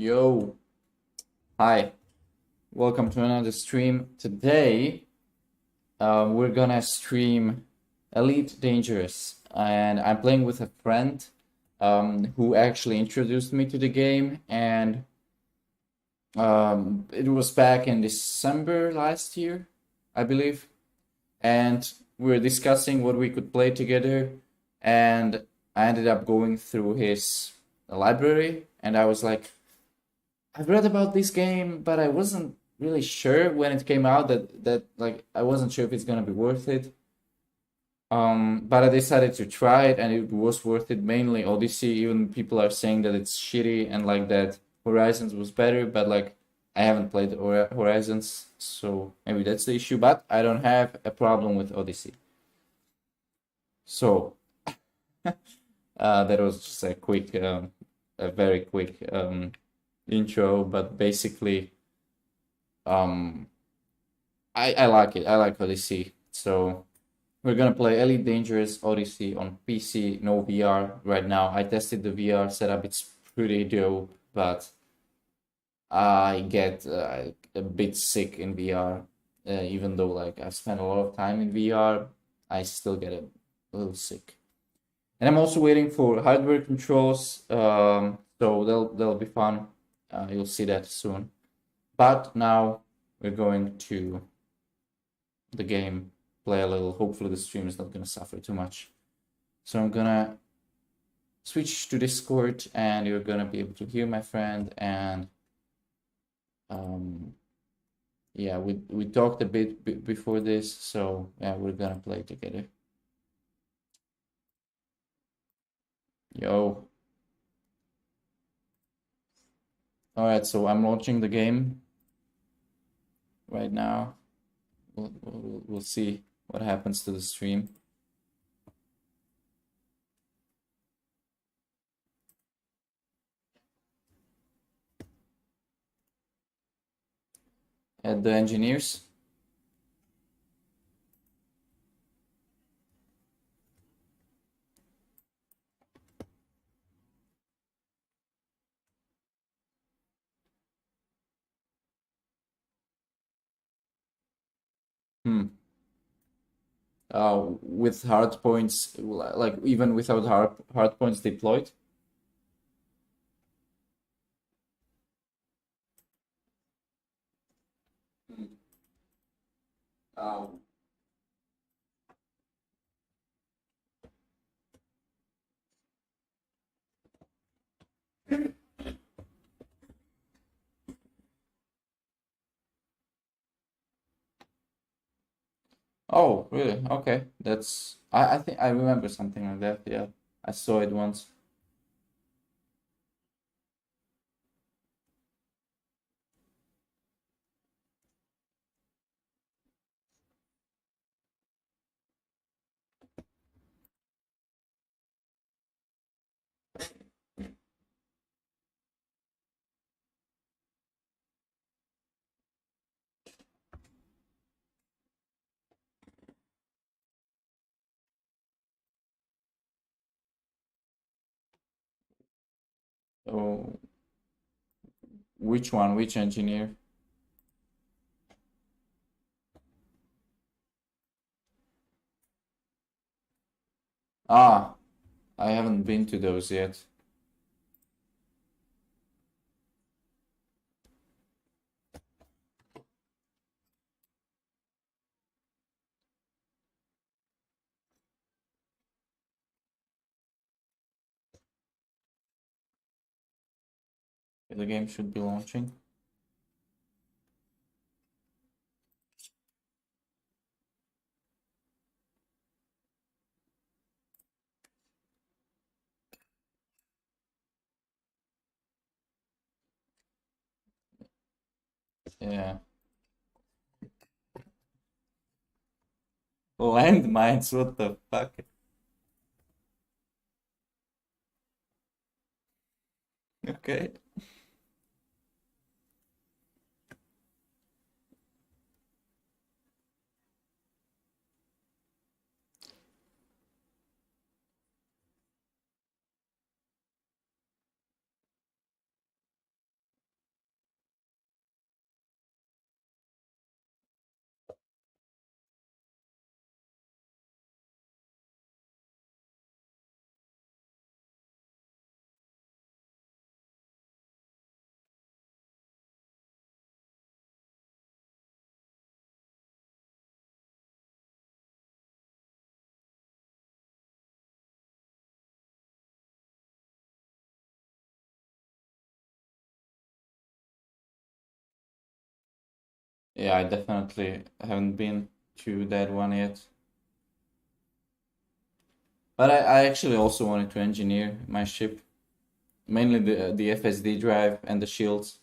Yo, hi, welcome to another stream. Today, we're gonna stream Elite Dangerous, and I'm playing with a friend who actually introduced me to the game, and it was back in December last year, I believe, and we were discussing what we could play together, and I ended up going through his library, and I was like, I've read about this game, but I wasn't really sure when it came out that like I wasn't sure if it's gonna be worth it. But I decided to try it, and it was worth it. Mainly Odyssey. Even people are saying that it's shitty and like that Horizons was better, but like I haven't played Horizons, so maybe that's the issue. But I don't have a problem with Odyssey. So that was just a very quick intro, but basically, um, I like it. I like Odyssey. So we're gonna play Elite Dangerous Odyssey on PC, no VR right now. I tested the VR setup. It's pretty dope, but I get a bit sick in VR. Even though like I've spent a lot of time in VR, I still get a little sick. And I'm also waiting for hardware controls. So they'll be fun. You'll see that soon. But now we're going to the game, play a little. Hopefully the stream is not gonna suffer too much. So I'm gonna switch to Discord, and you're gonna be able to hear my friend. And yeah, we talked a bit before this, so yeah, we're gonna play together. Yo. All right, so I'm launching the game right now. We'll see what happens to the stream. At the engineers. Hmm. With hard points, like even without hard points deployed. Oh. Oh, really? Okay. I think I remember something like that. Yeah. I saw it once. Oh, which one? Which engineer? Ah, I haven't been to those yet. The game should be launching. Yeah. Landmines, what the fuck? Okay. Yeah, I definitely haven't been to that one yet. But I actually also wanted to engineer my ship, mainly the FSD drive and the shields.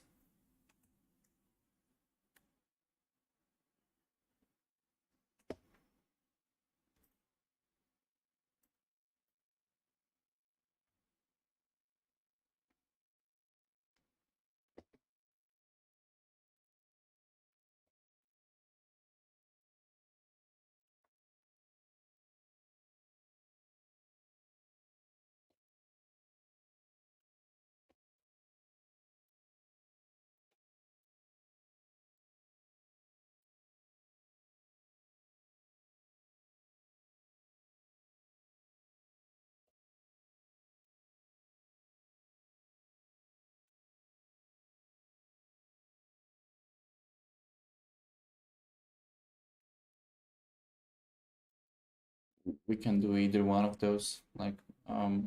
We can do either one of those. Like,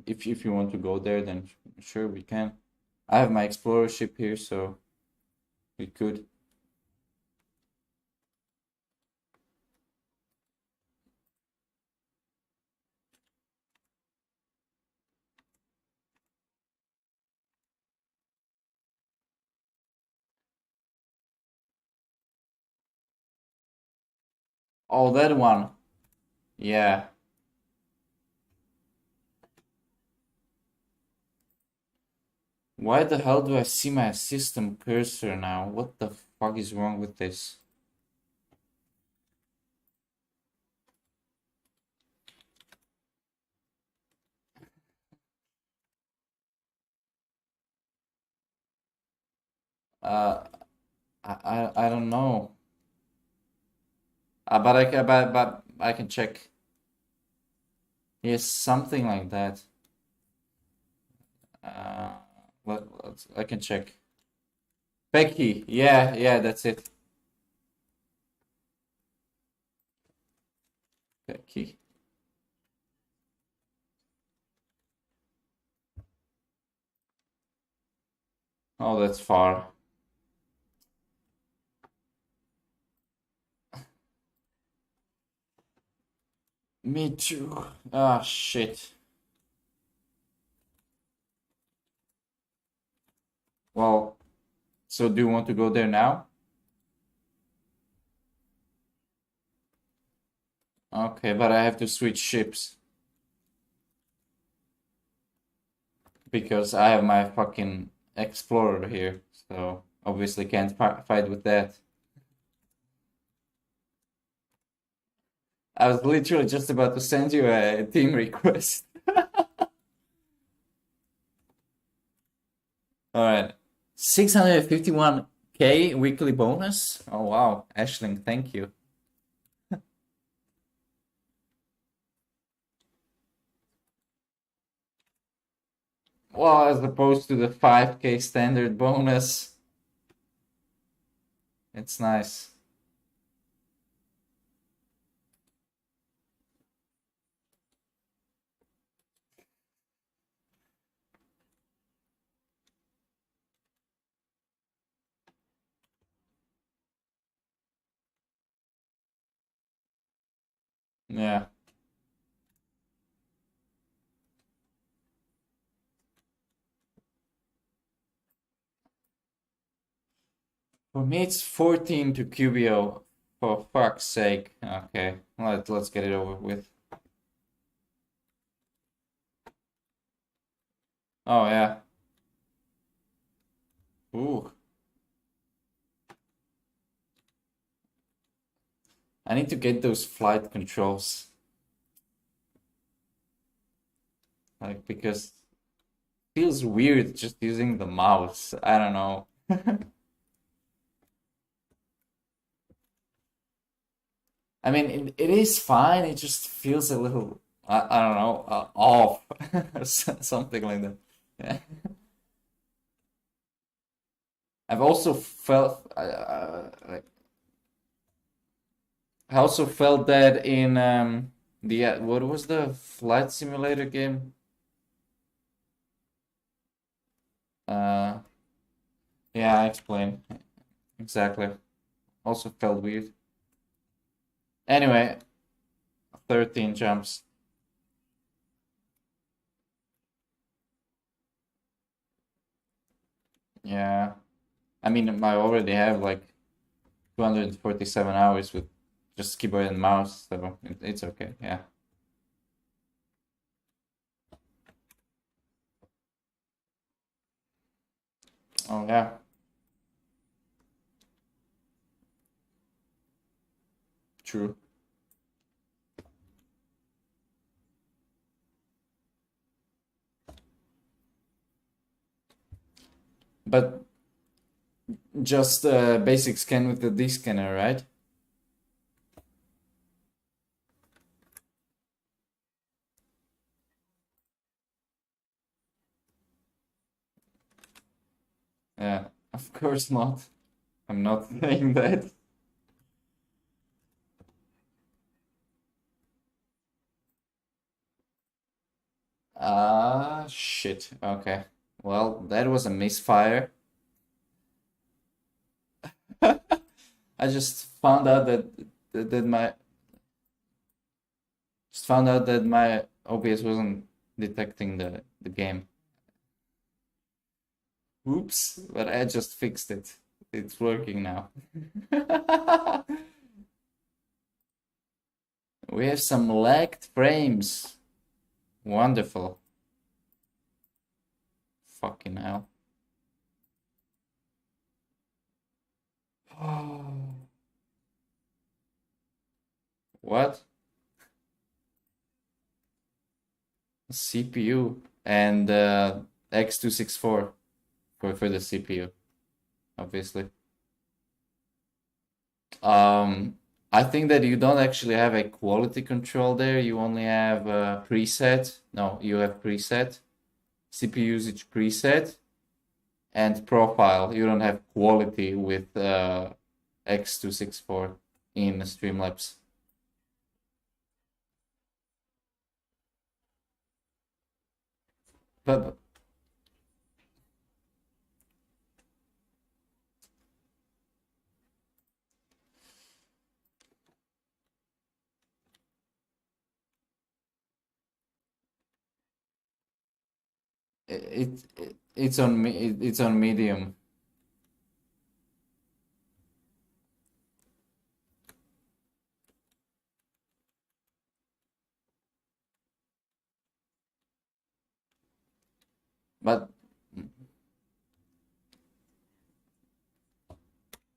if you want to go there, then sure we can. I have my explorer ship here, so we could. Oh, that one. Yeah. Why the hell do I see my system cursor now? What the fuck is wrong with this? Uh, I don't know. But I can check. Yes, something like that. Uh, I can check. Becky. Yeah, yeah, that's it. Becky. Oh, that's far. Me too. Ah, shit. Well, so do you want to go there now? Okay, but I have to switch ships because I have my fucking explorer here, so obviously can't fight with that. I was literally just about to send you a team request. All right. 651K weekly bonus. Oh wow, Ashling, thank you. Well, as opposed to the 5K standard bonus, it's nice. Yeah. For me, it's 14 to QBO. For fuck's sake. Okay, let's get it over with. Oh yeah. Ooh. I need to get those flight controls. Like, because it feels weird just using the mouse. I don't know. I mean, it is fine. It just feels a little, I don't know, off. Something like that. Yeah. I've also felt, like, I also felt that in the what was the flight simulator game? Uh, yeah, I explain exactly. also felt weird. Anyway, 13 jumps. Yeah. I mean, I already have like 247 hours with just keyboard and mouse, so it's okay. Yeah. Oh, yeah. True. But just basic scan with the D scanner, right? Yeah, of course not. I'm not saying that. Ah, shit. Okay. Well, that was a misfire. I just found out that my OBS wasn't detecting the game. Oops, but I just fixed it. It's working now. We have some lagged frames. Wonderful. Fucking hell. What? CPU and X264 for the CPU, obviously. I think that you don't actually have a quality control there. You only have a preset. No, you have preset, CPU usage preset, and profile. You don't have quality with X264 in Streamlabs. But it's on medium. But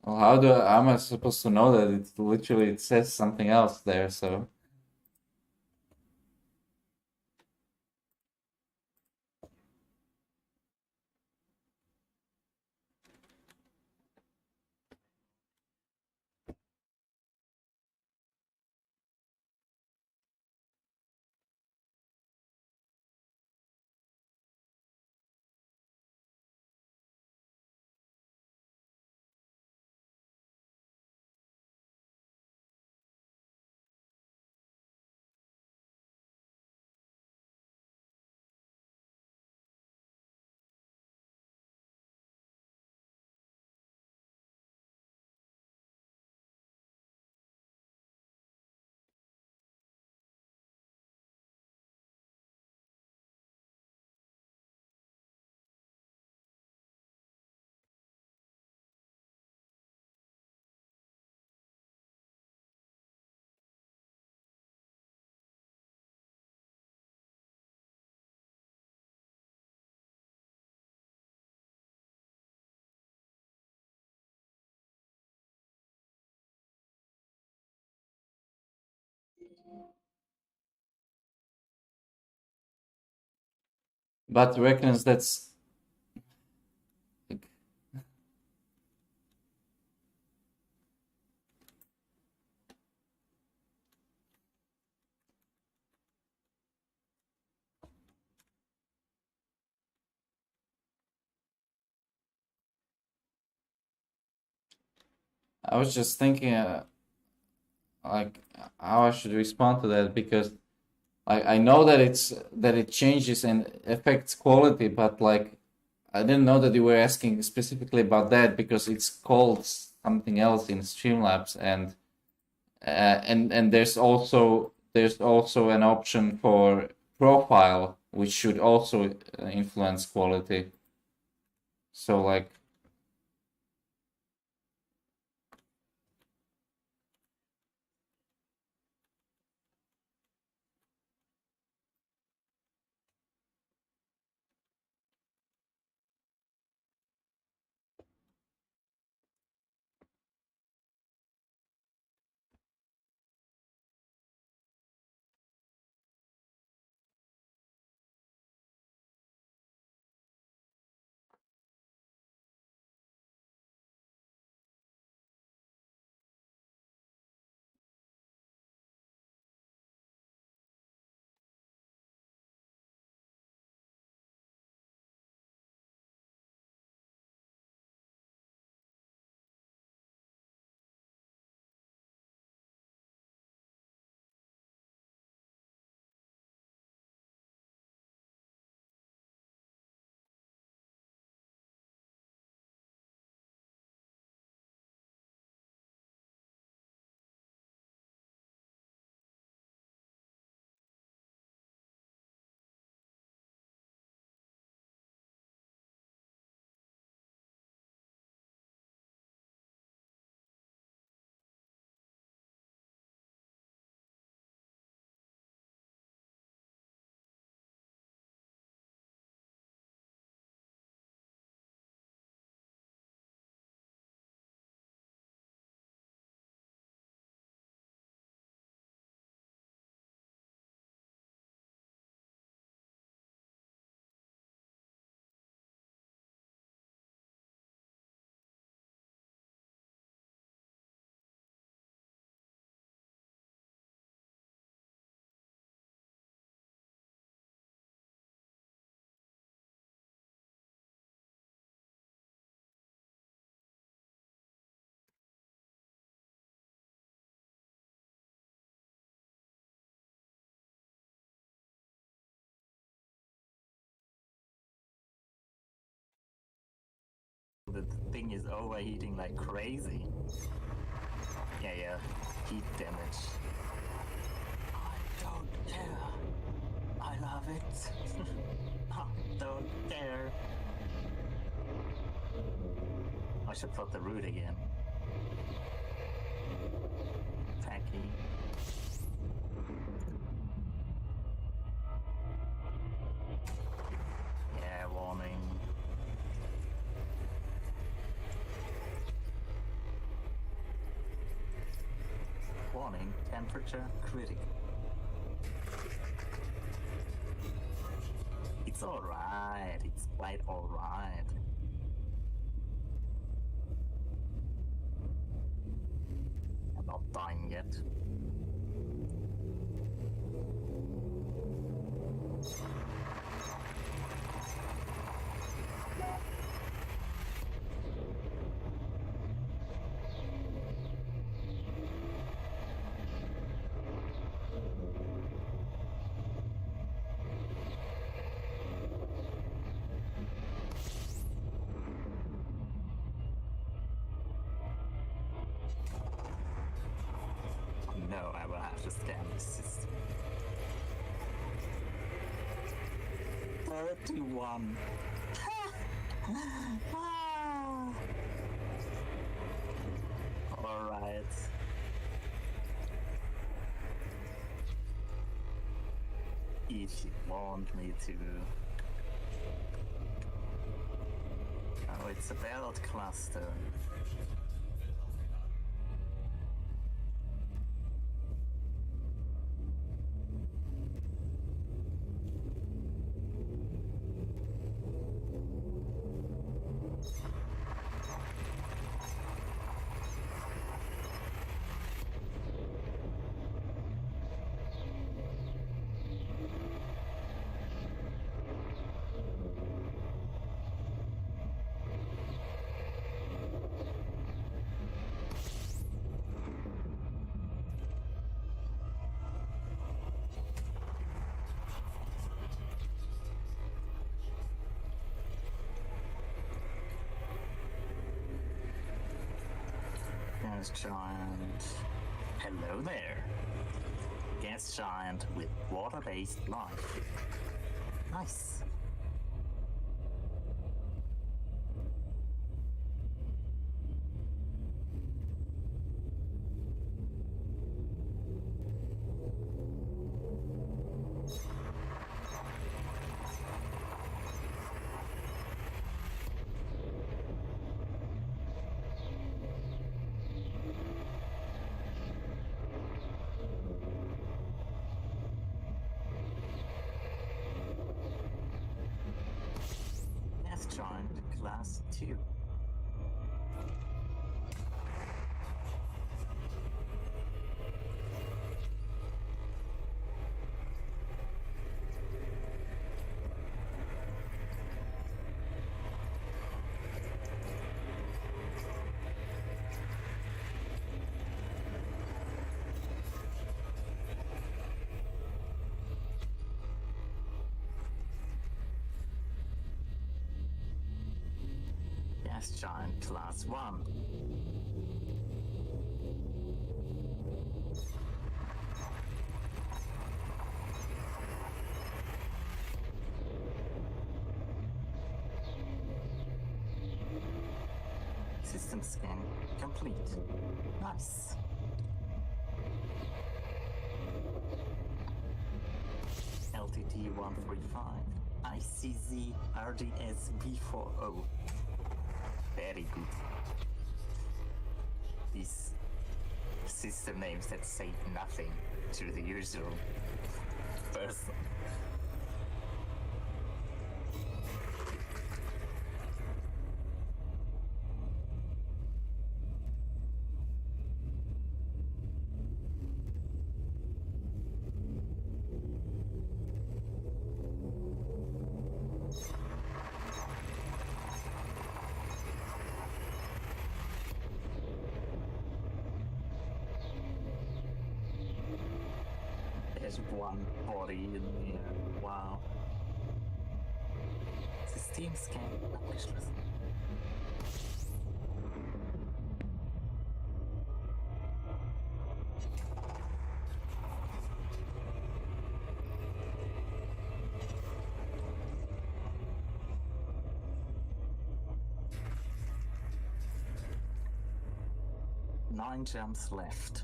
well, how am I supposed to know that it says something else there? So but reckons that's I was just thinking like how I should respond to that because I know that it changes and affects quality, but like I didn't know that you were asking specifically about that because it's called something else in Streamlabs, and there's also an option for profile, which should also influence quality. So like the thing is overheating like crazy. Yeah, heat damage. I don't care. I love it. I don't care. I should plot the route again. Tacky. Yeah, warning. Warning, temperature critical. It's alright, it's quite alright. I'm not dying yet. No, I will have to scan this system. 31. Alright. If you want me to. Oh, it's a belt cluster. gas giant. Hello there. Gas giant with water-based life. Nice. Gas giant class 2. Gas giant class 1. System scan complete. Nice. LTT 135 ICZ RDS V40. Very good. These system names that say nothing to the usual person. There's one body in there. Wow. System scan abgeschlossen. Nine jumps left.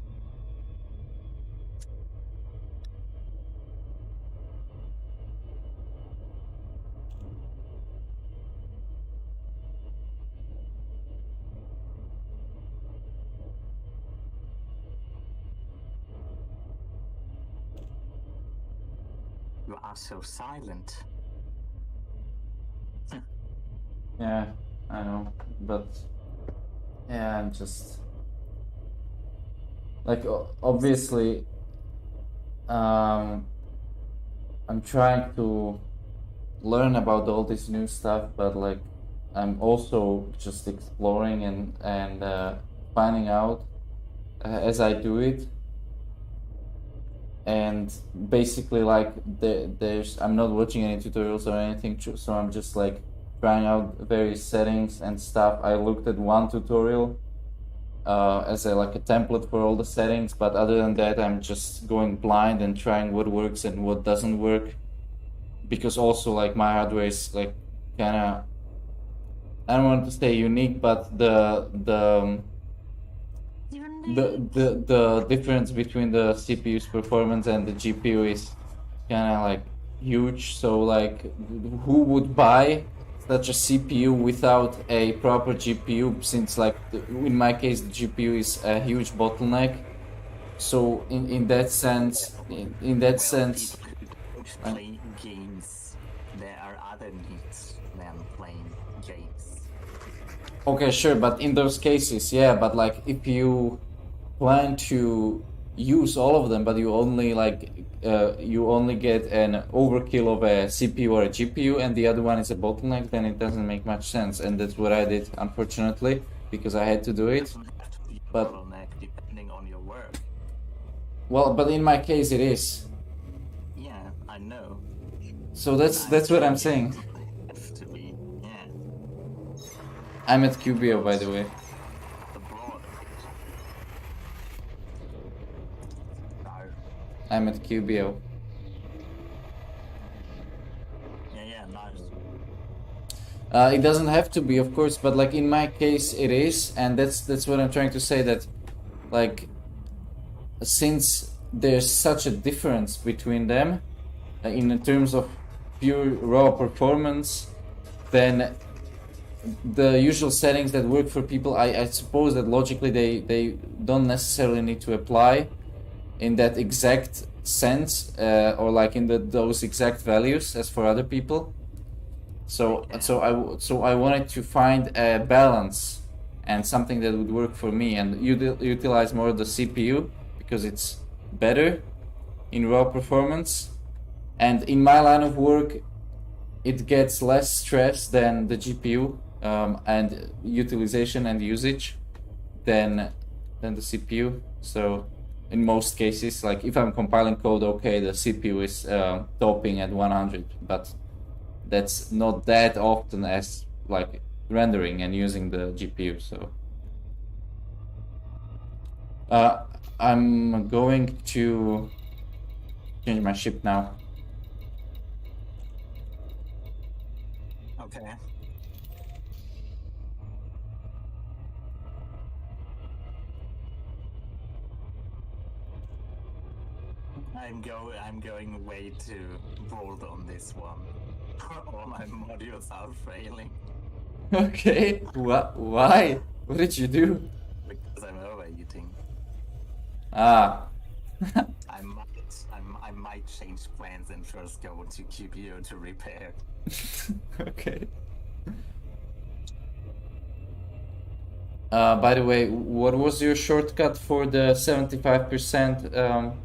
You are so silent. Yeah, I know, but yeah, I'm just like obviously, I'm trying to learn about all this new stuff, but like I'm also just exploring and finding out as I do it. And basically, like there's I'm not watching any tutorials or anything, so I'm just like trying out various settings and stuff. I looked at one tutorial as like a template for all the settings, but other than that, I'm just going blind and trying what works and what doesn't work. Because also like my hardware is like kind of, I don't want to say unique, but the difference between the CPU's performance and the GPU is kind of like huge. So like, who would buy such a CPU without a proper GPU? Since like in my case, the GPU is a huge bottleneck. So in that sense, in that sense, Well, play games. There are other needs than playing games. okay, sure, but in those cases, yeah. But like, if you plan to use all of them, but you only like you only get an overkill of a CPU or a GPU, and the other one is a bottleneck, then it doesn't make much sense. And that's what I did, unfortunately, because I had to do it. Doesn't have to be a But bottleneck depending on your work. well, but in my case, it is. Yeah, I know. So that's what I'm saying. Have to be. Yeah. I'm at QBO, by the way. The broader picture. I'm at QBO. Yeah, nice. It doesn't have to be, of course, but like in my case, it is, and that's what I'm trying to say. That like since there's such a difference between them in terms of pure raw performance, then the usual settings that work for people, I suppose that logically they don't necessarily need to apply in that exact sense or like in those exact values as for other people. So I wanted to find a balance and something that would work for me and utilize more the CPU because it's better in raw performance, and in my line of work it gets less stress than the GPU and utilization and usage than the CPU. So in most cases, like if I'm compiling code, okay, the CPU is topping at 100, but that's not that often as like rendering and using the GPU. So I'm going to change my ship now. Okay. I'm going way too bold on this one. All my modules are failing Okay, why? What did you do? because I'm overeating. Ah, I might change plans and first go to QBO to repair. okay. By the way, what was your shortcut for the 75%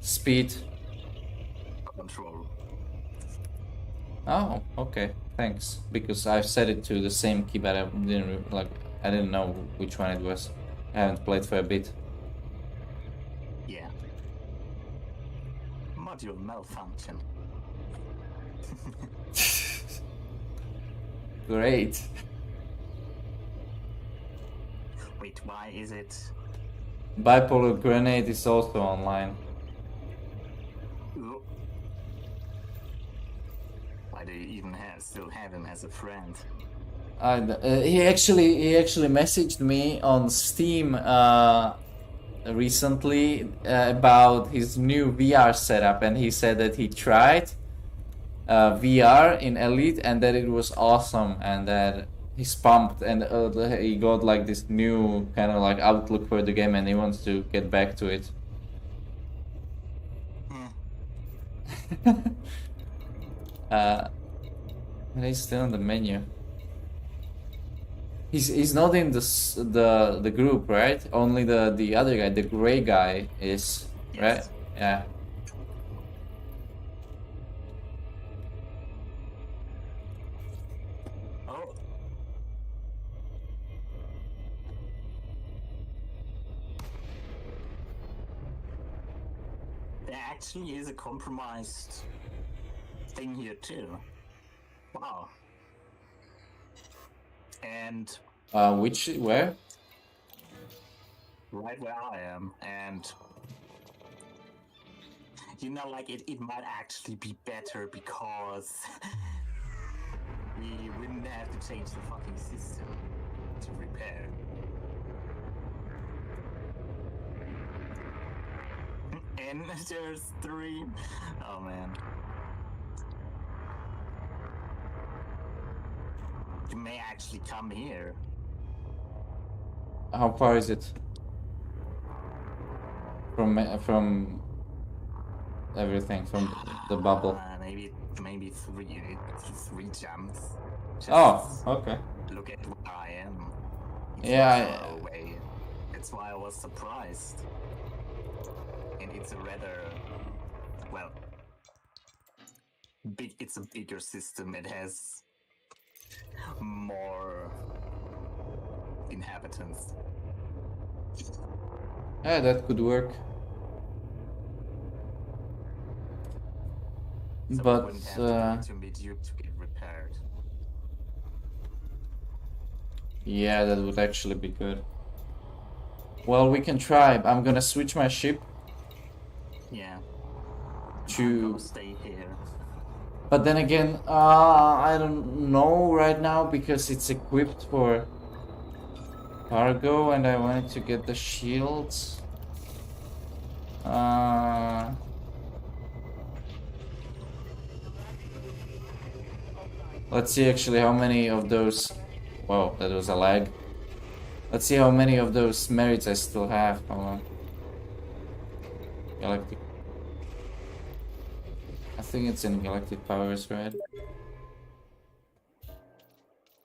speed? Control. Oh, okay, thanks. Because I've set it to the same key, but I didn't know which one it was. I haven't played for a bit. Yeah. Module malfunction. Great. Wait, why is it? Bipolar Grenade is also online. Ooh. Why do you even still have him as a friend? He actually messaged me on Steam recently about his new VR setup, and he said that he tried VR in Elite and that it was awesome, and that he's pumped, and he got like this new kind of like outlook for the game, and he wants to get back to it. And he's still in the menu. He's not in the group, right? Only the other guy, the gray guy, is, Yes. right? Yeah. Oh. There actually is a compromised thing here too. Wow. And Where? right where I am, and you know, like it might actually be better because we wouldn't have to change the fucking system to repair. And there's 3. Oh man. You may actually come here. How far is it from everything, from the bubble? Maybe 3 jumps. Just Oh, okay. look at where I am. It's Yeah, not far away. That's why I was surprised. And it's a rather, well, big. It's a bigger system. It has more inhabitants. yeah, that could work. So But we wouldn't have to meet you to get repaired. yeah, that would actually be good. Well, we can try. I'm gonna switch my ship Yeah. I'm to. gonna stay here. But then again, I don't know right now because it's equipped for cargo and I wanted to get the shields. Let's see actually how many of those. Whoa, that was a lag. Let's see how many of those merits I still have. Hold on. Galactic. I think it's in Galactic Powers, right?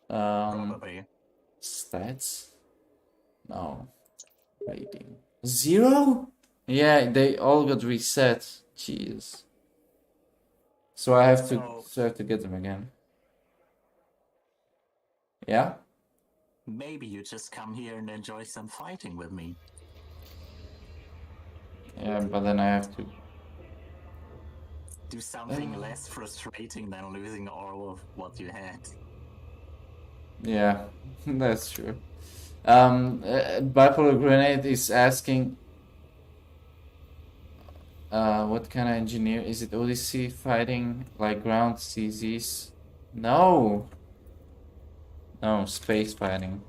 Probably. Stats? No. Rating. 0? Yeah, they all got reset. Jeez. So I have to get them again. Yeah? Maybe you just come here and enjoy some fighting with me. Yeah, but then I have to. Do something less frustrating than losing all of what you had. Yeah, that's true. Bipolar Grenade is asking, what kind of engineer is it? Odyssey fighting like ground CZs? No, no, space fighting.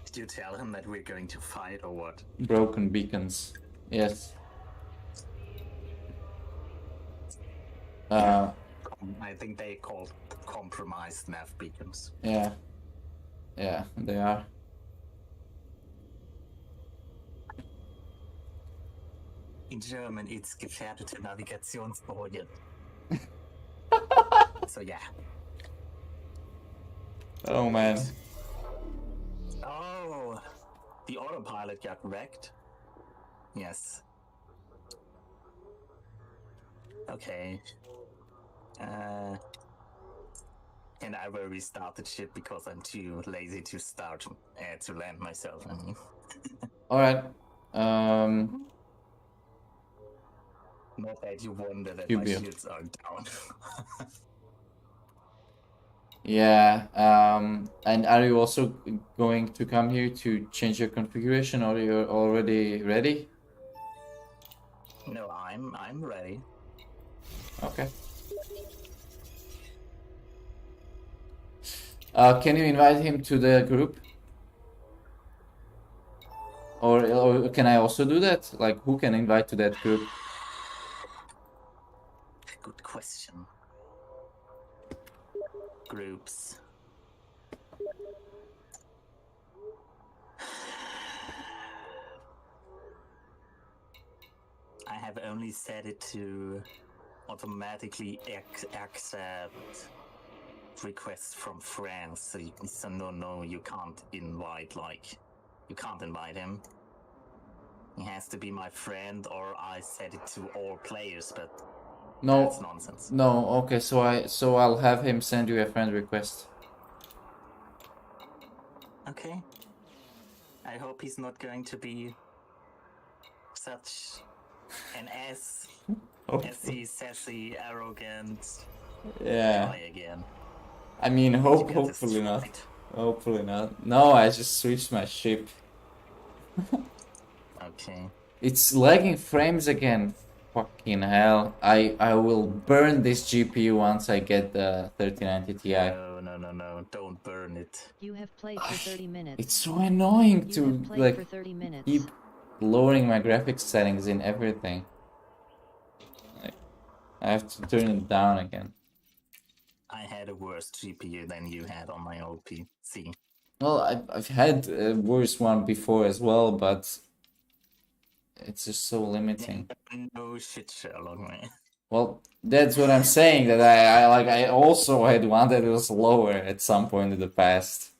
Did you tell him that we're going to fight or what? Broken beacons. Yes. I think they called compromised nav beacons. Yeah. Yeah, they are. In German, it's gefährdete Navigationsbojen. So yeah. Oh man. Oh, the autopilot got wrecked. Yes. Okay. And I will restart the ship because I'm too lazy to start to land myself. I mean. All right. Not that you wonder that QB. my shields are down. Yeah. And are you also going to come here to change your configuration, or you're already ready? No, I'm ready. Okay. Can you invite him to the group? Or can I also do that? Like, who can invite to that group? Good question. Groups. I have only set it to automatically accept requests from friends. So no, you can't invite, like, you can't invite him. He has to be my friend, or I set it to all players, but No. that's nonsense. No, okay, so I'll have him send you a friend request. Okay. I hope he's not going to be such an sassy, arrogant guy again. I mean, hopefully not. Hopefully not. No, I just switched my ship. Okay. It's lagging frames again. Fucking hell. I will burn this GPU once I get the 3090 Ti. No. Don't burn it. You have played for 30 minutes. It's so annoying to like for 30 minutes. keep lowering my graphics settings in everything. Like, I have to turn it down again. I had a worse GPU than you had on my old PC. Well, I've had a worse one before as well, but it's just so limiting. No shit, Sherlock, man. Well, that's what I'm saying, that I also had one that was lower at some point in the past.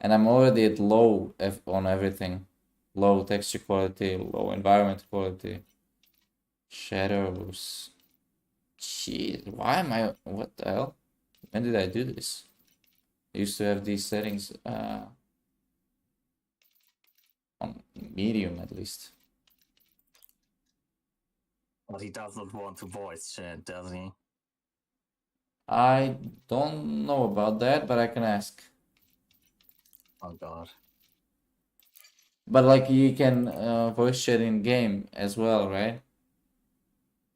And I'm already at low on everything. Low texture quality, low environment quality. Shadows. Jeez, why am I... What the hell? When did I do this? I used to have these settings on medium at least. But he does not want to voice chat, does he? I don't know about that, but I can ask. Oh god. But like you can voice chat in game as well, right?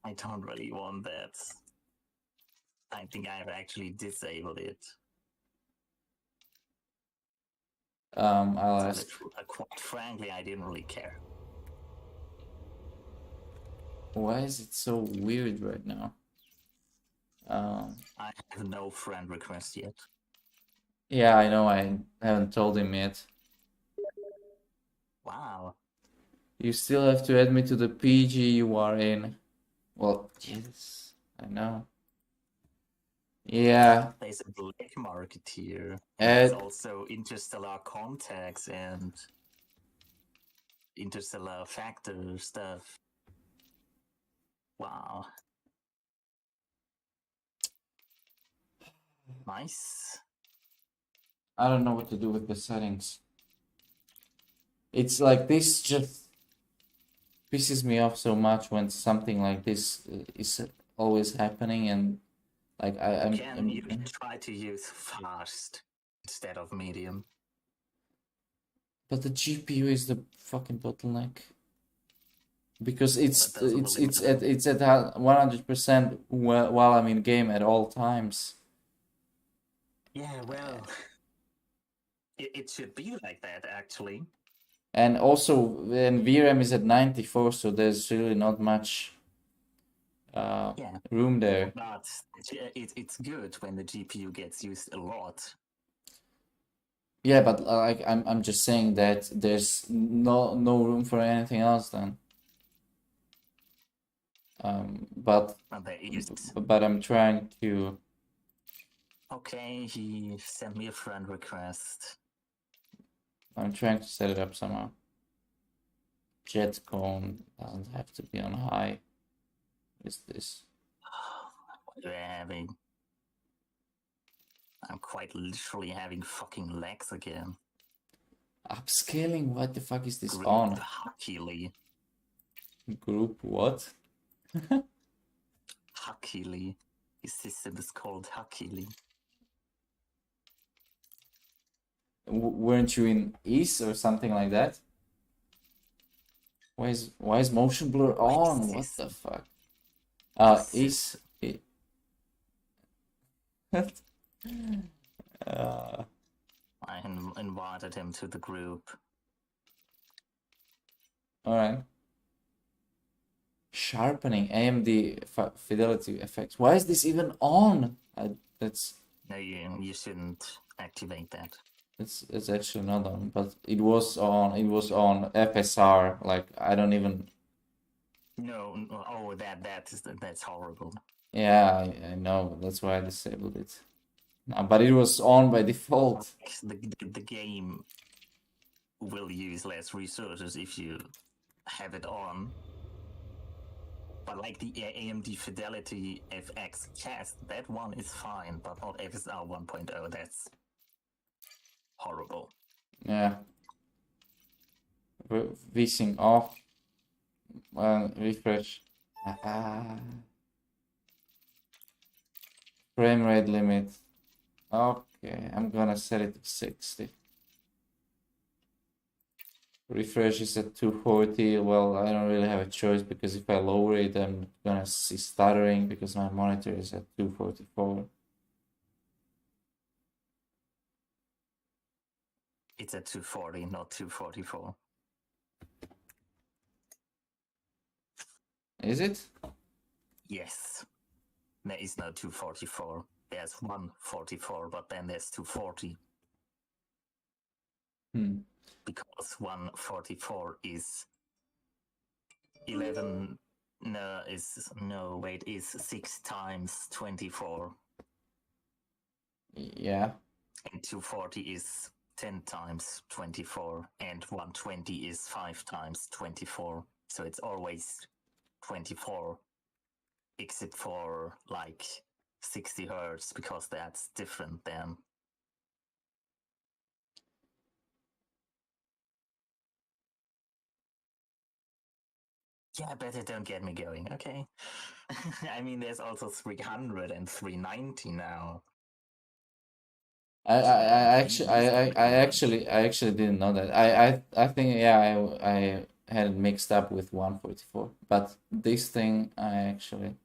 I don't really want that. I think I've actually disabled it. I'll So ask. quite frankly, I didn't really care. Why is it so weird right now? I have no friend request yet. Yeah, I know. I haven't told him yet. Wow. You still have to add me to the PG you are in. Well, yes, I know. Yeah. There's a black market here. And there's Add. also interstellar contacts and interstellar factor stuff. Wow. Nice. I don't know what to do with the settings. It's like this just pisses me off so much when something like this is always happening, and like You can try to use fast instead of medium. but the GPU is the fucking bottleneck because it's at 100% while I'm in game at all times. Yeah, well, it should be like that actually. And also, when VRAM is at 94, so there's really not much room there. But it's good when the GPU gets used a lot. Yeah, but like I'm just saying that there's no room for anything else then. But there is. but I'm trying to. Okay, he sent me a friend request. I'm trying to set it up somehow. Jetcone doesn't have to be on high. What is this? What are you having? I'm quite literally having fucking legs again. Upscaling? What the fuck is this Group on? Huckily. Group what? Huckily. His system is called Huckily. Weren't you in East or something like that? Why is motion blur on? What the fuck? Is it? I invited him to the group. All right. Sharpening AMD fidelity effects. Why is this even on? That's No, you shouldn't activate that. it's actually not on, but it was on. It was on FSR. Like I don't even. No, oh, that's horrible. Yeah, I know. That's why I disabled it. But it was on by default. The game will use less resources if you have it on. But like the AMD Fidelity FX cast, that one is fine, but not FSR 1.0. That's horrible. Yeah. VSync off. Refresh. Frame rate limit. Okay, I'm gonna set it to 60. Refresh is at 240. Well, I don't really have a choice because if I lower it, I'm gonna see stuttering because my monitor is at 244. It's at 240, not 244. Is it? Yes. There is no 244. There's 144, but then there's 240. Because 144 is 11. Is 6 times 24. Yeah. And 240 is 10 times 24. And 120 is 5 times 24. So it's always 24. Except for like 60 hertz, because that's different than. Yeah, better don't get me going, okay? I mean, there's also 300 and 390 now. I actually didn't know that. I think yeah I had it mixed up with 144, but this thing I actually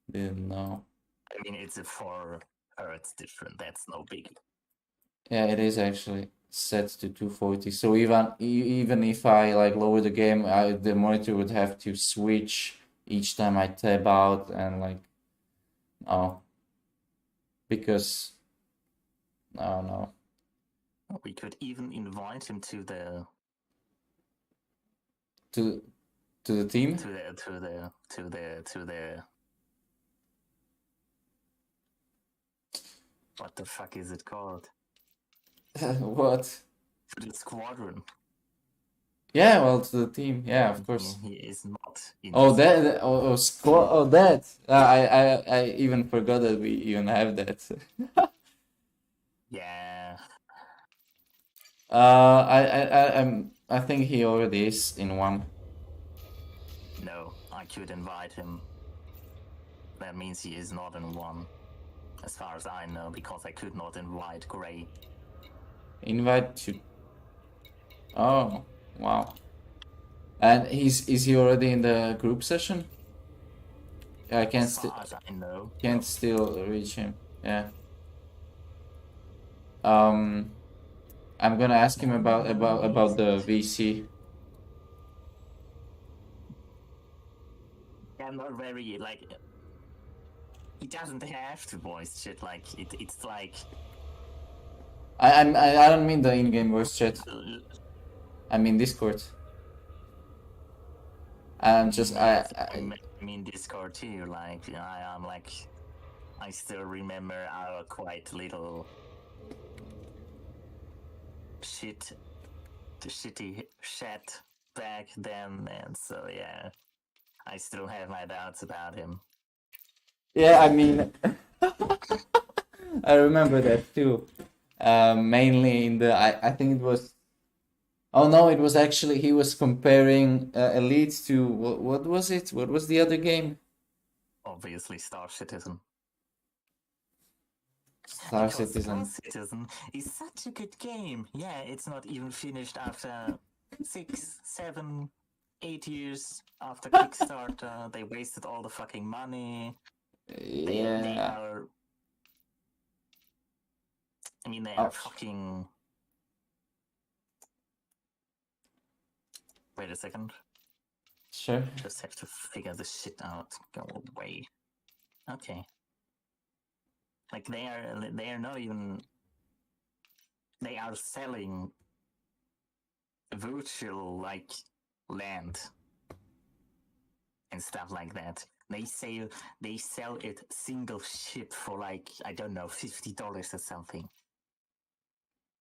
didn't know. I mean, it's a 4 hertz different. That's no big. Yeah, it is actually set to 240. So even if I like lower the game, the monitor would have to switch each time I tab out and like oh because oh no. We could even invite him to the To the team? to the what the fuck is it called? What? To the squadron. Yeah, well, to the team. Yeah, of course. He is not in Oh, this that. Oh, squad. Oh, that. I even forgot that we even have that. Yeah. I think he already is in one. No, I could invite him. That means he is not in one, as far as I know, because I could not invite Gray. Invite to. Oh, wow. And is he already in the group session? Yeah, I can't As far as I know. can't still reach him. Yeah. I'm gonna ask him about the VC. I'm not very like. He doesn't have to voice shit like it's like. I don't mean the in-game voice chat. I mean Discord. I'm just I mean Discord too. Like I'm like, I still remember our quite little shitty chat back then, and so yeah, I still have my doubts about him. yeah, I mean, I remember that too. Mainly in the I think it was. Oh no, it was actually he was comparing Elite to what was it? What was the other game? Obviously, Star Citizen. Star Because Citizen. Star Citizen is such a good game. Yeah, it's not even finished after 6, 7, 8 years after Kickstarter. They wasted all the fucking money. They Yeah. are. I mean, they are Ouch. fucking. Wait a second. Sure. Just have to figure this shit out. Go away. Okay. Like they are not even. They are selling virtual like land and stuff like that. They sell it single ship for like I don't know $50 or something.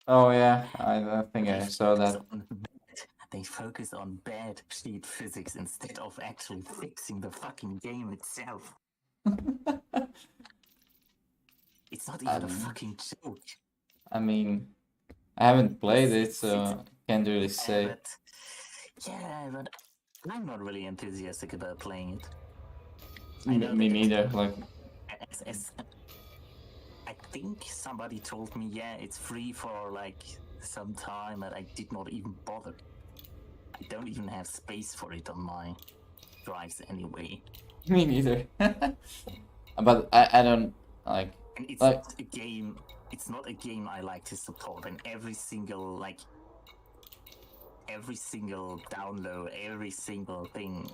Oh yeah, I think I saw that. They focus on bad cheap physics instead of actually fixing the fucking game itself. It's not even a fucking joke. I mean, I haven't played it, so can't really say. But I'm not really enthusiastic about playing it. Me neither. Like, I think somebody told me, yeah, it's free for like some time, and I did not even bother. I don't even have space for it on my drives anyway. me neither. But I don't like. And it's like not a game. It's not a game I like to support. And every single download, every single thing,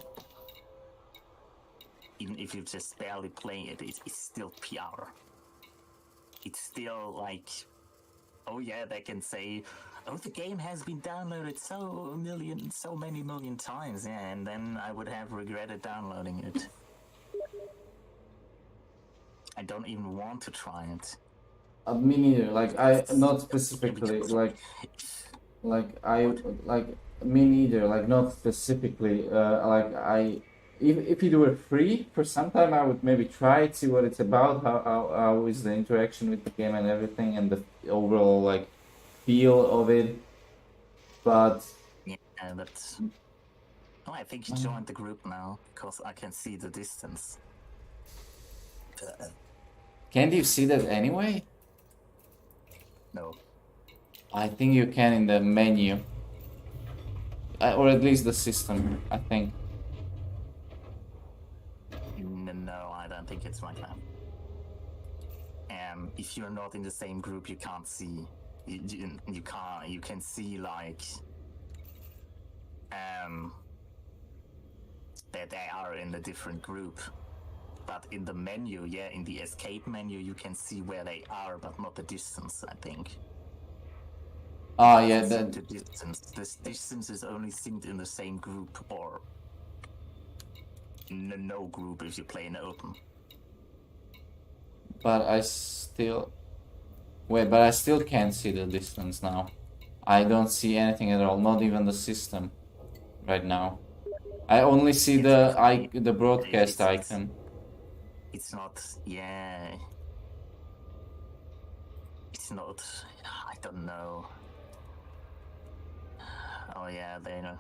even if you just barely play it, it's still PR. It's still like, oh yeah, they can say, oh, the game has been downloaded so many million times, yeah, and then I would have regretted downloading it. I don't even want to try it. me neither. Like I not specifically me neither. Like not specifically. Like I. If it were free for some time, I would maybe try it, see what it's about, how is the interaction with the game and everything, and the overall like feel of it. But yeah, but I think you joined the group now because I can see the distance. Can't you see that anyway? No. I think you can in the menu. Or at least the system, I think. No, I don't think it's like that. If you're not in the same group, you can't see. You can't. You can see like that they are in a different group. But in the menu, yeah, in the escape menu, you can see where they are, but not the distance, I think. Ah, yeah, Sync that. the distance. This distance is only synced in the same group or no group if you play in open. But I still. Wait, but I still can't see the distance now. I don't see anything at all, not even the system right now. I only see the broadcast icon. It's not, yeah. It's not, I don't know. Oh yeah, they know.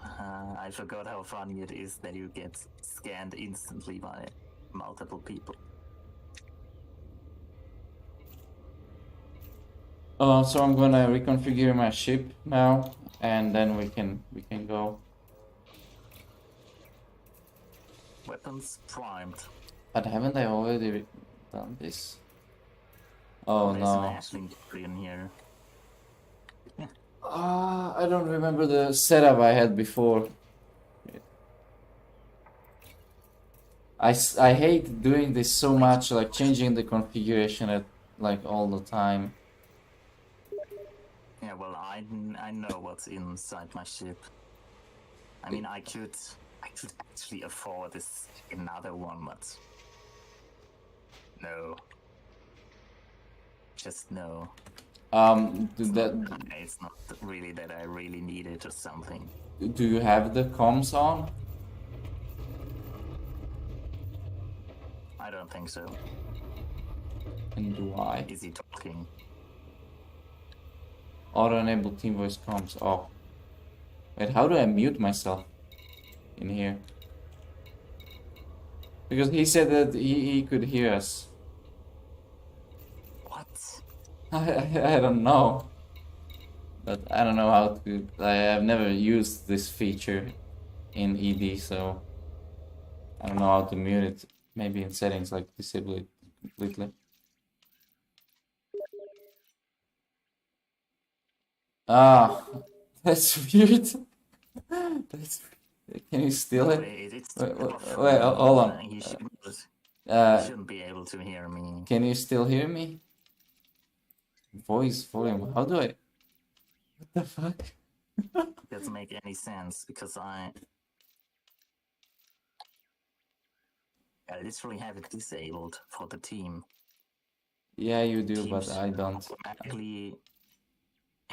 I forgot how funny it is that you get scanned instantly by multiple people. So I'm gonna reconfigure my ship now, and then we can go. Weapons primed. But haven't I already done this? Oh There's an no. Ashling in here. I don't remember the setup I had before. I hate doing this so much, like changing the configuration at like all the time. Yeah, well, I know what's inside my ship. I mean, I could actually afford this another one, but no. Just no. It's not really that I really need it or something. Do you have the comms on? I don't think so. And do I? Is he talking? Auto enable team voice comms off. Wait, how do I mute myself in here? Because he said that he could hear us. What? I don't know. But I don't know how to. I have never used this feature in ED, so I don't know how to mute it. Maybe in settings, like disable it completely. Ah, that's weird. That's. Can you steal it? Wait, hold on. He shouldn't be able to hear me. Can you still hear me? Voice volume. How do I? What the fuck? It doesn't make any sense because I literally have it disabled for the team. Yeah, you do, Teams but I don't. automatically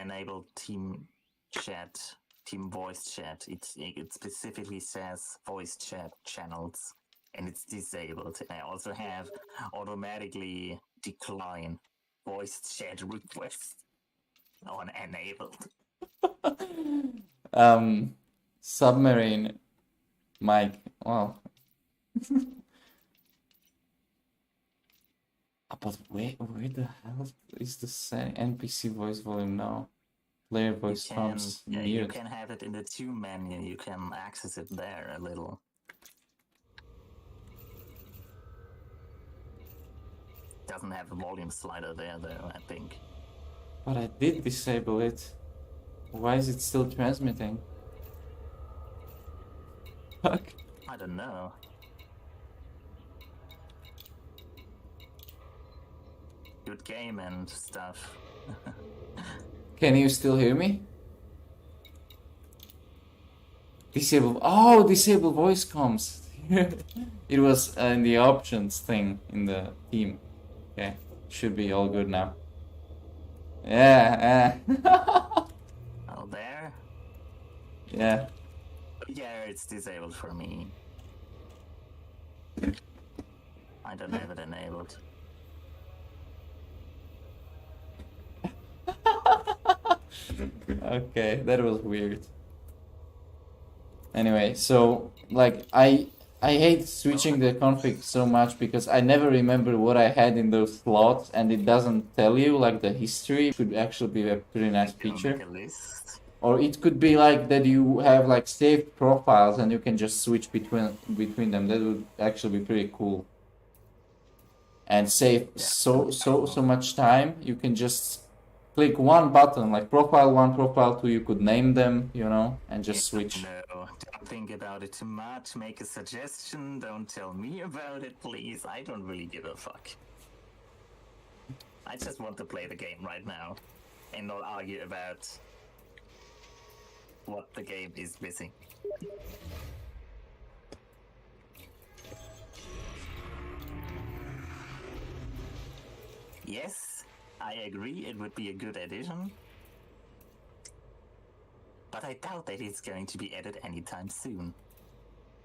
enable team chat, team voice chat. It specifically says voice chat channels, and it's disabled. And I also have automatically decline voice chat request on enabled. Submarine mic. Well. But where the hell is the setting? NPC voice volume now. Player voice comms mute. You can have it in the two menu. You can access it there a little. Doesn't have a volume slider there though, I think. But I did disable it. Why is it still transmitting? Fuck. I don't know. Good game and stuff. Can you still hear me? Disable. Oh, disable voice comms. It was in the options thing in the team. Okay, should be all good now. Yeah. Oh, there? Yeah. Yeah, it's disabled for me. I don't have it enabled. Okay, that was weird. Anyway, so like I I hate switching the config so much because I never remember what I had in those slots, and it doesn't tell you like the history. It could actually be a pretty nice feature. Make a list. Or it could be like that you have like saved profiles and you can just switch between them. That would actually be pretty cool. And save so much time. You can just click one button, like profile 1, profile 2, you could name them, you know, and just switch. No, don't think about it too much. Make a suggestion. Don't tell me about it, please. I don't really give a fuck. I just want to play the game right now and not argue about what the game is missing. Yes, I agree it would be a good addition. But I doubt that it's going to be added anytime soon.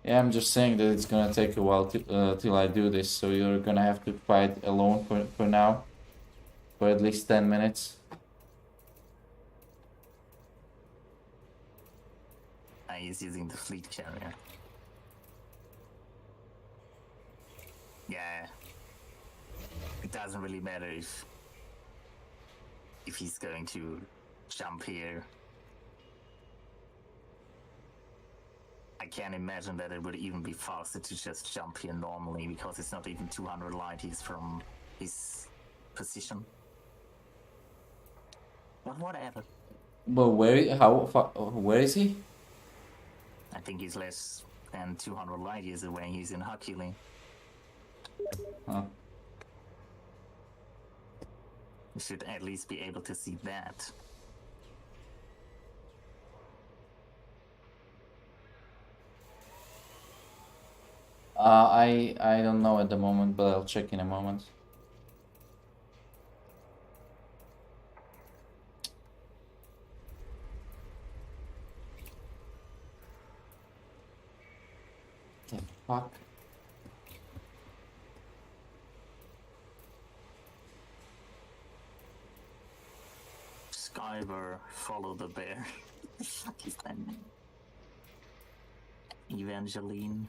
Yeah, I'm just saying that it's gonna take a while till I do this, so you're gonna have to fight alone for now. For at least 10 minutes. He's using the fleet carrier. Yeah. It doesn't really matter if he's going to jump here. I can't imagine that it would even be faster to just jump here normally, because it's not even 200 light years from his position. But whatever. But where is he? I think he's less than 200 light years away. He's in Hercules. Huh. You should at least be able to see that. I don't know at the moment, but I'll check in a moment. The fuck? Skyber, follow the bear. What the fuck is that name? Evangeline.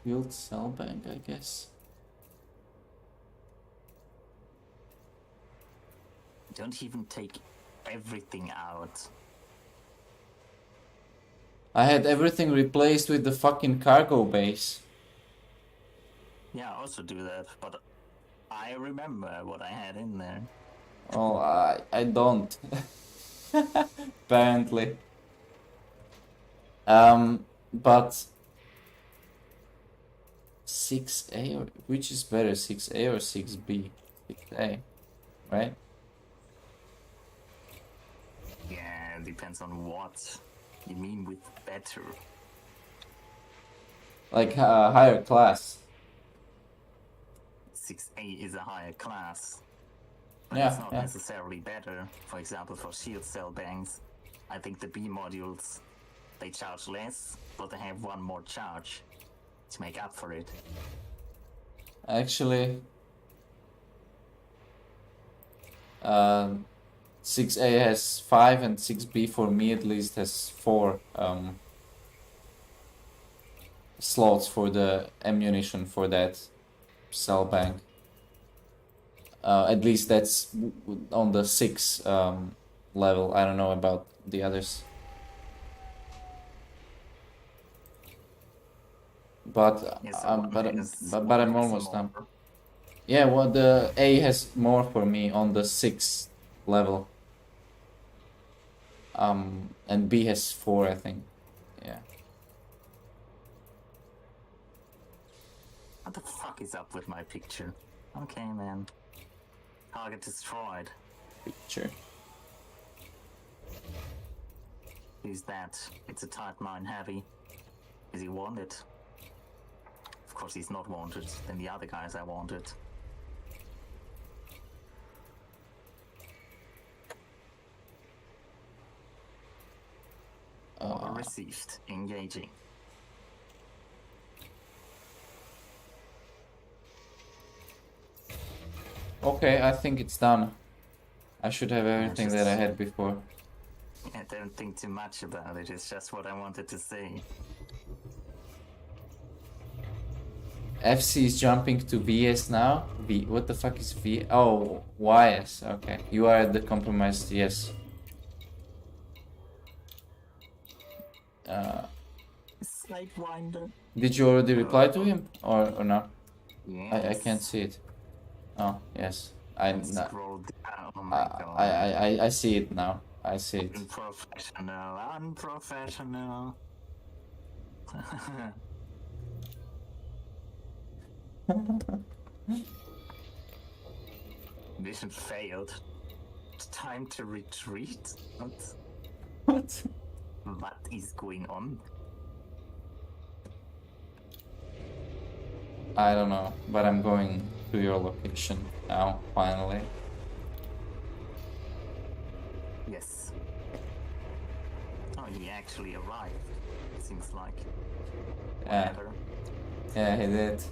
Field cell bank, I guess. Don't even take everything out. I had everything replaced with the fucking cargo base. Yeah, I also do that, but I remember what I had in there. Oh, I don't. Apparently. But 6A, or which is better, 6A or 6B? 6A, right? Yeah, depends on what you mean with better. Like higher class. 6A is a higher class, but Yeah, it's not yeah. necessarily better. For example, for shield cell banks, I think the B modules, they charge less, but they have one more charge to make up for it. Actually, 6A has 5 and 6B for me at least has 4 slots for the ammunition for that cell bank. At least that's on the 6 level. I don't know about the others. But Yeah, so one but is I'm one almost more. done. Yeah, well, the A has more for me on the 6th level. And B has 4, I think. Yeah. What the fuck is up with my picture? Okay, man. Target destroyed. Picture. Who's that? It's a Type 9 heavy. Is he wanted? Of course he's not wanted. Then the other guys are wanted. Order received. Engaging. Okay, I think it's done. I should have everything that I had before. I don't think too much about it. It's just what I wanted to say. FC is jumping to VS now. What the fuck is V? Oh, YS. Okay, you are the compromised. Yes. Sidewinder. Did you already reply to him or no? Yes. I can't see it. Oh yes, I Scroll down. Oh my god. I see it now. I see it. Unprofessional. Mission failed. Time to retreat? What? What is going on? I don't know, but I'm going to your location now, finally. Yes. Oh, he actually arrived. It seems like. Yeah. Whatever. Yeah, he did.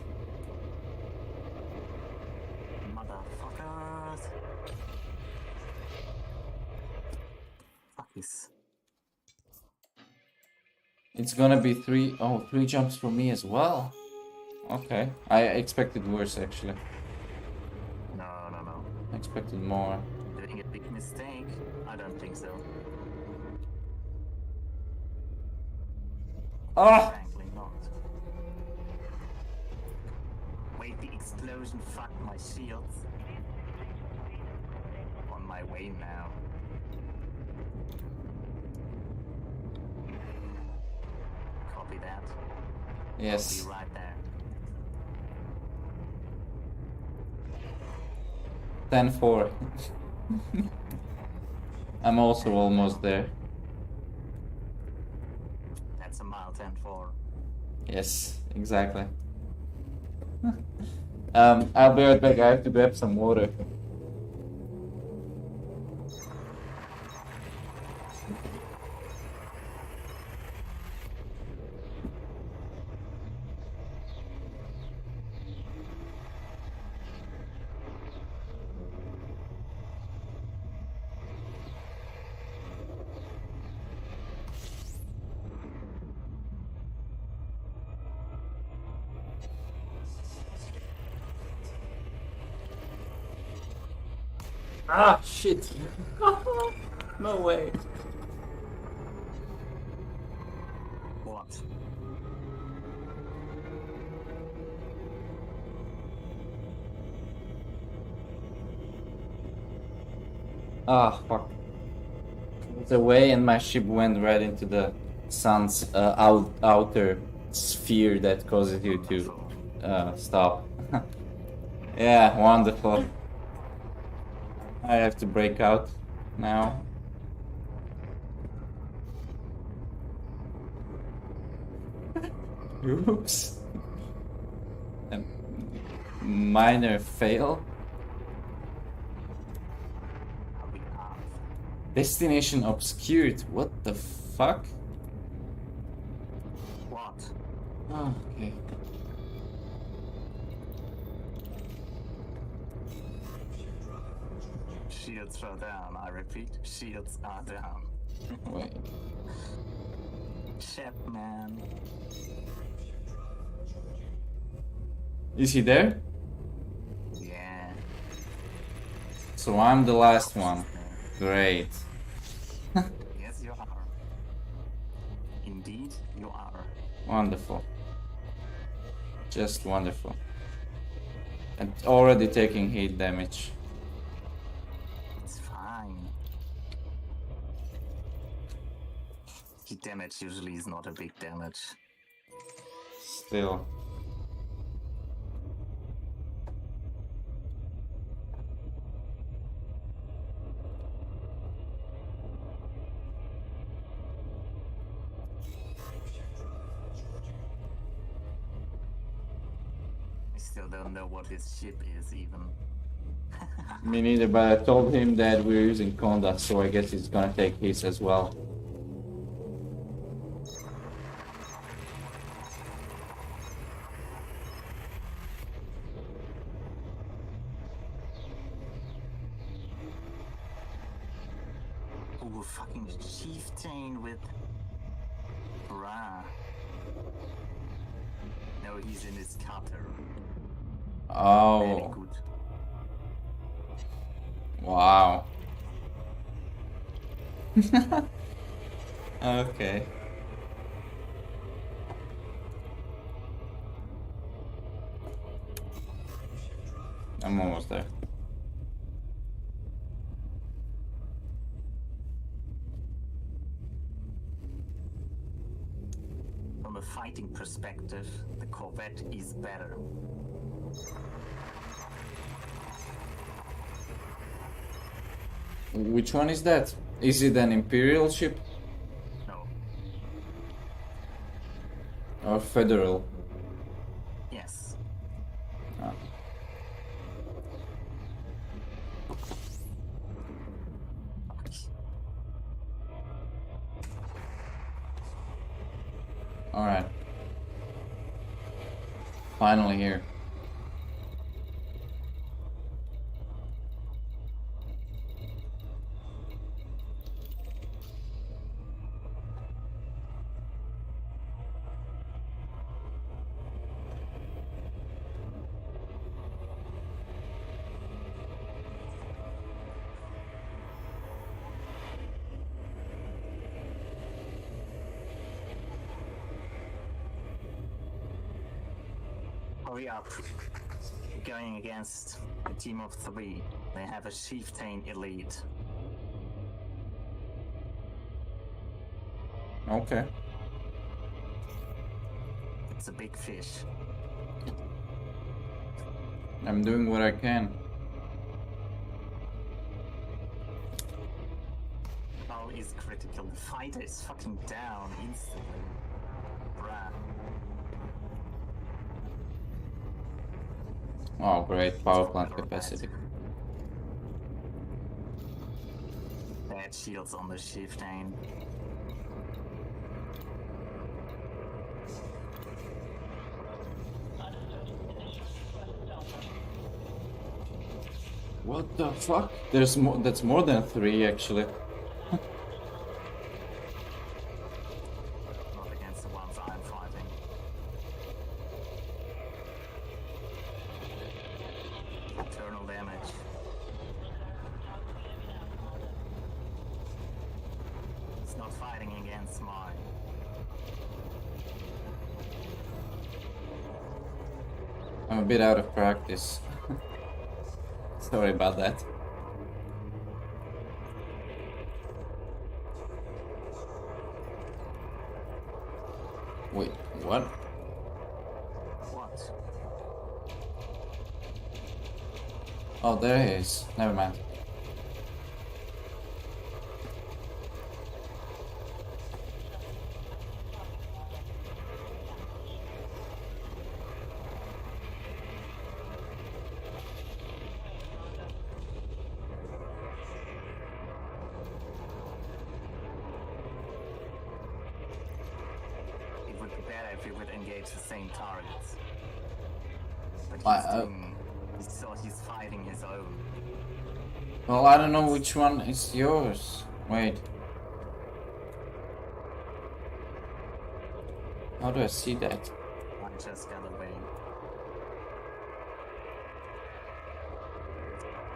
Motherfuckers. Fuck this. It's gonna be three jumps for me as well. Okay, I expected worse actually. No. I expected more. Doing a big mistake? I don't think so. Ah! Frankly not. Wait, the explosion fucked my shields. On my way now. Copy that. Yes. I'll be right there. 10-4. I'm also almost there. That's a mile 10-4. Yes, exactly. I'll be right back. I have to grab some water. Ah, shit. No way. What? Ah, fuck. It's away and my ship went right into the sun's outer sphere that causes you to stop. Yeah, wonderful. I have to break out now. Oops. A minor fail. I'll be off. Destination obscured. What the fuck? What? Oh, okay. Shields are down. I repeat, shields are down. Wait. Shit, man. Is he there? Yeah. So I'm the last one. Great. Yes, you are. Indeed, you are. Wonderful. Just wonderful. And already taking heat damage. It's fine. Heat damage usually is not a big damage. Still. I still don't know what his ship is even. Me neither, but I told him that we're using Conda, so I guess he's gonna take his as well. Oh, fucking chieftain with... Bruh. No, he's in his cutter. Very Oh, good. wow. Okay. I'm almost there. From a fighting perspective, the Corvette is better. Which one is that? Is it an Imperial ship No. or Federal? Yes. Ah. Alright. Finally here. Hurry up. We're going against a team of 3. They have a chieftain elite. Okay. It's a big fish. I'm doing what I can. Oh, is critical. The fighter is fucking down instantly. Bruh. Oh, great. Power plant capacity. Bad shields on the chieftain. What the fuck? There's more. That's more than 3 actually. Not against the ones I'm fighting. Internal damage. It's not fighting against mine. I'm a bit out of practice. Sorry about that. Wait, what? What? Oh, there he is. Never mind. It would be better if we would engage the same targets. But he's fighting his own. Well, I don't know which one is yours. Wait. How do I see that? I just got away.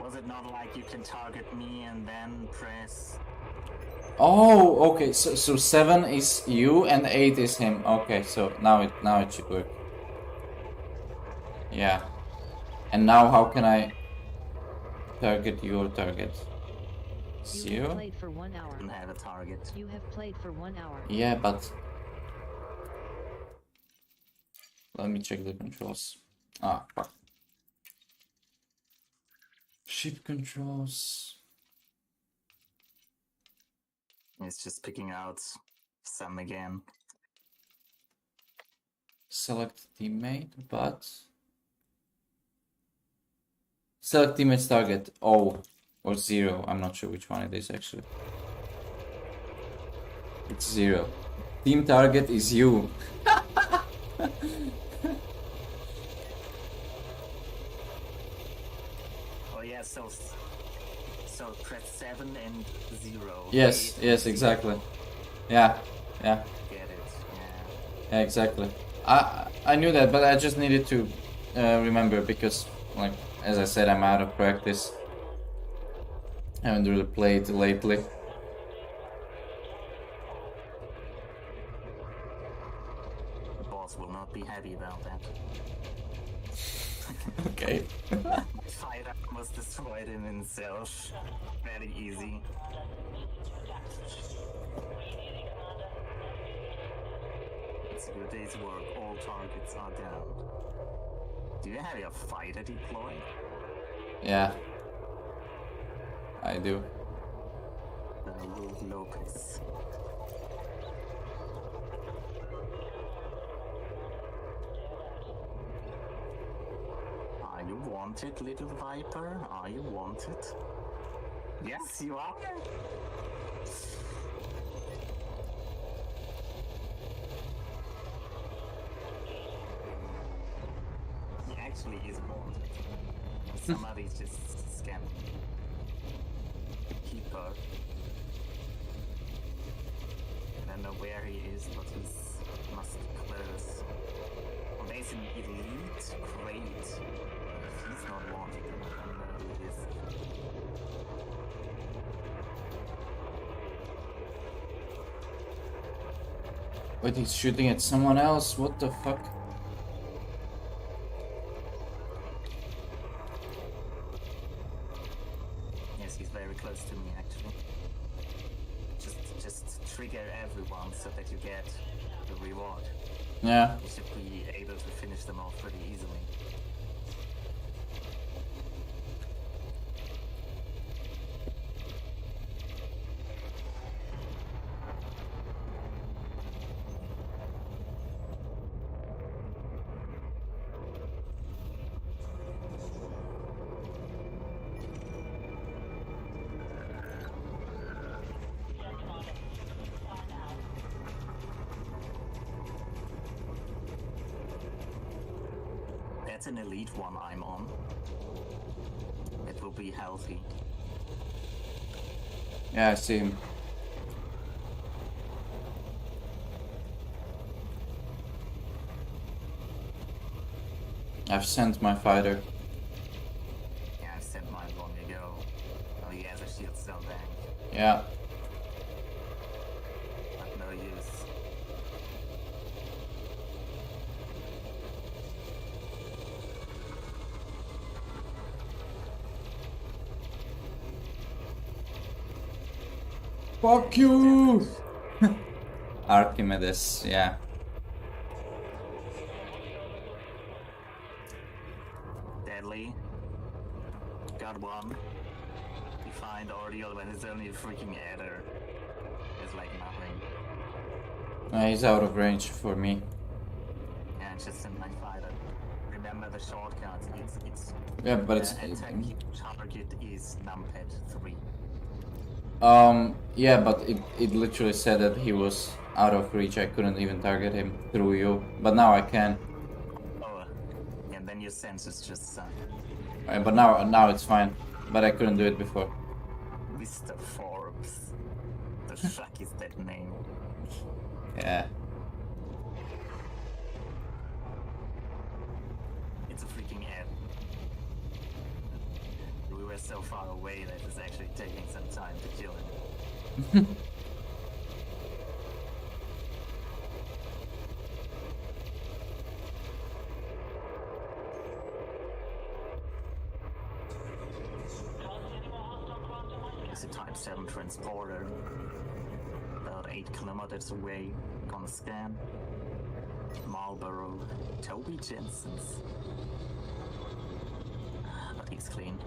Was it not like you can target me and then press? Oh, okay. So 7 is you and 8 is him. Okay, so now it should work. Yeah. And now how can I target your target? You have 0? played for 1 hour. Don't have a target. You have played for 1 hour. Yeah, but let me check the controls. Ah, fuck. Ship controls. It's just picking out some again. Select teammate, but select teammate's target O or 0. I'm not sure which one it is actually. It's 0. Team target is you. Oh yeah, so So press 7 and 0. Yes, yes, exactly. Yeah, yeah, Get it. Yeah. yeah, exactly. I knew that, but I just needed to remember because, like, as I said, I'm out of practice. I haven't really played lately. The boss will not be happy about that. Okay. Fighter almost destroyed him himself. Very easy. It's a good day's work. All targets are down. Do you have your fighter deployed? Yeah, I do. Lopez. Are you wanted, little viper? Are you wanted? Yes, you are. He actually is wanted. Somebody's just scamming. Keeper. I don't know where he is, but he's must be close. Well, there's an elite crate. If he's not wanted, then I don't know who he is. Wait, he's shooting at someone else? What the fuck? Yes, he's very close to me actually. Just trigger everyone so that you get the reward. Yeah. You should be able to finish them off pretty easily. That's an elite one I'm on. It will be healthy. Yeah, I see him. I've sent my fighter. Yeah, I sent mine long ago. Oh, he has a shield cell bank, Yeah. but no use. Fuck you! Archimedes, yeah. Deadly. Got one. Defined ordeal when it's only a freaking adder. It's like nothing. He's out of range for me. Yeah, just send my fighter. Remember the shortcuts. It's Yeah, but it's attack target is numpad 3. yeah, but it literally said that he was out of reach. I couldn't even target him through you, but now I can. Oh, and then your senses just suck. But now it's fine. But I couldn't do it before. Mr. Forbes. The fuck is that name? Yeah. It's a freaking ad. We were so far away that it's actually taking some time to kill him. It's a Type 7 transporter. About 8 kilometers away. Gonna scan. Marlboro. Toby Jensen's. But he's clean.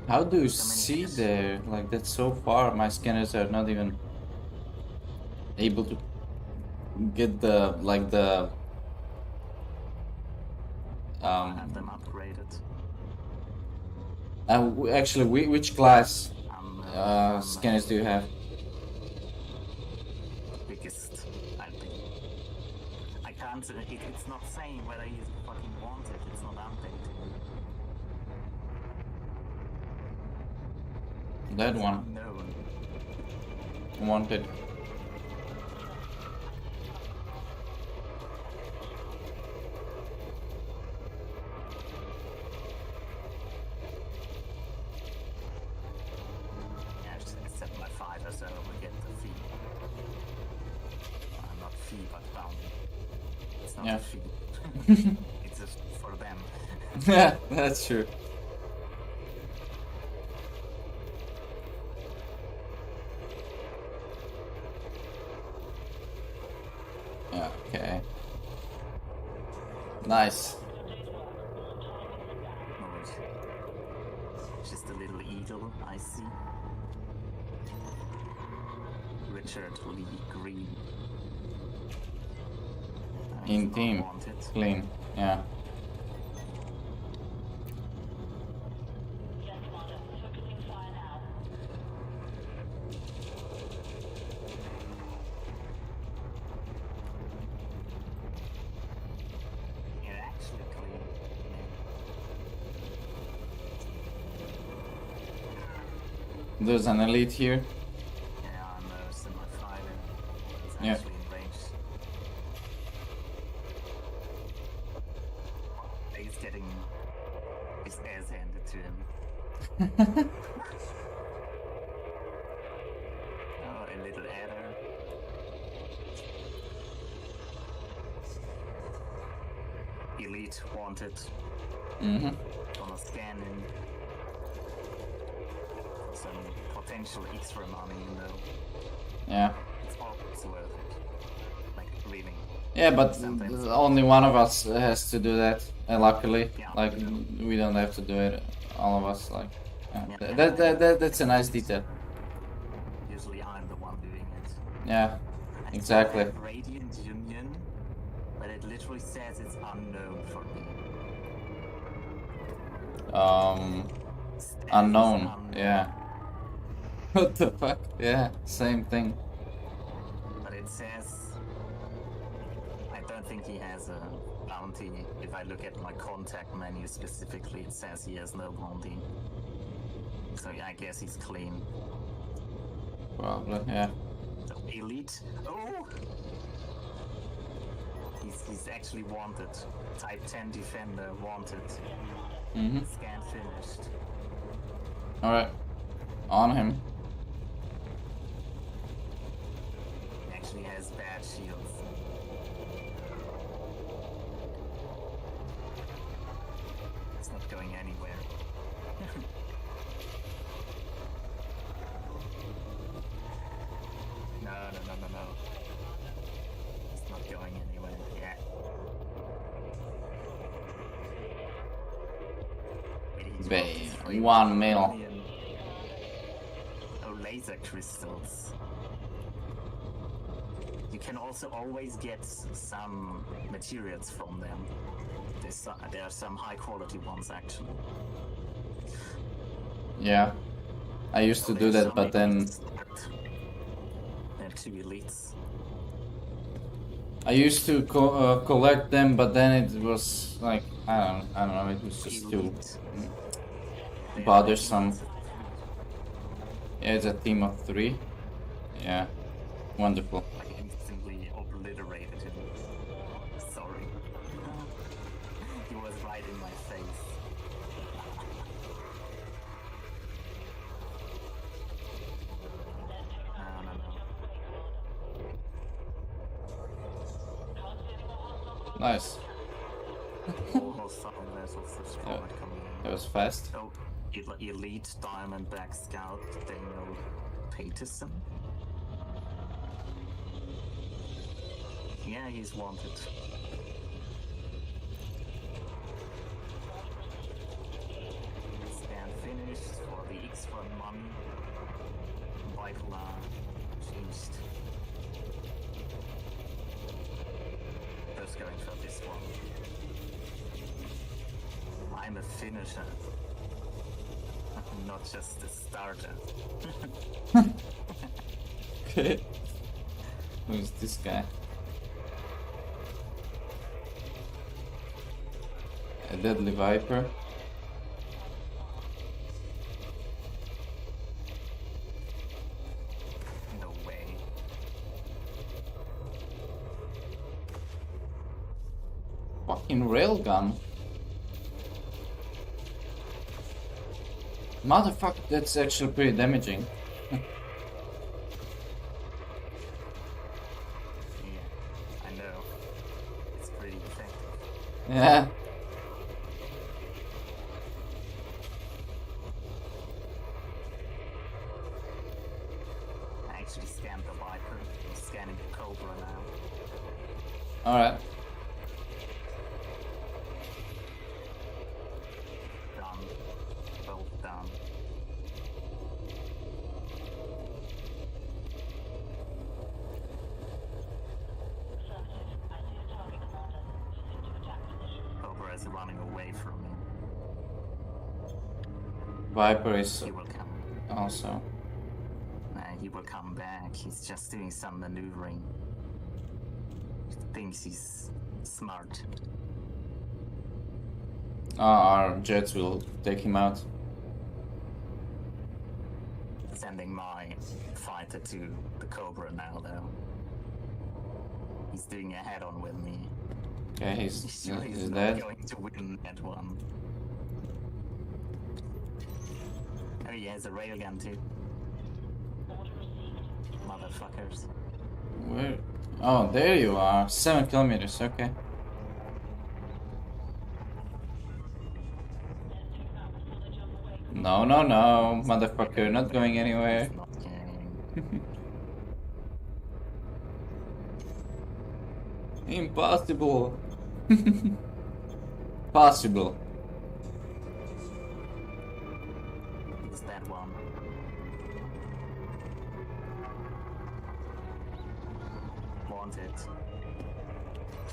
How do you So many see hits. there? Like, that's so far. My scanners are not even able to get the Have them upgraded. actually, which class I'm scanners do you have? biggest, I think. I can't. It's not saying whether he's fucking wanted. It's not updating. That one. Unknown. Wanted. Yeah, I should set my fighter so I will get the fee. Not fee, but bounty. It's not Yeah. a fee. It's just for them. Yeah, that's true. Yeah, okay. Nice. Just a little eagle, I see. Richard Lee Green. In team. Unwanted. Clean. Yeah. Yeah, actually clean. There's an elite here. Yeah, I'm a semi-fighter. He's Yeah. actually in range. He's getting his ass handed to him. Oh, a little adder. Elite wanted. Mm-hmm. Gonna scan in for some potential extra money, you know. Yeah. It's always worth it. Like, really. Yeah, but Sometimes. only one of us has to do that. Luckily, Yeah. like we don't have to do it. All of us, like, yeah. Yeah. That's a nice detail. Usually I'm the one doing it. Yeah, I exactly. still have Radiant Union, but it literally says it's unknown for me. Status Unknown. Yeah. What the fuck? Yeah, same thing. But it says I don't think he has a bounty. If I look at my contact menu specifically, it says he has no bounty. So yeah, I guess he's clean. Probably. Yeah. So elite. Oh! He's actually wanted. Type 10 defender wanted. Mhm. Scan finished. All right. On him. He actually has bad shields. It's not going anywhere. No. It's not going anywhere. Yeah. Bam. 1 mil. Oh, laser crystals. You can also always get some materials from them. There are some high quality ones actually. Yeah. I used to do that, but then There are 2 elites. I used to collect them, but then it was like I don't know. It was just too Elite. They are bothersome. the Yeah, it's a team of 3. Yeah. Wonderful. I instantly obliterated him. Sorry. He was right in my face. No. Nice. Almost found vessels destroyed coming in. That was fast. Oh, elite Diamondback Scout Daniel Peterson. Yeah, he's wanted. Scan finished for the extra money. Bipolar changed. Just going for this one. I'm a finisher. Not just a starter. Okay. Who's this guy? A deadly viper. Fucking railgun. Motherfucker, that's actually pretty damaging. Yeah, I know. It's pretty effective. Yeah. I actually scanned the Viper. I'm scanning the Cobra now. Alright. Done. Both done. Cobra is running away from me. Viper is He will come. also. He will come back. He's just doing some maneuvering. Thinks he's smart. Our jets will take him out. Sending my fighter to the Cobra now, though. He's doing a head-on with me. Okay, he's He's not dead. going to win that one. Oh, he has a railgun too. Motherfuckers. Where? Oh, there you are. 7 kilometers. Okay. No, no, no, motherfucker, not going anywhere. He's not going. Impossible. Possible. It's that one. Wanted.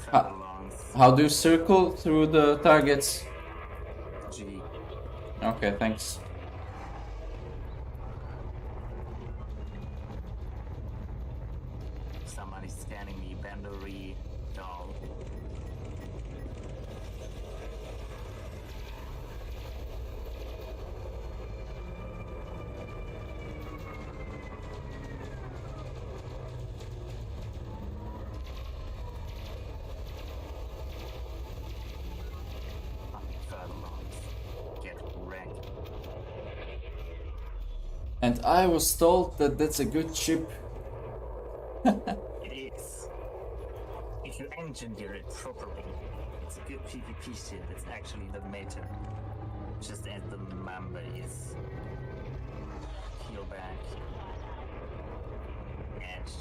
Further along. How do you circle through the targets? G. Okay, thanks. Somebody's scanning me. Bandery. Doll. Further along. Get wrecked. And I was told that that's a good ship. It is. If you engineer it properly, it's a good PvP ship. It's actually the meta. Just as the member is. Heal back. Edge.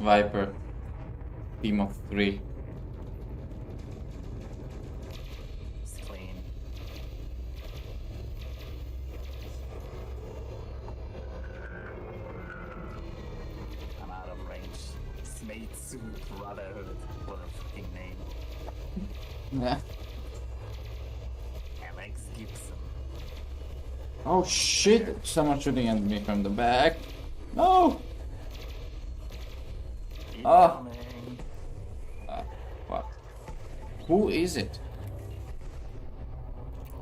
Viper. Team of 3. It's clean. I'm out of range. Smeitsu Brotherhood. What a fucking name. Yeah. Alex Gibson. Oh shit! Someone shooting at me from the back. No! Ah. Incoming. Fuck. Who is it?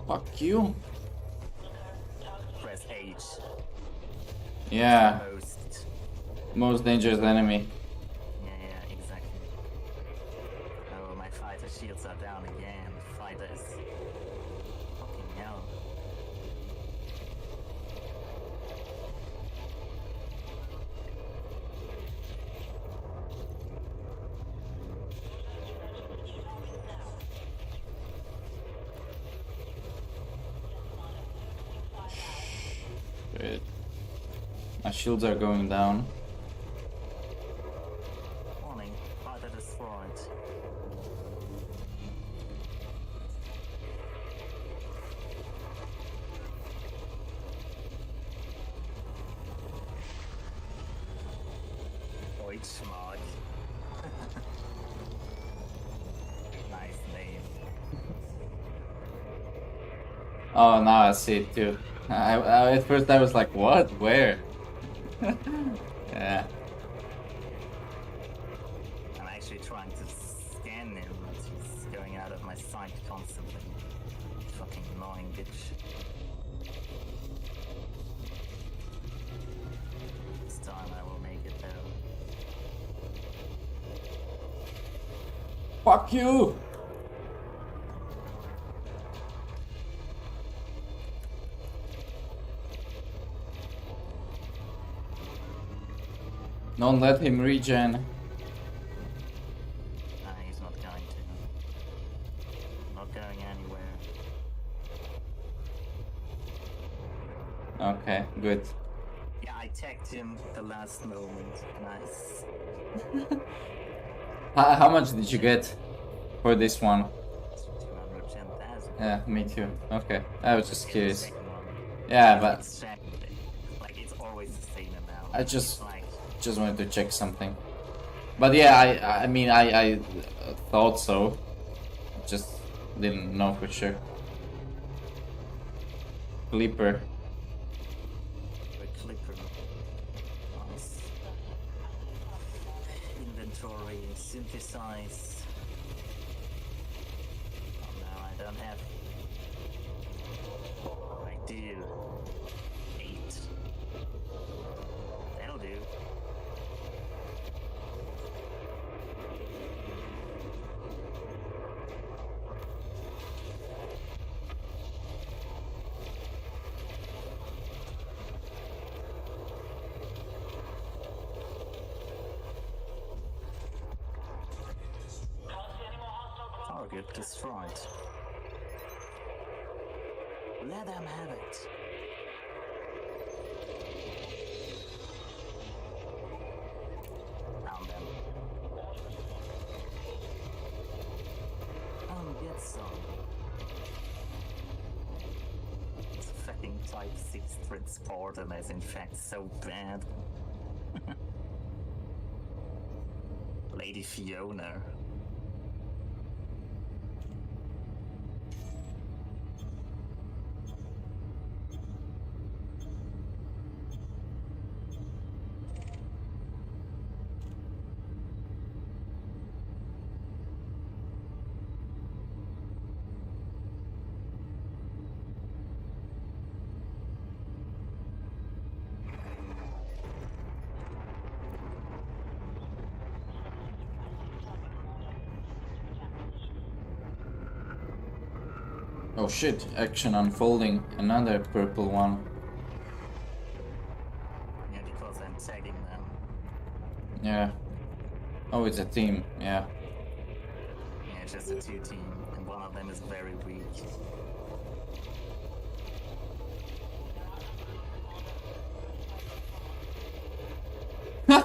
Fuck you. Press H. Yeah, Most. most dangerous enemy. Yeah, exactly. Oh, my fighter shields are down again. Fighter is fucking hell. Shit. My shields are going down. Warning, fighter destroyed. Deutschmark. Nice name. Oh, now I see it too. At first I was like, what? Where? Yeah. I'm actually trying to scan him, but he's going out of my sight constantly. Fucking annoying bitch. This time I will make it though. Fuck you! Don't let him regen. Nah, he's not going to. Not going anywhere. Okay, good. Yeah, I tagged him the last moment. Nice. How much did you get for this one? 210,000. Yeah, me too. Okay, I was just The curious. second one. Yeah, but It's like it's always the same amount. I just It's like wanted to check something. But yeah, I mean I thought so. Just didn't know for sure. Clipper. a clipper. Nice. Inventory, synthesize. Oh no, I don't have. I do. 8. That'll do. Target destroyed. Let them have it. Found them. Get some. It's fucking Type 6 transporter is in fact so bad. Lady Fiona. Oh shit, action unfolding. Another purple one. Yeah, because I'm tagging them. Yeah. Oh, it's a team. Yeah. Yeah, it's just a 2 team, and one of them is very weak. I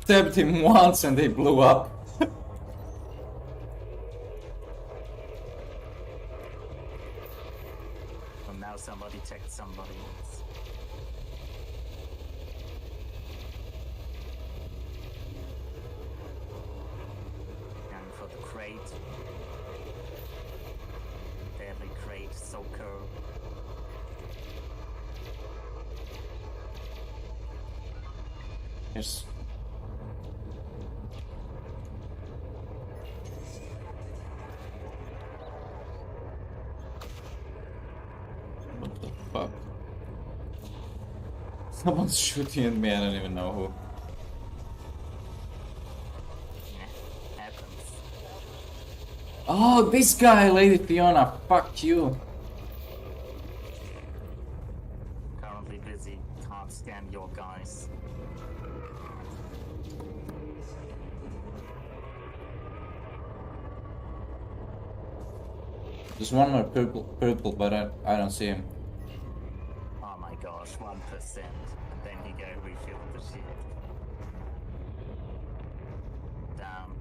tapped him once and they blew up. And now somebody tagged somebody else. Going for the crate. Deadly crate, soaker. Yes. What the fuck? Someone's shooting at me, I don't even know who. Yeah, happens. Oh, this guy, Lady Fiona, fuck you. Currently busy, can't scan your guys. There's one more purple, but I don't see him. Oh my gosh, 1%. And then he go refill the shield. Down.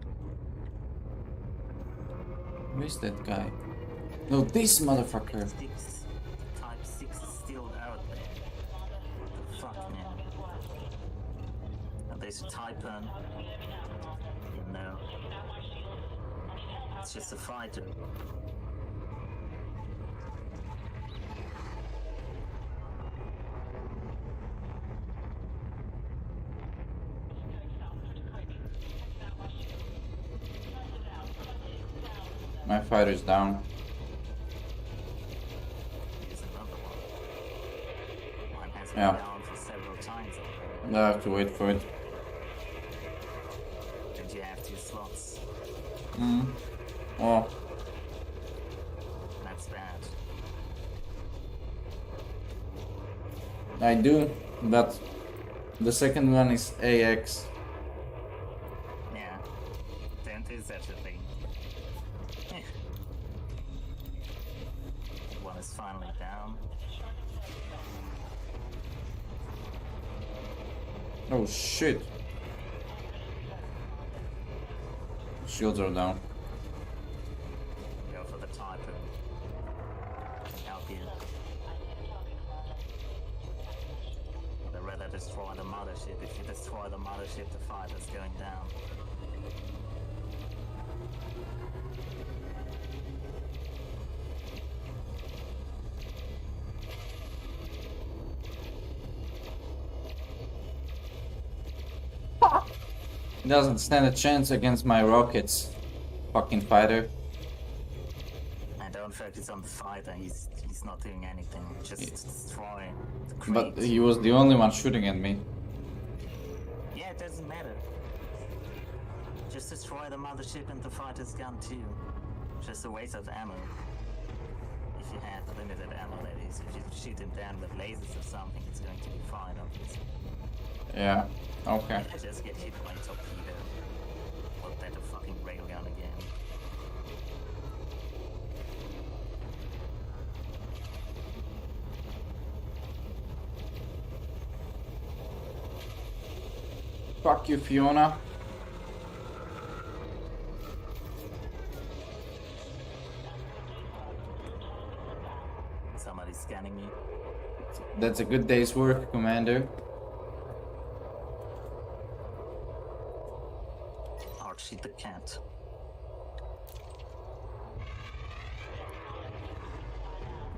Where's that guy? No, this motherfucker. 6. Type 6 is still out there. What the fuck, man? And there's a Typer. No. It's just a fighter. My fighter's down. Here's another one. Mine has been Yeah. down for several times already. I have to wait for it. And you have 2 slots. Oh, That's bad. I do, but the second one is AX. Yeah. Don't do such a thing. One is finally down. Oh shit. Shields are down. Go for the typo. Help you. I'd rather destroy the mothership. If you destroy the mothership, the fighter's going down. He doesn't stand a chance against my rockets. Fucking fighter. And don't focus on the fighter. He's not doing anything. Just destroy the But creeps. he was the only one shooting at me. Yeah, it doesn't matter. Just destroy the mothership and the fighter's gun too. Just a waste of ammo. If you have limited ammo, that is. If you shoot him down with lasers or something, it's going to be fine, obviously. Yeah, okay. I just get hit by a torpedo. Or that a fucking railgun again. Fuck you, Fiona. Somebody's scanning me. That's a good day's work, Commander. Archie the cat.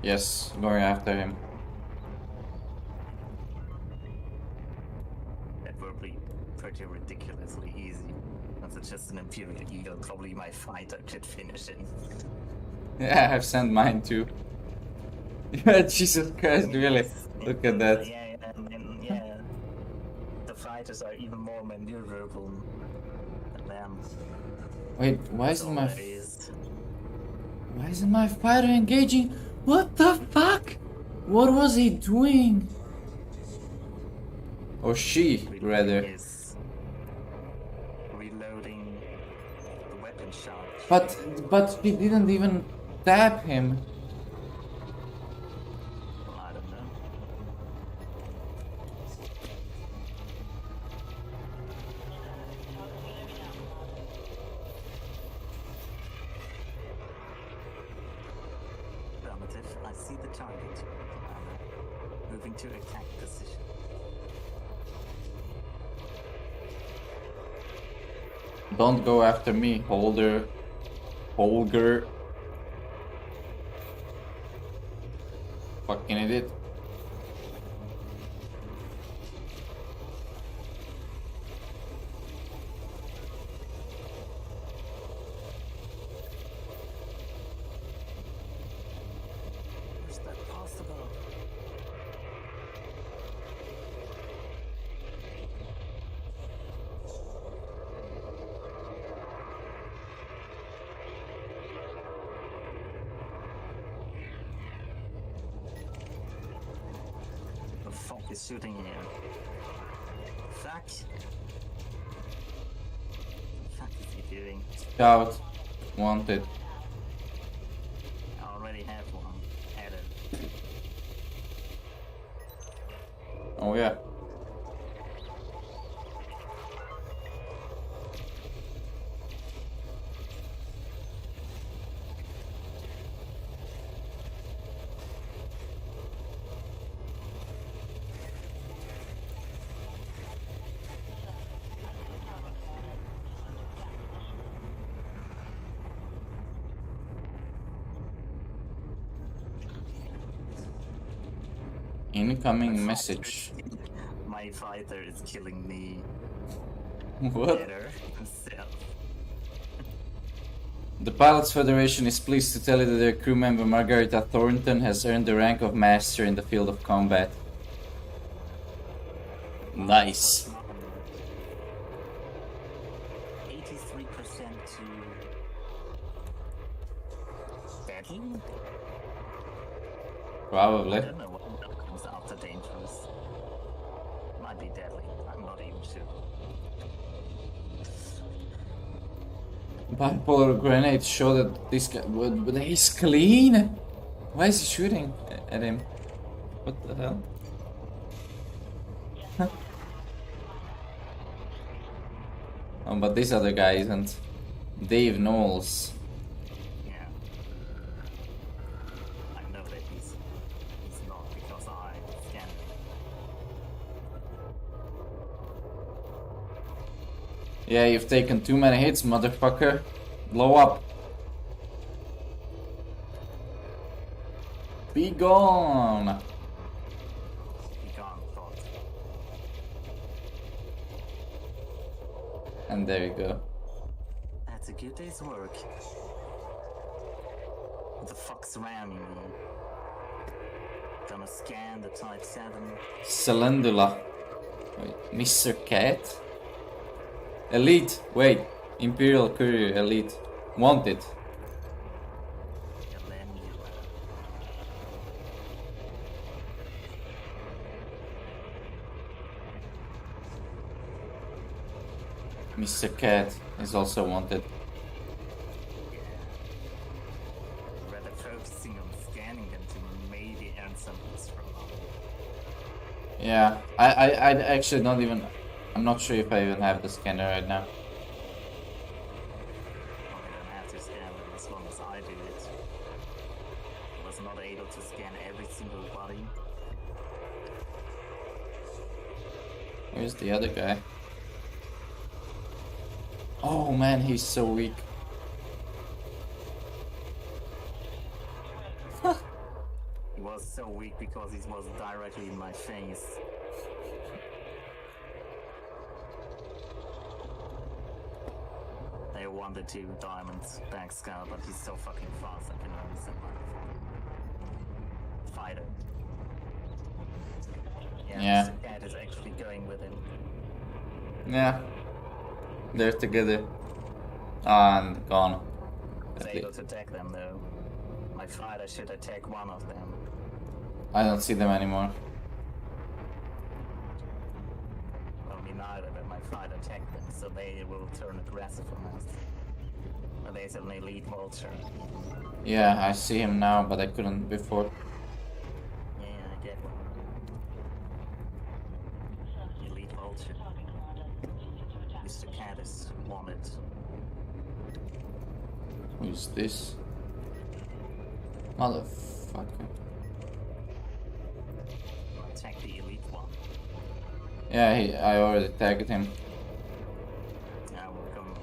Yes, going after him. That will be pretty ridiculously easy. That's just an Imperial Eagle. Probably my fighter could finish him. Yeah, I've sent mine too. Jesus Christ, really? Look at that. Yeah, and then, yeah. The fighters are even more maneuverable than them. Wait, why That's isn't all my it is. why isn't my fighter engaging? What the fuck? What was he doing? Or she, rather. Is reloading the weapon charge. But he didn't even tap him. I don't know. Affirmative. I see the target. Moving to attack position. Don't go after me, Holger. Fucking idiot. Is that possible? The fuck is shooting here? Fuck. The fuck is he doing? Scout. Wanted. I already have one. Added. Oh yeah. Incoming message. My fighter is killing me What? better himself. The Pilots Federation is pleased to tell you that their crew member Margarita Thornton has earned the rank of Master in the field of combat. Nice. 83% to Thinking? Probably. I don't know what comes after dangerous. Might be deadly. I'm not even sure. Bipolar grenade show that this guy, but he's clean. Why is he shooting at him? What the hell? Oh, but this other guy isn't. Dave Knowles. Yeah. I know that he's not because I scanned him. Yeah, you've taken too many hits, motherfucker. Blow up. Be gone. He gone, thought. And there you go. That's a good day's work. What the fuck's ramming me? Gonna scan the Type 7. Calendula. Wait, Mr. Cat? Elite. Wait. Imperial Courier Elite. Wanted. And then you Mr. Cat is also wanted. rather focusing on scanning them to maybe earn some hits from them. Yeah, I actually don't even. I'm not sure if I even have the scanner right now. Well, I don't have to scan them as long as I do it. I was not able to scan every single body. Where's the other guy? Oh man, he's so weak. He was so weak because he was directly in my face. I wanted to diamonds back scout, but he's so fucking fast I can only send my fighter. Yeah. Mr. Cat is actually going with him. Yeah. They're together. And gone. I was At able least. to attack them though. My fighter should attack one of them. I don't see them anymore. Well, me neither, but my fighter attacked them, so they will turn aggressive on us. But there's an elite vulture. Yeah, I see him now, but I couldn't before. Yeah, I get one. Elite vulture. Mr. Cat is wanted. Who's this? Motherfucker. Attack the elite one. Yeah, I already tagged him. Now we're gonna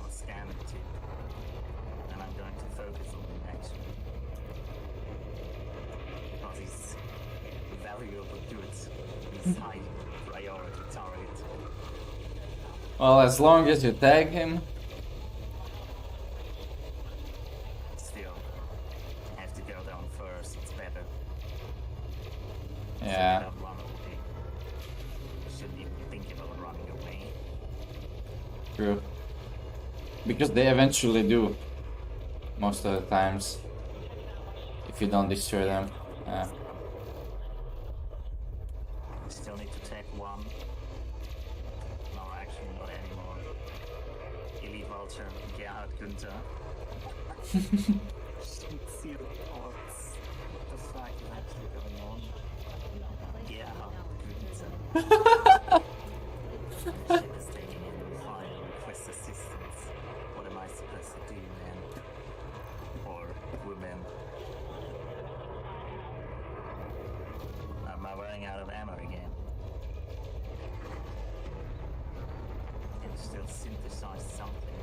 scan it too. And I'm going to focus on him actually. Because he's valuable goods. He's high priority target. Well, as long as you tag him. Still, have to go down first, it's better. Yeah. So you don't run away. You shouldn't even think about running away. True. Because they eventually do. Most of the times. If you don't destroy them. Yeah. Still need to take one. No, actually not anymore. Elite Vulture, Gerhard Günther. Seal parts. What the fuck is actually going on? Gerhard Günther. Ship is taking in fire, request assistance. What am I supposed to do, man? Or woman? Am I running out of ammo again? I can still synthesize something,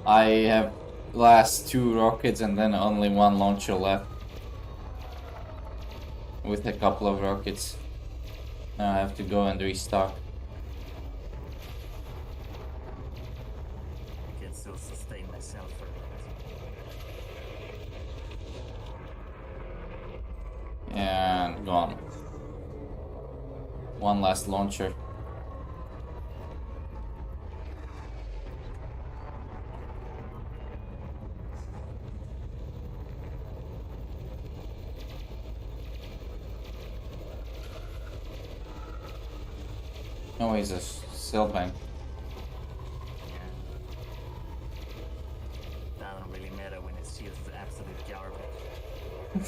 but I have last 2 rockets and then only 1 launcher left. With a couple of rockets. Now I have to go and restock. I can still sustain myself for a bit. And gone. 1 last launcher. Oh, he's a sailplane. Yeah. Doesn't really matter when it's just absolute garbage. I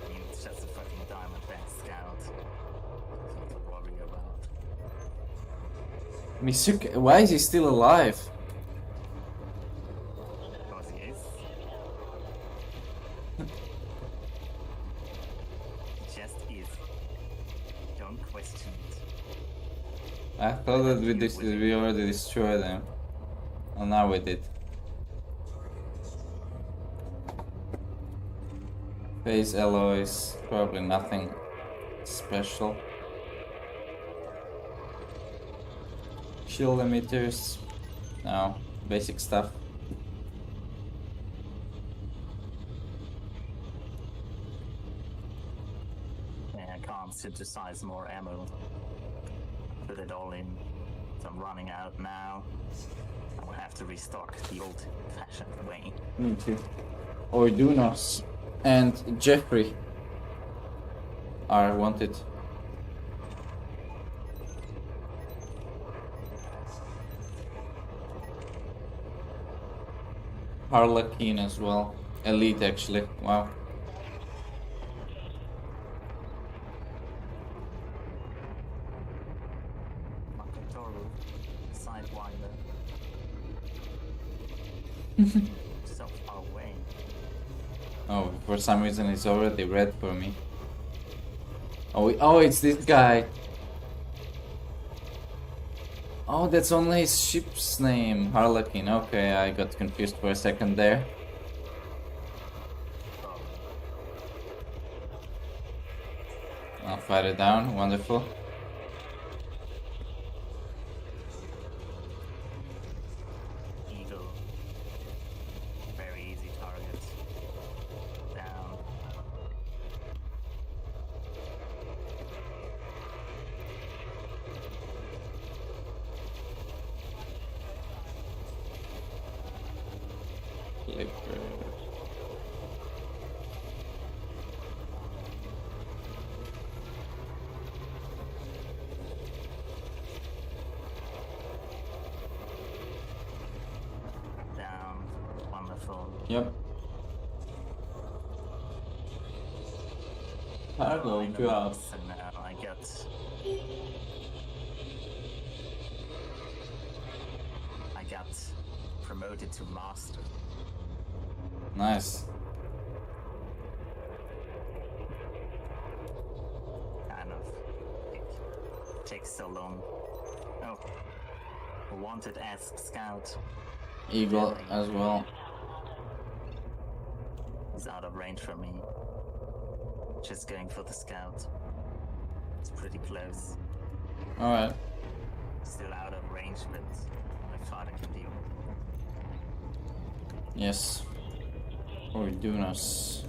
mean, it's just a fucking Diamondback Scout. Nothing to worry about. Misuke, why is he still alive? Because he is. He just is. Don't question it. I thought that we already destroyed them. Oh, now we did. Phase alloys, probably nothing special. Shield emitters, no, basic stuff. Yeah, I can't synthesize more ammo. Put it all in. So I'm running out now. I will have to restock the old-fashioned way. Me too. Ordunos and Jeffrey are wanted. Harlequin as well. Elite actually, wow. Makatoru, Sidewinder. So far away. Oh, for some reason it's already red for me. Oh, it's this guy. Oh, that's only his ship's name, Harlequin. Okay, I got confused for a second there. I'll fight it down, wonderful. Eagle. Very easy target. Down. Clipper. Down. Wonderful. Yep. Cargo drop. So now I got promoted to master. Nice. Kind of. It takes so long. Oh. Wanted as scout. Eagle as well. He's out of range from me. Just going for the scout. It's pretty close. Alright. Still out of range, but my father can deal. Yes. Ordunos.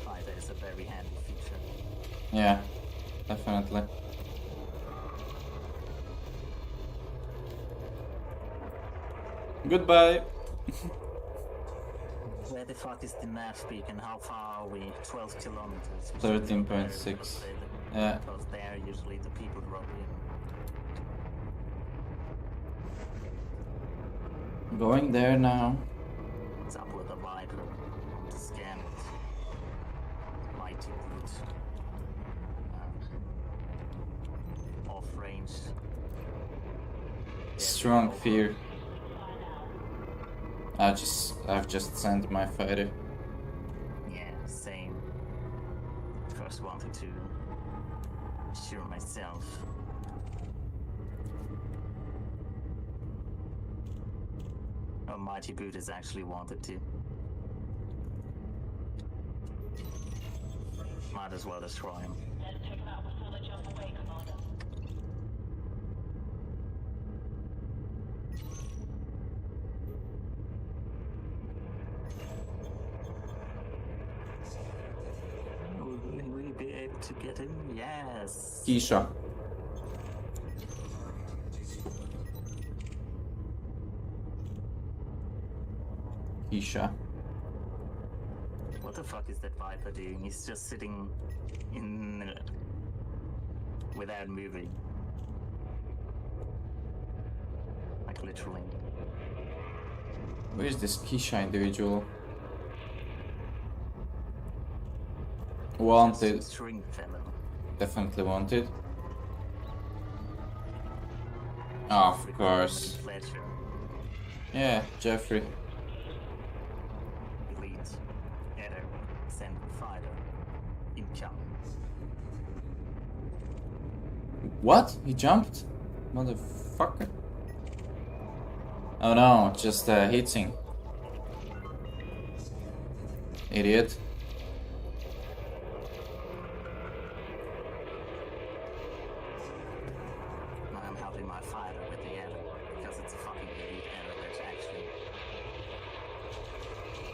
Fighter is a very handy feature. Yeah, definitely. Goodbye. Where the fuck is the map beacon? How far are we? 12 kilometers. 13.6. Yeah. Because there usually the people drop in. Going there now. It's up with the Viper to scan it. Mighty good. Off range. Strong fear. I've just sent my fighter. Yeah, same. First wanted to assure myself. Oh, Mighty Boot is actually wanted to. Might as well destroy him. Will we be able to get him? Yes. Keisha. Keisha. What the fuck is that Viper doing? He's just sitting in without moving. Like literally. Where is this Keisha individual? Wanted. String fellow. Definitely wanted. Oh, of course. Fletcher. Yeah, Jeffrey. Elite. Header. Send fighter. Income. What? He jumped? Motherfucker. Oh no, just hitting. Idiot. I'm helping my fighter with the header because it's a fucking elite header which actually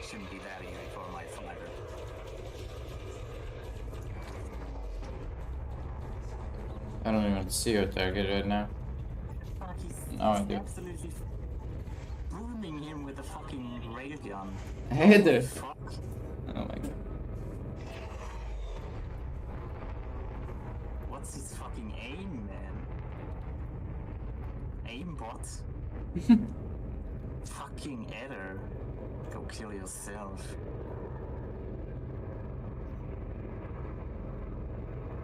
shouldn't be that easy for my fighter. I don't even see your target right now. Fuck, he's No, I do. absolutely booming him with a fucking railgun. Hey there. Fuck. Oh my god. What's his fucking aim, man? Aimbot? Fucking Edder. Go kill yourself.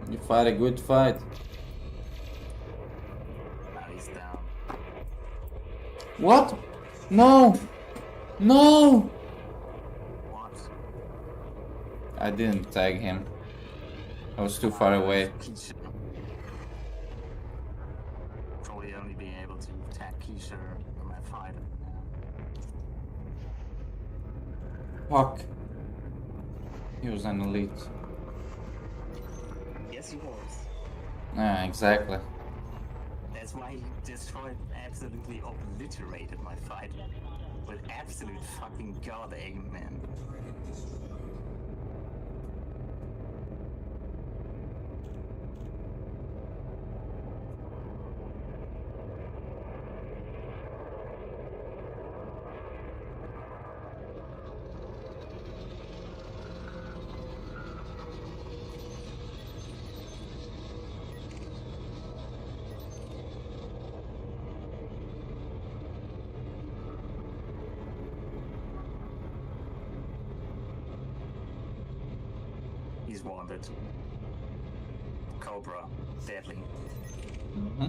You fight a good fight. Now he's down. What? No! No! What? I didn't tag him. I was too far away. Keisha. Probably only being able to tag Keisha on my fighter. Fuck. He was an elite. Yes, he was. Yeah, exactly. That's why he destroyed, absolutely obliterated my fighter. With absolute fucking god aim, man. He's wanted. Cobra, deadly. Mm-hmm.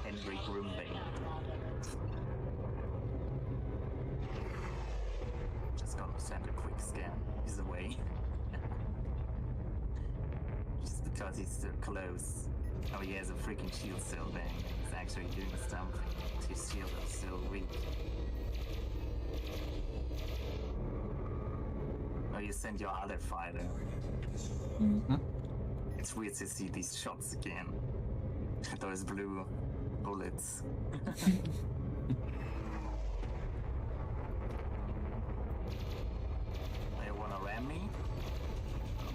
Henry Groomley. Just gonna send a quick scan. He's away. Just because he's so close. Oh, he has a freaking shield cell bang. He's actually doing something. His shield is so weak. Oh, you send your other fighter. Mm-hmm. It's weird to see these shots again. Those blue bullets. You wanna ram me?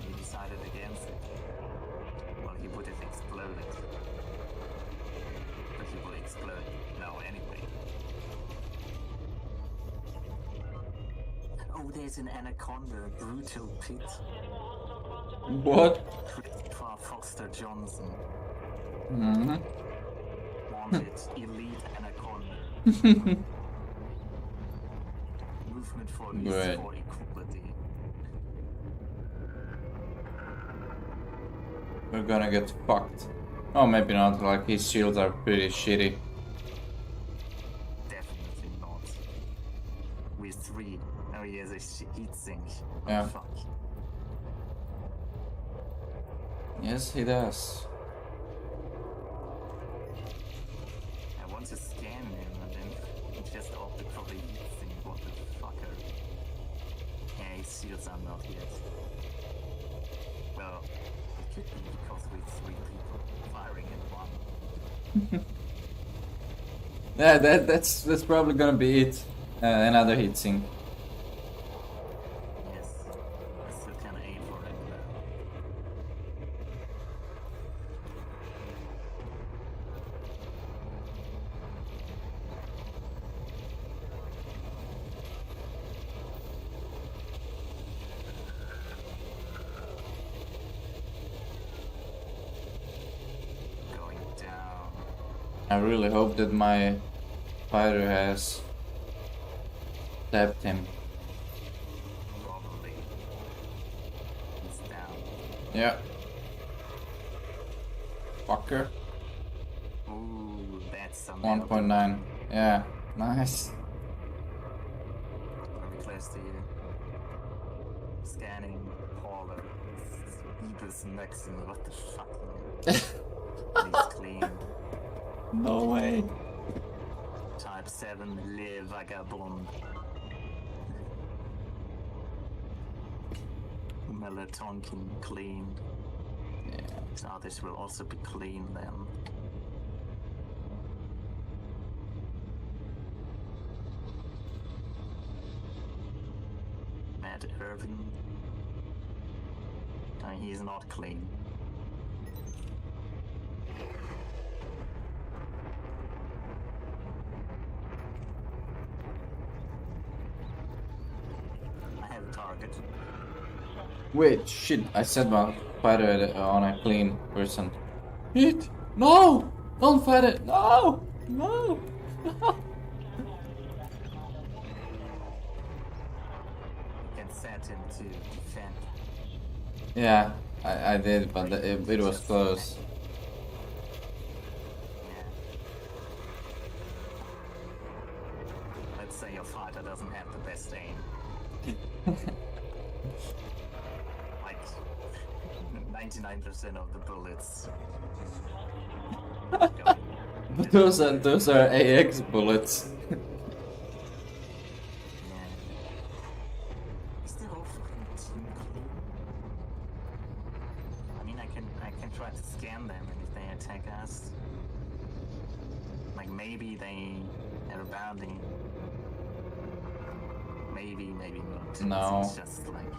He decided against it. Well, he would have exploded. But he will explode now anyway. Oh, there's an anaconda, brutal pit. What? Christopher Foster Johnson. Mm-hmm. Wanted, elite anaconda. Movement for Great. for equality. We're gonna get fucked. Oh, maybe not. Like, his shields are pretty shitty. Definitely not. We're 3. Oh, he has a heat sink. Oh, Yeah. fuck. Yes, he does. I want to scan him and then he just opted for the heat sink. What the fucker? Yeah, his shields are not yet. Well, it could be because we're 3 people firing at one. Yeah, that's probably gonna be it. Another heatsink. Yes. I still can aim for it. I really hope that my fighter has tapped him. Probably. He's down. Yeah. Fucker. Ooh, that's some 1.9. Yeah. Nice. Very close to you. Scanning Paula. Ebus maximum. What the fuck, man? He's clean. No way. Type 7 Le Vagabond. Melatonkin clean. Yeah. So this will also be clean then. Matt Irvin. He's not clean. I have a target. Wait, shit. I set my fighter on a clean person. Hit! No! Don't fight it! No! No! No! You can set him to defend. Yeah, I did, but it was close. Yeah. Let's say your fighter doesn't have the best aim. Like 99% of the bullets. But those are AX bullets. Yeah. Is the whole fucking team clean? I mean, I can try to scan them, and if they attack us, like maybe they have a bounty. Maybe not. No. It's just like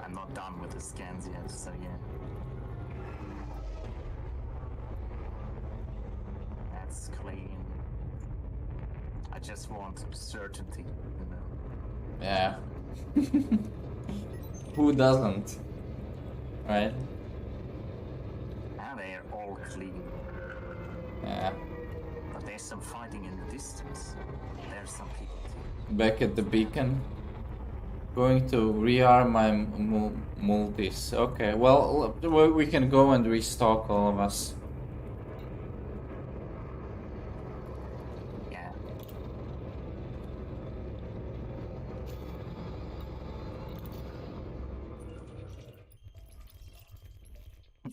I'm not done with the scans yet, so yeah. That's clean. I just want certainty, you know. Yeah. Who doesn't? Right? Now they are all clean. Yeah. But there's some fighting in the distance. There's some people too. Back at the beacon. Going to rearm my multis. Okay, well, we can go and restock all of us. Yeah.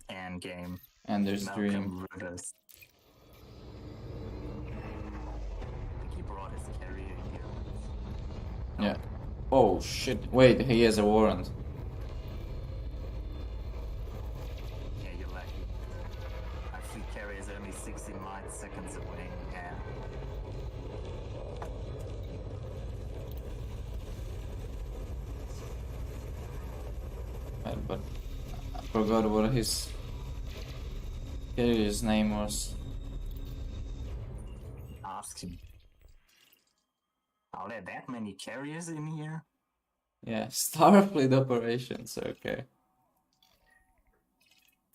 And game. And there's Dream. Malcolm Rudders. I think he brought his carrier in here. Yeah. Oh shit. Wait, he has a warrant. Yeah, you're lucky. Our fleet carrier is only 16 light seconds away. Yeah. But I forgot what his carrier's name was. Ask him. Are there that many carriers in here? Yeah, Starfleet operations, okay.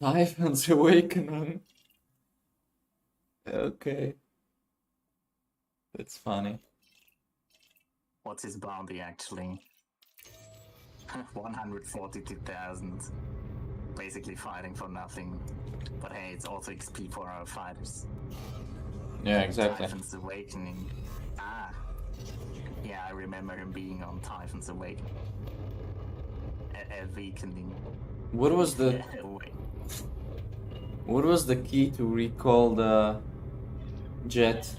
Typhon's Awakening. Okay. That's funny. What's his bounty actually? 142,000. Basically fighting for nothing. But hey, it's also XP for our fighters. Yeah, exactly. Typhon's Awakening. Ah. Yeah, I remember him being on Typhon's Awakening. Awakening. What was the Wait. what was the key to recall the jet?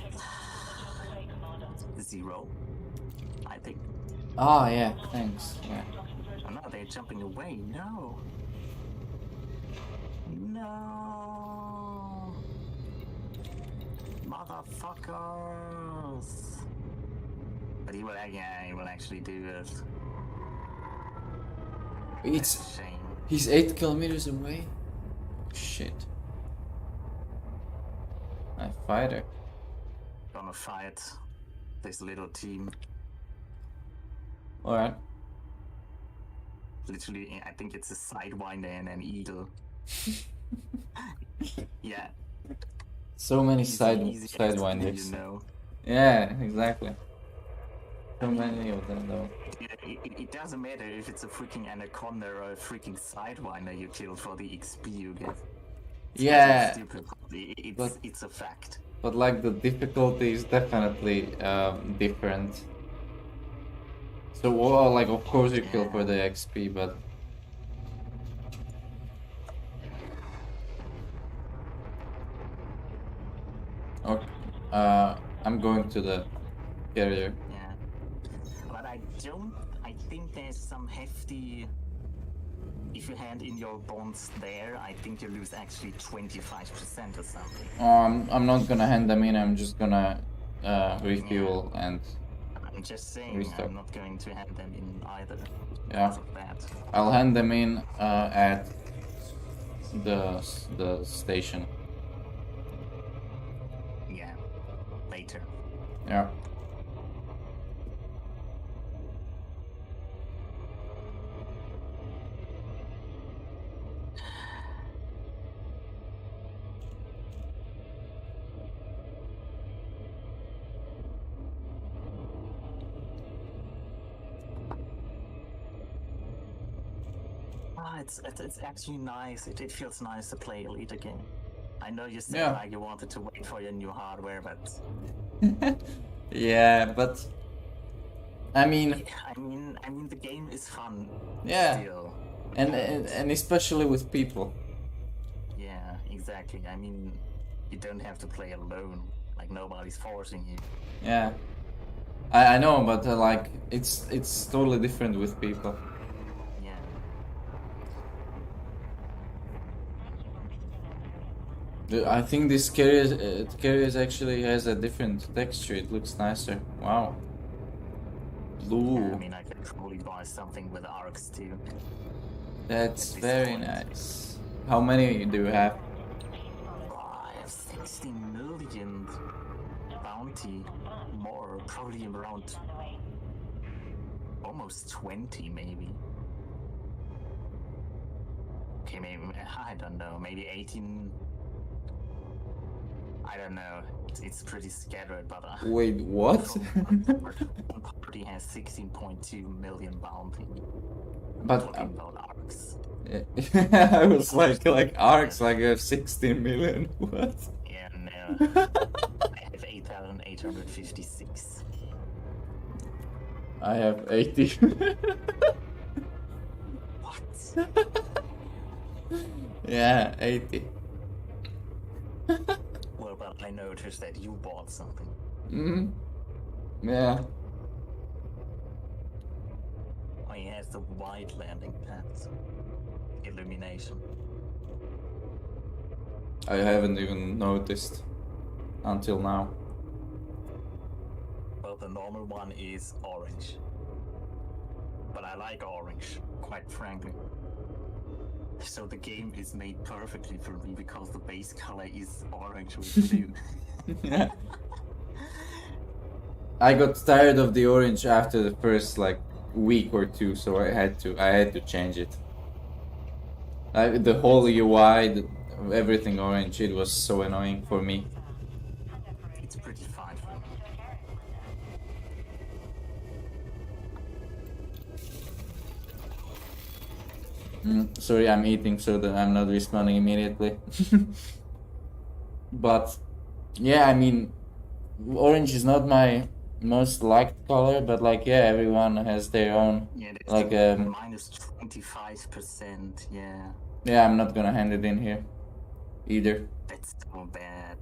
0. I think. Ah, yeah, thanks. Yeah. Oh no, they're jumping away. No. No. Motherfuckers. But he will, yeah, he will actually do it. It's That's a shame. he's 8 kilometers away. Shit. My fighter. Gonna fight this little team. Alright. Literally, I think it's a Sidewinder and an Eagle. Yeah. So many Easy sidewinders. you know. Yeah, exactly. So many of them though. It doesn't matter if it's a freaking anaconda or a freaking sidewinder you kill for the XP you get. It's Yeah, stupid. but- It's a fact. but like the difficulty is definitely different. So well, like of course you kill for the XP, but okay, I'm going to the carrier. Yeah. But I think there's some hefty. If you hand in your bonds there, I think you lose actually 25% or something. I'm not gonna hand them in. I'm just gonna refuel and I'm just saying, restock. I'm not going to hand them in either. Yeah. Because of that. I'll hand them in at the station. Yeah. Later. Yeah. It's actually nice. It feels nice to play Elite again. I know you said Yeah. like you wanted to wait for your new hardware, but Yeah, but I mean, I mean the game is fun. yeah, Still. and especially with people. Yeah, exactly. I mean, you don't have to play alone. Like nobody's forcing you. Yeah, I know, but like it's totally different with people. Yeah. I think this carrier actually has a different texture. It looks nicer. Wow. Blue. Yeah, I mean, I could probably buy something with arcs too. That's At this very point. nice. How many do you have? Oh, I have 16 million bounty. More, probably around almost 20, maybe. Okay, maybe, I don't know, maybe 18. I don't know. It's pretty scattered, but Wait, what? one party has 16.2 million bounty. But Talking about arcs. I was like arcs, like you have 16 million. What? Yeah, no. I have 8,856. I have 80. What? Yeah, 80. Well, but I noticed that you bought something. Mm-hmm. Yeah. Oh, he has the white landing pads. Illumination. I haven't even noticed until now. Well, the normal one is orange. But I like orange, quite frankly. So the game is made perfectly for me because the base color is orange with blue. Yeah. I got tired of the orange after the first like week or two, so I had to change it. The whole UI, everything orange, it was so annoying for me. It's pretty fine for me. Sorry, I'm eating, so that I'm not responding immediately. But yeah, I mean, orange is not my most liked color, but like yeah, everyone has their own. Yeah, that's Like minus 25%, yeah. yeah, I'm not gonna hand it in here either. That's so bad.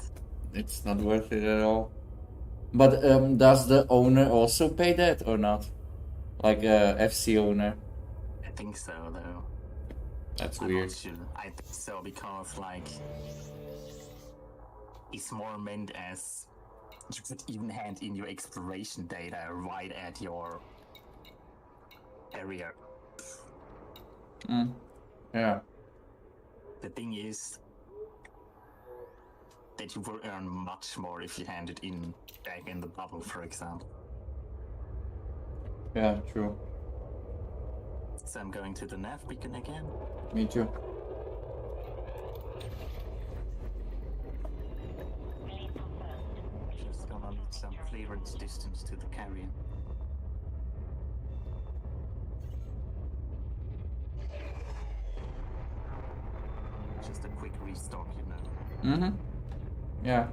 It's not worth it at all. But does the owner also pay that or not? Like FC owner? I think so, though. That's I'm weird. not sure. I think so because, like, it's more meant as you could even hand in your exploration data right at your area. Yeah. The thing is that you will earn much more if you hand it in back in the bubble, for example. Yeah, true. So I'm going to the nav beacon again. Me too. short distance to the carrier. Just a quick restock, you know. Mm-hmm. Yeah.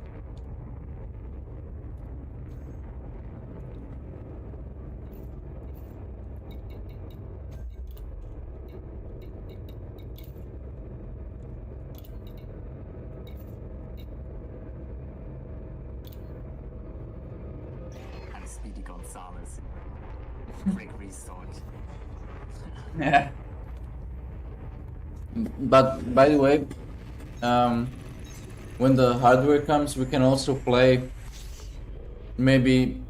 And Speedy Gonzalez. Quick restock. Yeah. But by the way, when the hardware comes, we can also play maybe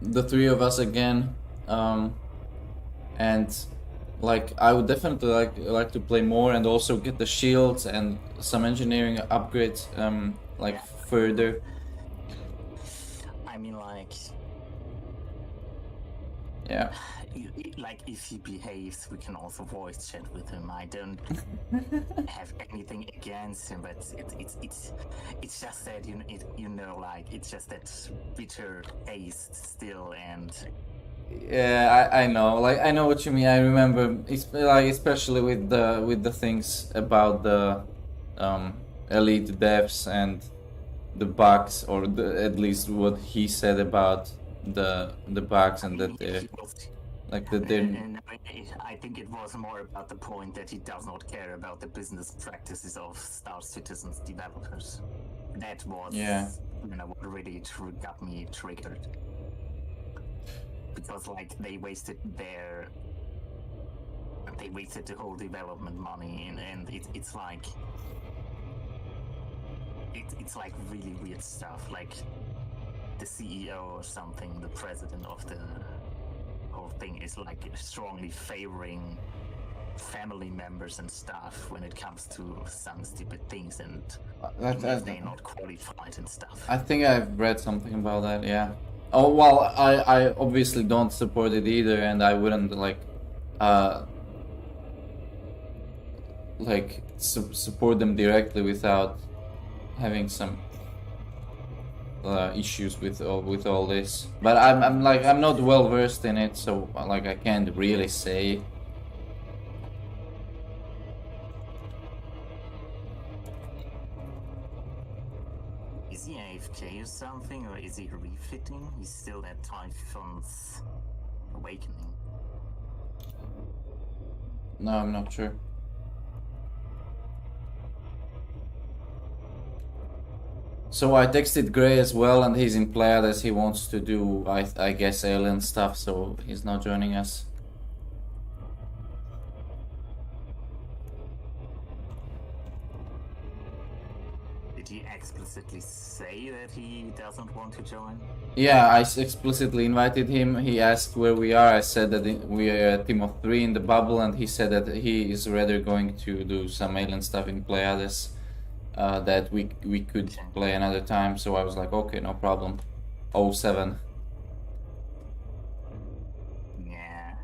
the three of us again, and like I would definitely like to play more and also get the shields and some engineering upgrades, like further. I mean, like, Yeah. like if he behaves, we can also voice chat with him. I don't have anything against him, but it's just that you know, like it's just that bitter taste still, and Yeah, I know. Like I know what you mean. I remember, like especially with the things about the elite devs and the bugs, or at least what he said about the bugs, and that they're he was. like that they're. And I think it was more about the point that he does not care about the business practices of Star Citizen's developers. That was, Yeah. you know, what really got me triggered. Because, like, they wasted the whole development money, and it's like, it's like really weird stuff. Like, the CEO or something, the president of the whole thing is like strongly favoring family members and stuff when it comes to some stupid things, and they're not qualified and stuff. I think I've read something about that. Yeah. Oh well, I obviously don't support it either, and I wouldn't like support them directly without having some issues with all this. But I'm like I'm not well versed in it, so like I can't really say. Is he AFK or something, or is he refitting? He's still at Typhon's Awakening. No, I'm not sure. So I texted Gray as well, and he's in Pleiad as he wants to do, I guess, alien stuff, so he's not joining us. Did he explicitly say that he doesn't want to join? Yeah, I explicitly invited him. He asked where we are. I said that we are a team of 3 in the bubble, and he said that he is rather going to do some alien stuff in Pleiades. That we could play another time, so I was like, okay, no problem. 07. Yeah.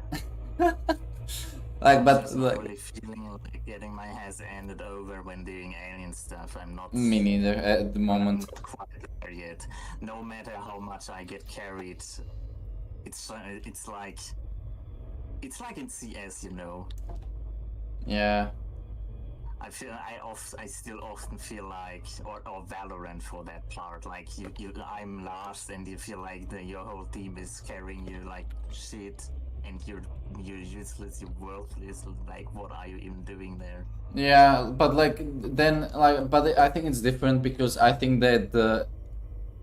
Like, but I'm like, really feeling like getting my ass ended over when doing alien stuff. I'm not. me neither at the moment. I'm not quite there yet. No matter how much I get carried, it's like in CS, you know. Yeah. I still often feel like, or Valorant for that part, like I'm last and you feel like your whole team is carrying you like shit, and you're useless, you're worthless. Like, what are you even doing there? Yeah, but like then like, but I think it's different because I think that the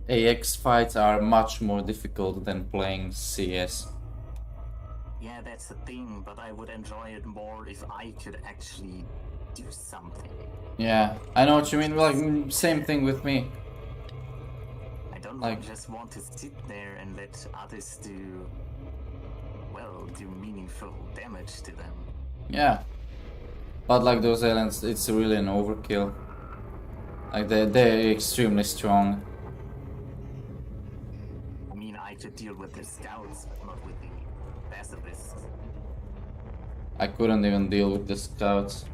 AX fights are much more difficult than playing CS. Yeah, that's the thing, but I would enjoy it more if I could actually do something. Yeah, I know what you mean. Like, same thing with me. I don't just want to sit there and let others do meaningful damage to them. Yeah, but like those aliens, it's really an overkill. Like they're extremely strong. I mean, I could deal with the scouts, but not with the pacifists. I couldn't even deal with the scouts.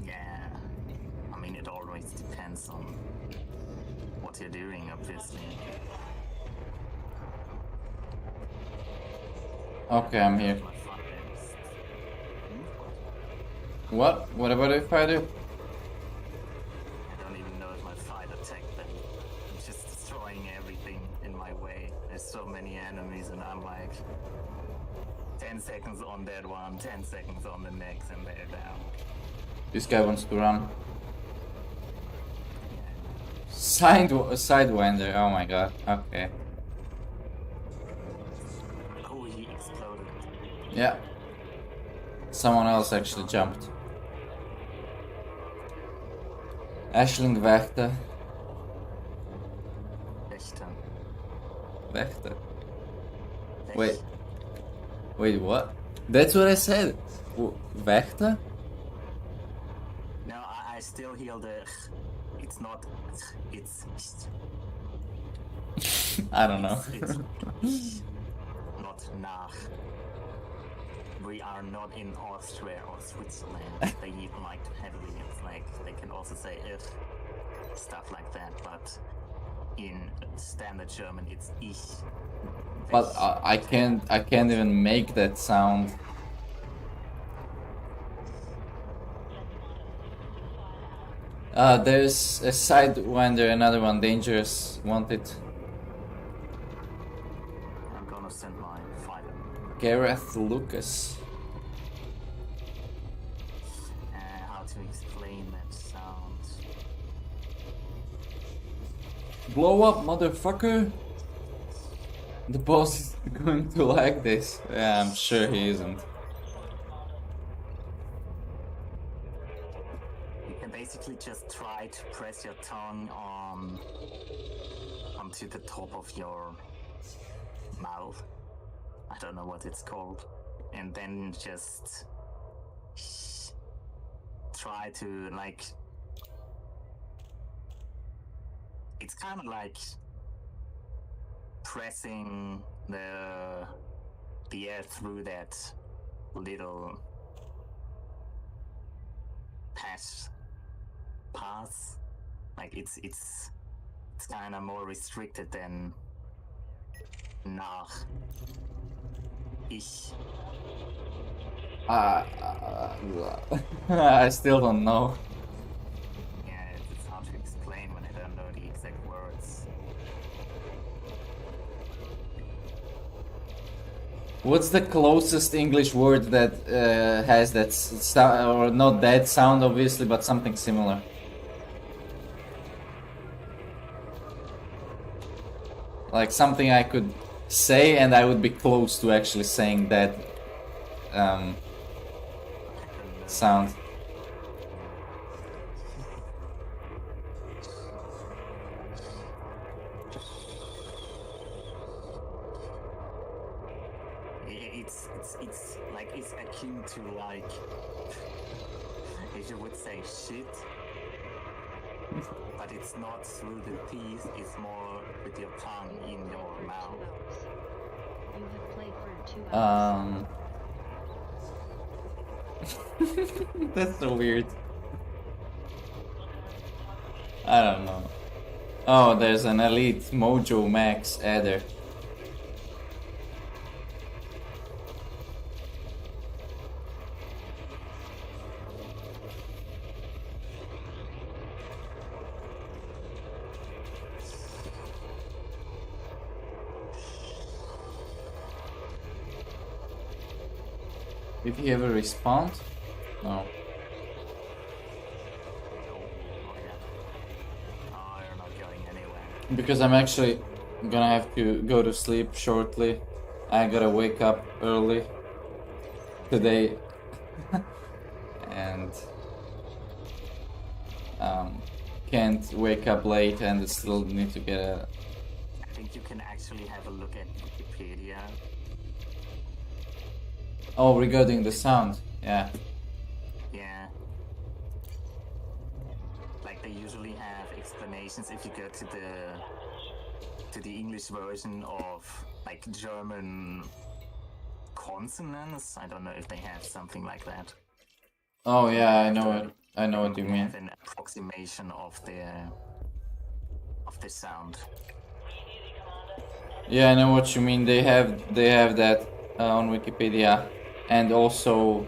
Yeah, I mean, it always depends on what you're doing Okay, I'm here. My fighter is... What? What about if I do? I don't even know if my fighter attacked them. I'm just destroying everything in my way. There's so many enemies and I'm like 10 seconds on that one, 10 seconds on the next, and they're down. This guy wants to run. Sidewinder. Oh my god. Okay. Oh, he exploded. Yeah. Someone else actually jumped. Ashling Wächter. Wächter. Wächter. Wächter. Wait. Wait, what? That's what I said. Wächter? No, I still hear the... It's not... It's... I don't know. It's not nach. We are not in Austria or Switzerland. They even like to heavily. It's like they can also say if stuff like that, but in standard German it's ich. But I can't even make that sound. There's a sidewinder, another one, dangerous, wanted. I'm gonna send my fighter. Gareth Lucas. How to explain that sound? Blow up, motherfucker! The boss is going to like this. Yeah, I'm sure he isn't. You can basically just try to press your tongue onto the top of your mouth. I don't know what it's called. And then just try to like... It's kind of like pressing the air through that little pass. Like it's kind of more restricted than nach. Ich. I still don't know. Yeah, it's hard to explain when I don't know the exact words. What's the closest English word that has that sound, or not that sound obviously, but something similar? Like something I could say and I would be close to actually saying that sound. It's like it's akin to like if you would say shit, but it's not through the teeth. It's more with your tongue in your mouth. You have played for 2 hours. That's so weird. I don't know. Oh, there's an Elite Mojo Max adder. Did he ever respawn? No. Oh, you're not going anywhere. Because I'm actually gonna have to go to sleep shortly. I gotta wake up early today. And can't wake up late and still need to get a... I think you can actually have a look at Wikipedia. Oh, regarding the sound, yeah. Yeah. Like they usually have explanations if you go to the English version of like German consonants. I don't know if they have something like that. Oh yeah, I know it. I know what you They mean. have an approximation of the sound. Yeah, I know what you mean. They have that on Wikipedia, and also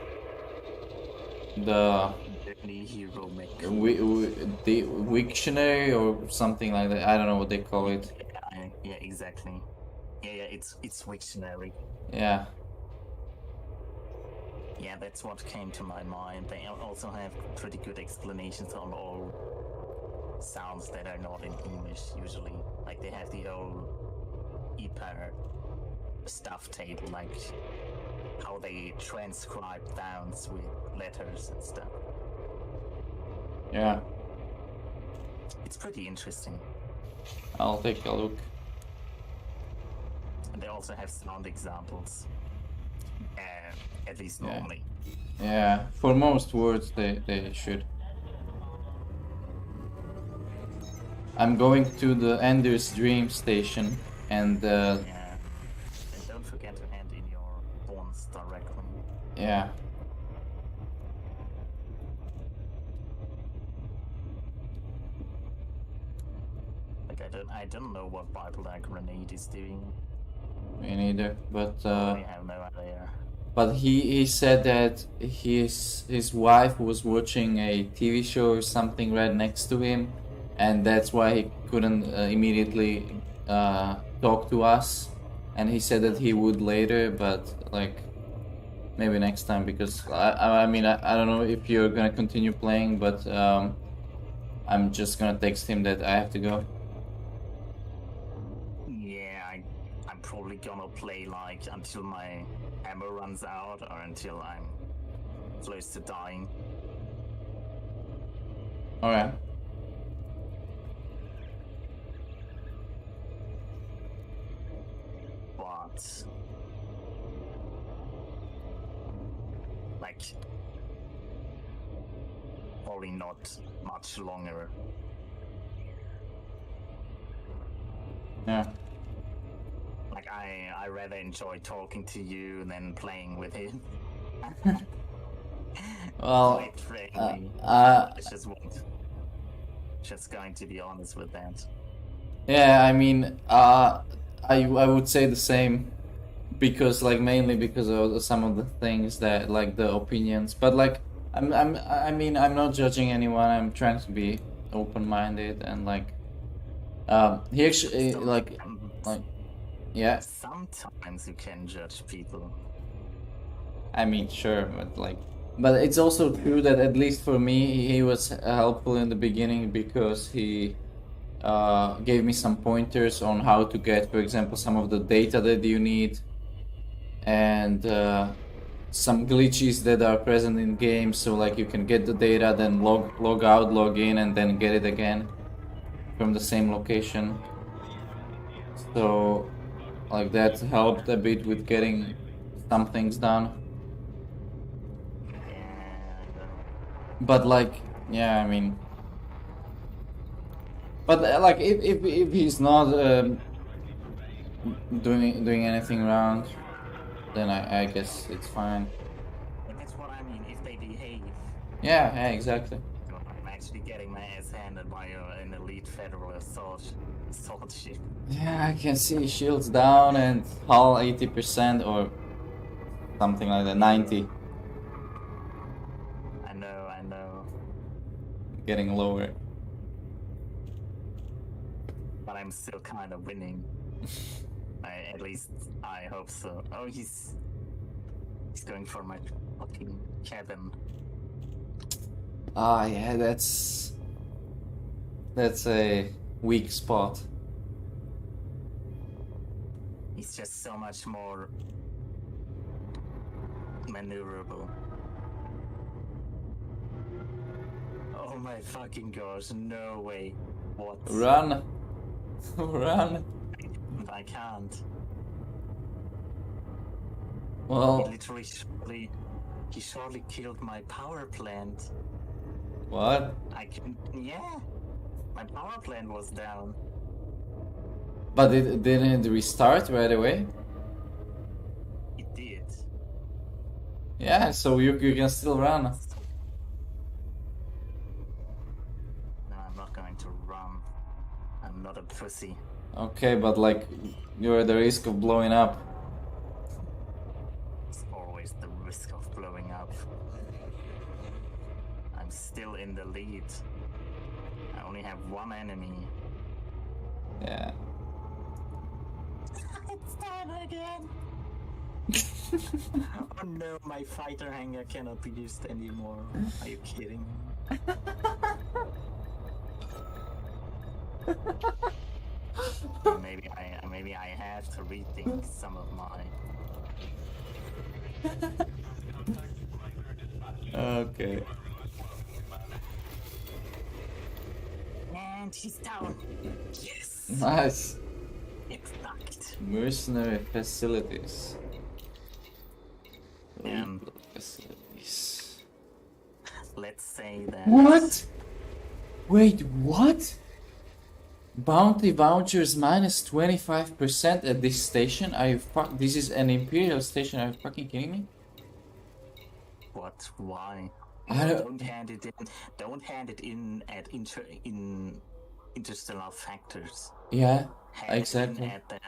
the Journey Hero Mech. the Wiktionary or something like that. I don't know what they call it. Yeah, exactly. Yeah, it's Wiktionary. Yeah. Yeah, that's what came to my mind. They also have pretty good explanations on all sounds that are not in English usually. Like they have the whole EPAR stuff table, like how they transcribe sounds with letters and stuff. Yeah. It's pretty interesting. I'll take a look. And they also have sound examples. At least Yeah. normally. Yeah. For most words, they should. I'm going to the Ender's Dream station, and Yeah. And don't forget to hand in your bonds directly. yeah. Like I don't know what Bible Grenade is doing. Me neither. I have no idea. But he said that his wife was watching a TV show or something right next to him, and that's why he couldn't immediately talk to us. And he said that he would later, but like maybe next time, because I mean I don't know if you're gonna continue playing, but I'm just gonna text him that I have to go. Yeah, I'm probably gonna play like until my ammo runs out or until I'm close to dying. All right. But like probably not much longer. Yeah. Like I rather enjoy talking to you than playing with him. Well, Quite frankly, I just going to be honest with that. yeah, I mean, I would say the same, because like mainly because of some of the things that like the opinions, but like I mean I'm not judging anyone. I'm trying to be open-minded and like he actually like yeah. Sometimes you can judge people. I mean, sure, but it's also true that at least for me, he was helpful in the beginning because he gave me some pointers on how to get, for example, some of the data that you need, and some glitches that are present in games. So like you can get the data, then log out, log in, and then get it again from the same location. So like that helped a bit with getting some things done. But like, yeah, I mean, but like if he's not doing anything wrong, then I guess it's fine. And that's what I mean. If they behave, Yeah, exactly. I'm actually getting my ass handed by an elite federal assault ship. Yeah, I can see shields down and hull 80% or something like that, 90. I know. Getting lower. But I'm still kind of winning. At least I hope so. Oh, he's going for my fucking cabin. Ah, yeah, that's a weak spot. He's just so much more maneuverable. Oh my fucking gosh, no way. What? Run! Run! I can't. Well, He surely killed my power plant. what? Yeah. My power plant was down. But it didn't restart right away? It did. Yeah, so you can still run. No, I'm not going to run. I'm not a pussy. Okay, but like, you're at the risk of blowing up. still in the lead. I only have one enemy. Yeah. It's down again! Oh no, my fighter hanger cannot be used anymore. Are you kidding me? Maybe I have to rethink some of my. Okay. And he's down. Yes. Nice. It's knocked. Mercenary facilities. Um, Legal facilities. Let's say that. What? Wait, what? Bounty vouchers minus 25% at this station? Are you this is an Imperial station, are you fucking kidding me? What? Why? I Don't hand it in. Don't hand it in at interstellar factors. Yeah, Hand exactly. it in at the.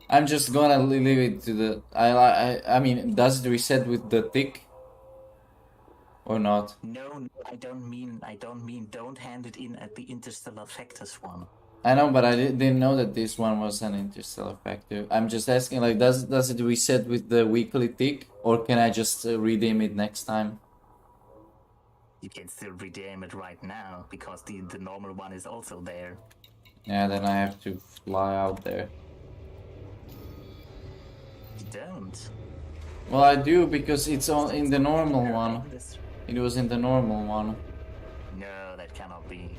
I'm just gonna leave it to the. I mean, does it reset with the tick or not? No, I don't mean. Don't hand it in at the interstellar factors one. I know, but I didn't know that this one was an interstellar factor. I'm just asking, like, does it reset with the weekly tick, or can I just redeem it next time? You can still redeem it right now because the normal one is also there. Yeah, then I have to fly out there. You don't. Well, I do because it's on in the normal one. It was in the normal one. No, that cannot be.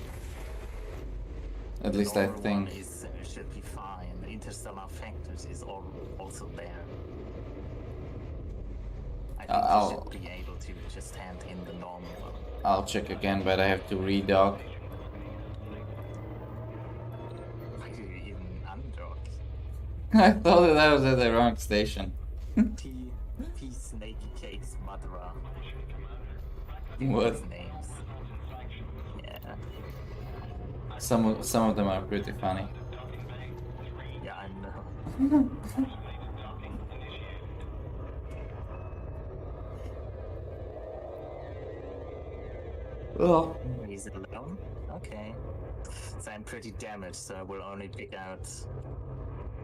At least I Normal think. one should be fine. The interstellar factors is also there. I think you should be able to just hand in the normal one. I'll check again, but I have to redock. Why do you even undock? I thought that I was at the wrong station. P Snake Cakes Madra. What? These names. Yeah. Some of them are pretty funny. Yeah, I know. Oh. He's alone? Okay. So I'm pretty damaged, so I will only pick out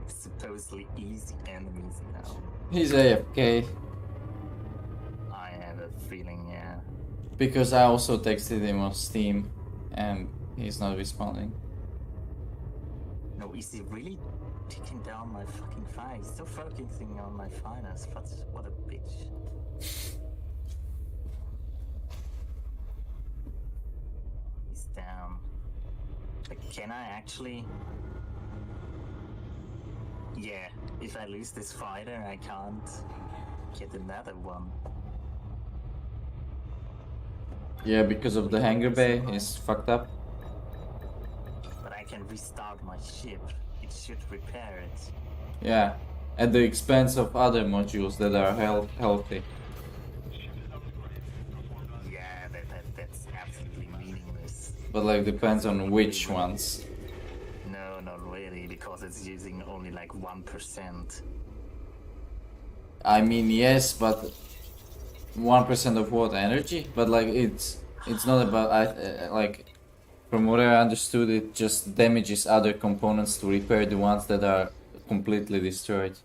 supposedly easy enemies now. He's AFK. I have a feeling, yeah. Because I also texted him on Steam and he's not responding. No, is he really taking down my fucking fire? He's still focusing on my finance, but what a bitch. He's down. But can I actually... Yeah, if I lose this fighter, I can't get another one. Yeah, because of the hangar bay, he's fucked up. But I can restart my ship. It should repair it. Yeah, at the expense of other modules that are healthy. Yeah, that's absolutely meaningless. But like depends on which ones. No, not really, because it's using only like 1%. I mean, yes, but 1% of what energy? But like it's not about like from what I understood, it just damages other components to repair the ones that are completely destroyed.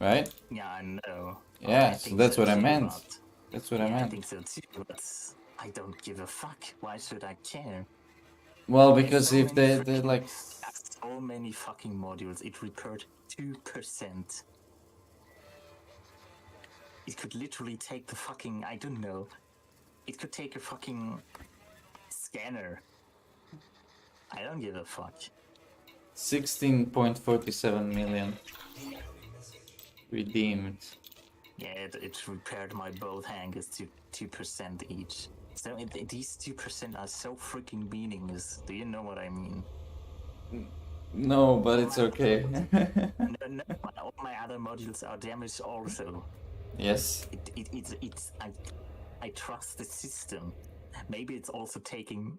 Right? Yeah, I know. Yeah, I so think that's what I too, meant. but- That's what I yeah, I meant. think so too, but I don't give a fuck. Why should I care? Well, There's because so if many they freaking- like so many fucking modules, it repaired 2%. It could literally take the fucking, I don't know. It could take a fucking scanner. I don't give a fuck. 16.47 million redeemed. Yeah, it repaired my both hangers to 2% each. So these 2% are so freaking meaningless. Do you know what I mean? No, but it's okay. No, all my other modules are damaged also. Yes. I trust the system. Maybe it's also taking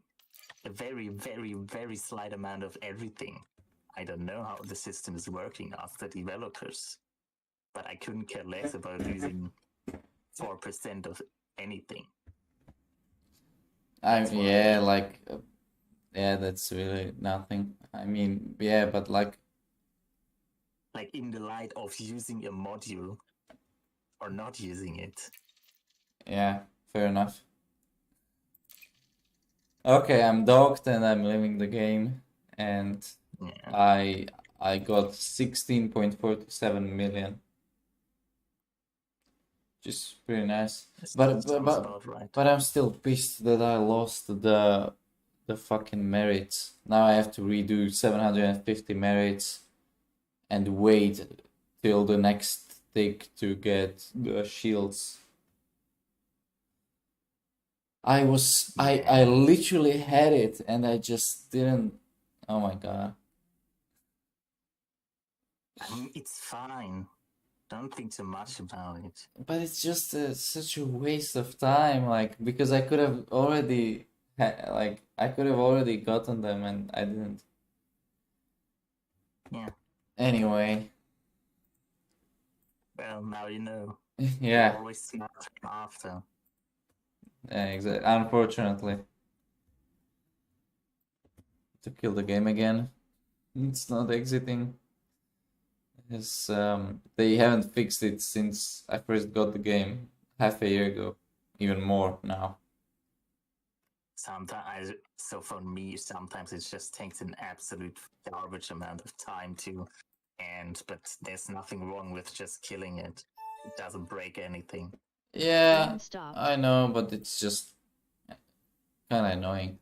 a very, very, very slight amount of everything. I don't know how the system is working as the developers, but I couldn't care less about losing 4% of anything. I That's why- yeah, like yeah, that's really nothing. I mean, yeah, but like Like in the light of using a module or not using it. yeah, fair enough. Okay, I'm docked and I'm leaving the game, and Yeah. I got 16.47 million, which is pretty nice. But Sounds but about right. but I'm still pissed that I lost the fucking merits. Now I have to redo 750 merits and wait till the next tick to get the shields. I literally had it and I just didn't. Oh my god. I mean, it's fine. Don't think too much about it. But it's just such a waste of time, like because I could have already I could have already gotten them and I didn't. Yeah. Anyway, Well, now you know. yeah, Always smart after. exactly. Unfortunately, to kill the game again, it's not exiting. Yes, they haven't fixed it since I first got the game half a year ago, even more now. Sometimes, so for me, sometimes it just takes an absolute garbage amount of time to end, but there's nothing wrong with just killing it. It doesn't break anything. Yeah, Game stopped. I know, but it's just kind of annoying.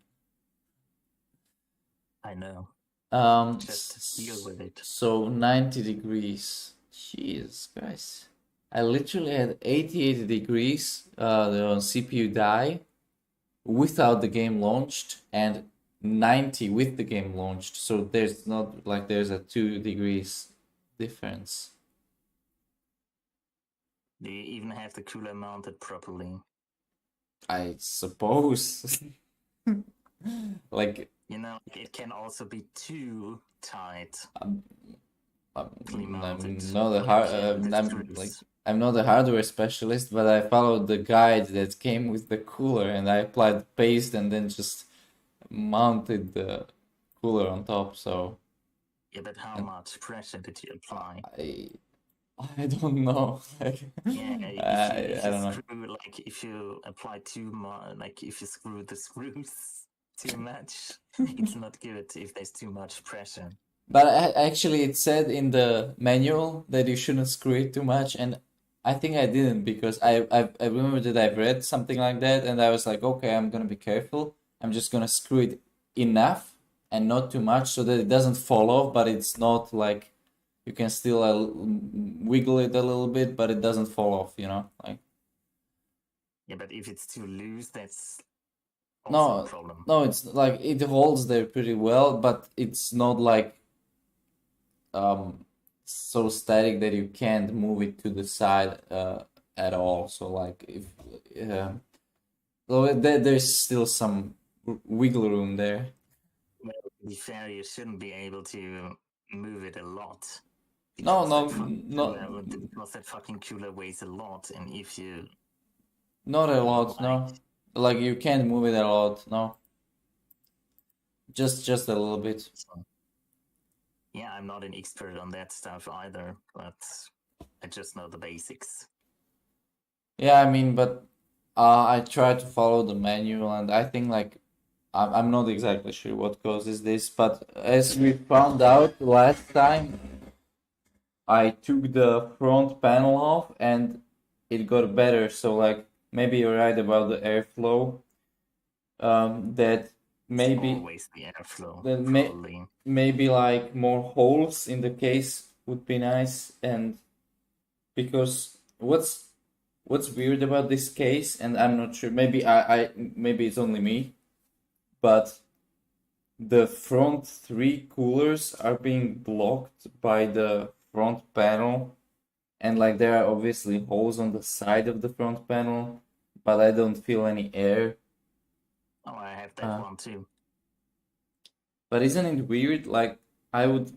I know. Just deal with it. So 90 degrees. Jesus Christ. I literally had 88 degrees the CPU die without the game launched and 90 with the game launched. So there's not like there's a 2 degrees difference. Do you even have the cooler mounted properly? I suppose. Like You know, it can also be too tight. I'm Mounted, not a with I'm not a hardware specialist, but I followed the guide that came with the cooler and I applied paste and then just mounted the cooler on top. So Yeah, but how much pressure did you apply? I don't know. Yeah, if I you don't know. screw, like if you apply too much, like if you screw the screws too much, it's not good if there's too much pressure. But actually, it said in the manual that you shouldn't screw it too much, and I think I didn't because I remember that I've read something like that, and I was like, okay, I'm gonna be careful. I'm just gonna screw it enough and not too much so that it doesn't fall off, but it's not like you can still wiggle it a little bit, but it doesn't fall off, you know, like. Yeah, but if it's too loose, that's also No, a problem. no, it's like it holds there pretty well, but it's not like so static that you can't move it to the side at all. So like if so there's still some wiggle room there. Well, to be fair, you shouldn't be able to move it a lot. No, Because that fucking cooler weighs a lot, and if you not a lot. No, like you can't move it a lot. No, just a little bit. Yeah, I'm not an expert on that stuff either, but I just know the basics. Yeah, I mean, but I try to follow the manual, and I think like I'm not exactly sure what causes this, but as we found out last time, I took the front panel off and it got better. So like maybe you're right about the airflow. That maybe Always the airflow, that probably. maybe like more holes in the case would be nice, and because what's weird about this case, and I'm not sure, maybe maybe it's only me, but the front three coolers are being blocked by the front panel, and like there are obviously holes on the side of the front panel, but I don't feel any air. Oh, I have that one too. But isn't it weird? Like I would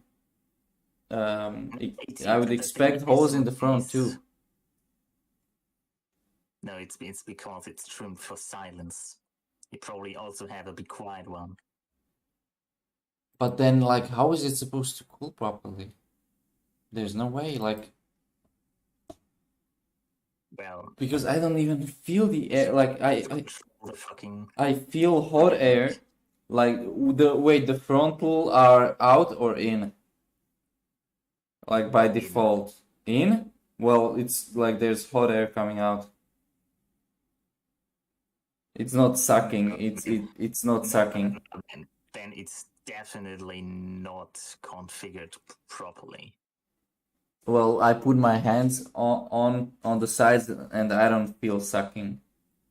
I would expect holes in the front too. No, it's because it's trimmed for silence. You probably also have a Be Quiet one. But then, like, how is it supposed to cool properly? There's no way, like, Well, because I don't even feel the air. Like, control the fucking. I feel hot air. Like, the frontal are out or in? Like, by default. In? Well, it's like there's hot air coming out. It's not sucking. It's not sucking. Then it's definitely not configured properly. Well, I put my hands on the sides and I don't feel sucking.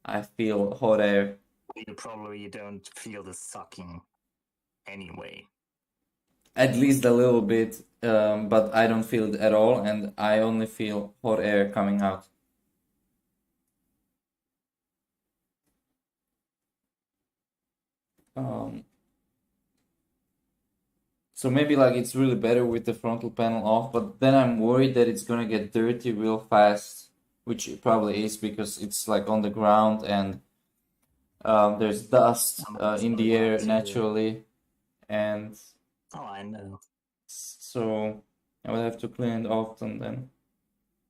I feel hot air. You probably don't feel the sucking anyway. At least a little bit, but I don't feel it at all, and I only feel hot air coming out. So maybe like it's really better with the frontal panel off, but then I'm worried that it's gonna get dirty real fast, which it probably is because it's like on the ground and there's dust in the air naturally, and Oh, I know. so I would have to clean it often then.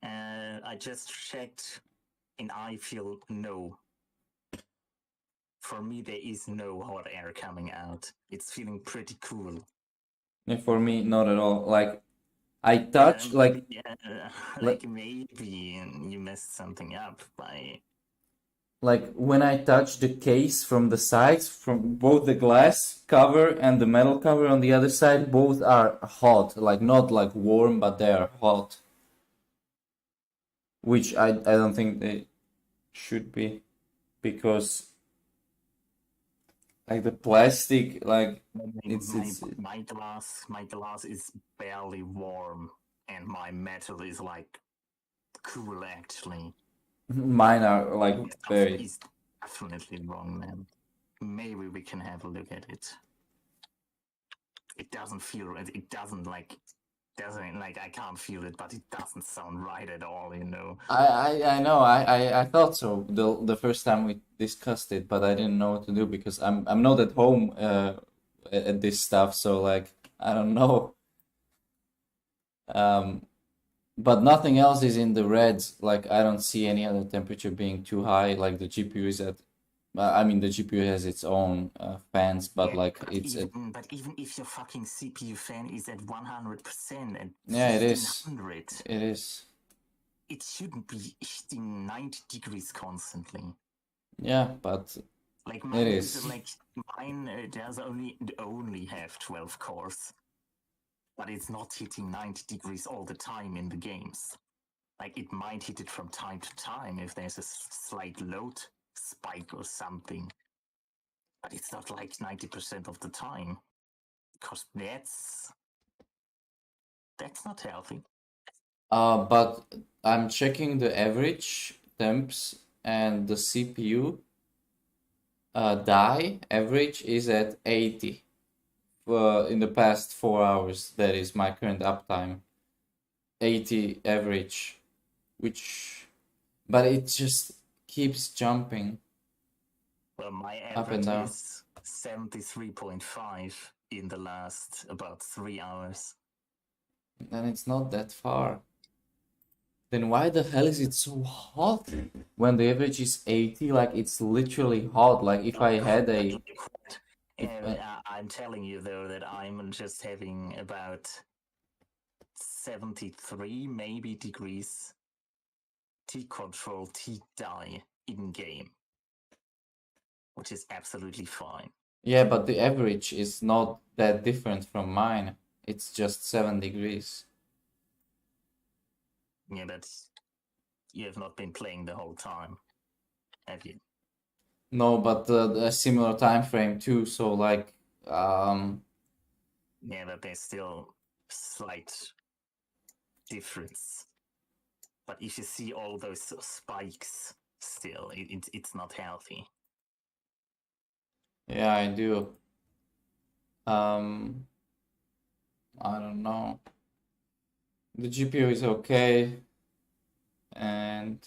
I just checked, and I feel no. For me, there is no hot air coming out. It's feeling pretty cool. And for me, not at all. Like I touch like Maybe you messed something up by. Like when I touch the case from the sides, from both the glass cover and the metal cover on the other side, both are hot. Like not like warm, but they are hot. Which I don't think they should be, because like the plastic, like it's my glass is barely warm, and my metal is like cool actually. mine are like very. It's definitely wrong, man. Maybe we can have a look at it. It doesn't feel. It doesn't like. Doesn't like I can't feel it, but it doesn't sound right at all. You know. I know. I thought so the first time we discussed it, but I didn't know what to do because I'm not at home at this stuff, so like I don't know. But nothing else is in the reds. Like I don't see any other temperature being too high. Like the GPU is at. I mean, the GPU has its own fans, but Yeah, like but it's even, but even if your fucking CPU fan is at 100% and yeah, it is. 1500, It is. it shouldn't be hitting 90 degrees constantly. Yeah, but Like it is. Like mine does only have 12 cores, but it's not hitting 90 degrees all the time in the games. Like it might hit it from time to time if there's a slight load spike or something, but it's not like 90% of the time, because that's not healthy. But I'm checking the average temps and the CPU die average is at 80 in the past 4 hours. That is my current uptime. 80 average, but it just keeps jumping. Well, my Up and average down. is 73.5 in the last about 3 hours. And it's not that far. Then why the hell is it so hot when the average is 80? Like it's literally hot. Like if I had a I'm telling you though that I'm just having about 73 maybe degrees T control T die in game, which is absolutely fine. Yeah, but the average is not that different from mine. It's just 7 degrees. Yeah, but you have not been playing the whole time, have you? No, but a similar time frame too. So like, yeah, but there's still slight difference. But if you see all those spikes, still, it's not healthy. yeah, I do. I don't know. The GPU is okay, and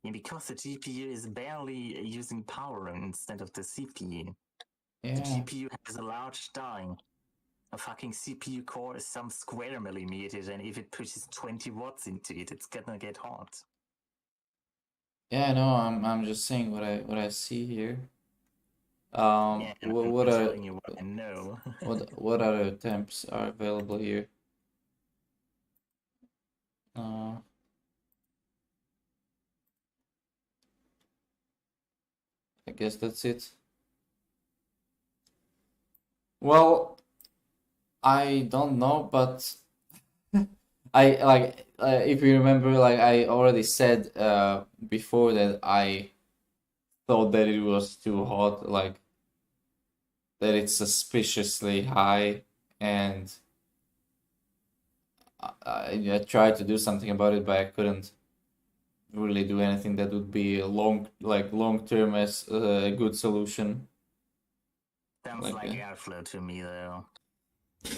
Yeah, because the GPU is barely using power instead of the CPU. The Yeah. GPU has a large die. A fucking CPU core is some square millimeters, and if it pushes 20 watts into it, it's gonna get hot. Yeah, no, I'm just saying what I see here. Yeah, and I'm What are telling you what I know. what other temps are available here? I guess that's it. Well, I don't know, but I like if you remember, like I already said before that I thought that it was too hot, like that it's suspiciously high, and I tried to do something about it, but I couldn't really do anything that would be a long term as a good solution. Sounds like airflow to me, though.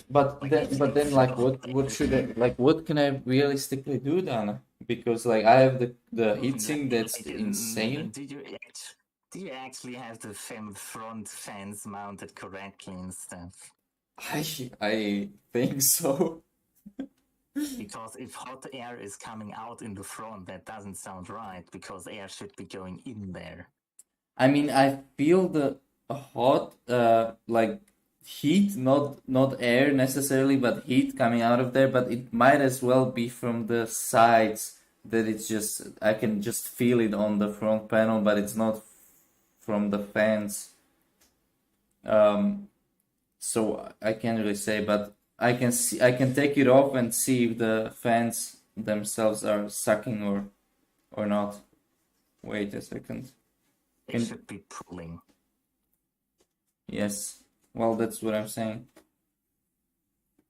But Like, then like what should I like what can I realistically do then? Because like I have the heatsink that's insane. Do you actually have the front fans mounted correctly and stuff? I think so. Because if hot air is coming out in the front, that doesn't sound right, because air should be going in there. I mean, I feel the hot like heat, not air necessarily, but heat coming out of there, but it might as well be from the sides that it's just I can just feel it on the front panel, but it's not from the fans. So I can't really say, but I can take it off and see if the fans themselves are sucking or not. Wait a second. They should be pulling. Yes. Well, that's what I'm saying.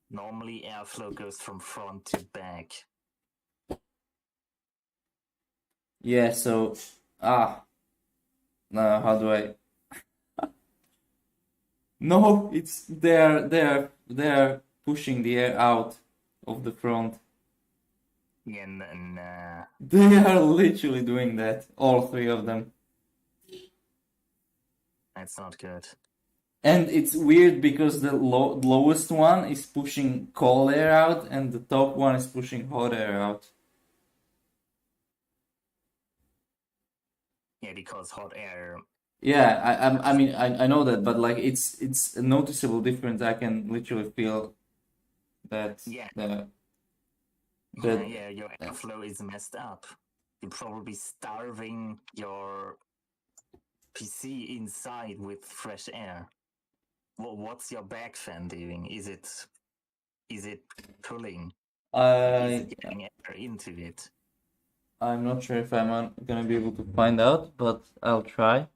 Normally airflow goes from front to back. Yeah, so no, how do I No, it's they're pushing the air out of the front. And They are literally doing that, all three of them. that's not good. And it's weird because the lowest one is pushing cold air out and the top one is pushing hot air out. Yeah, because hot air. Yeah, I mean I know that, but like it's a noticeable difference. I can literally feel that. Yeah. That Yeah, your airflow is messed up. You're probably starving your PC inside with fresh air. What's your back fan doing? Is it pulling? Is it getting air into it? I'm not sure if I'm gonna be able to find out, but I'll try.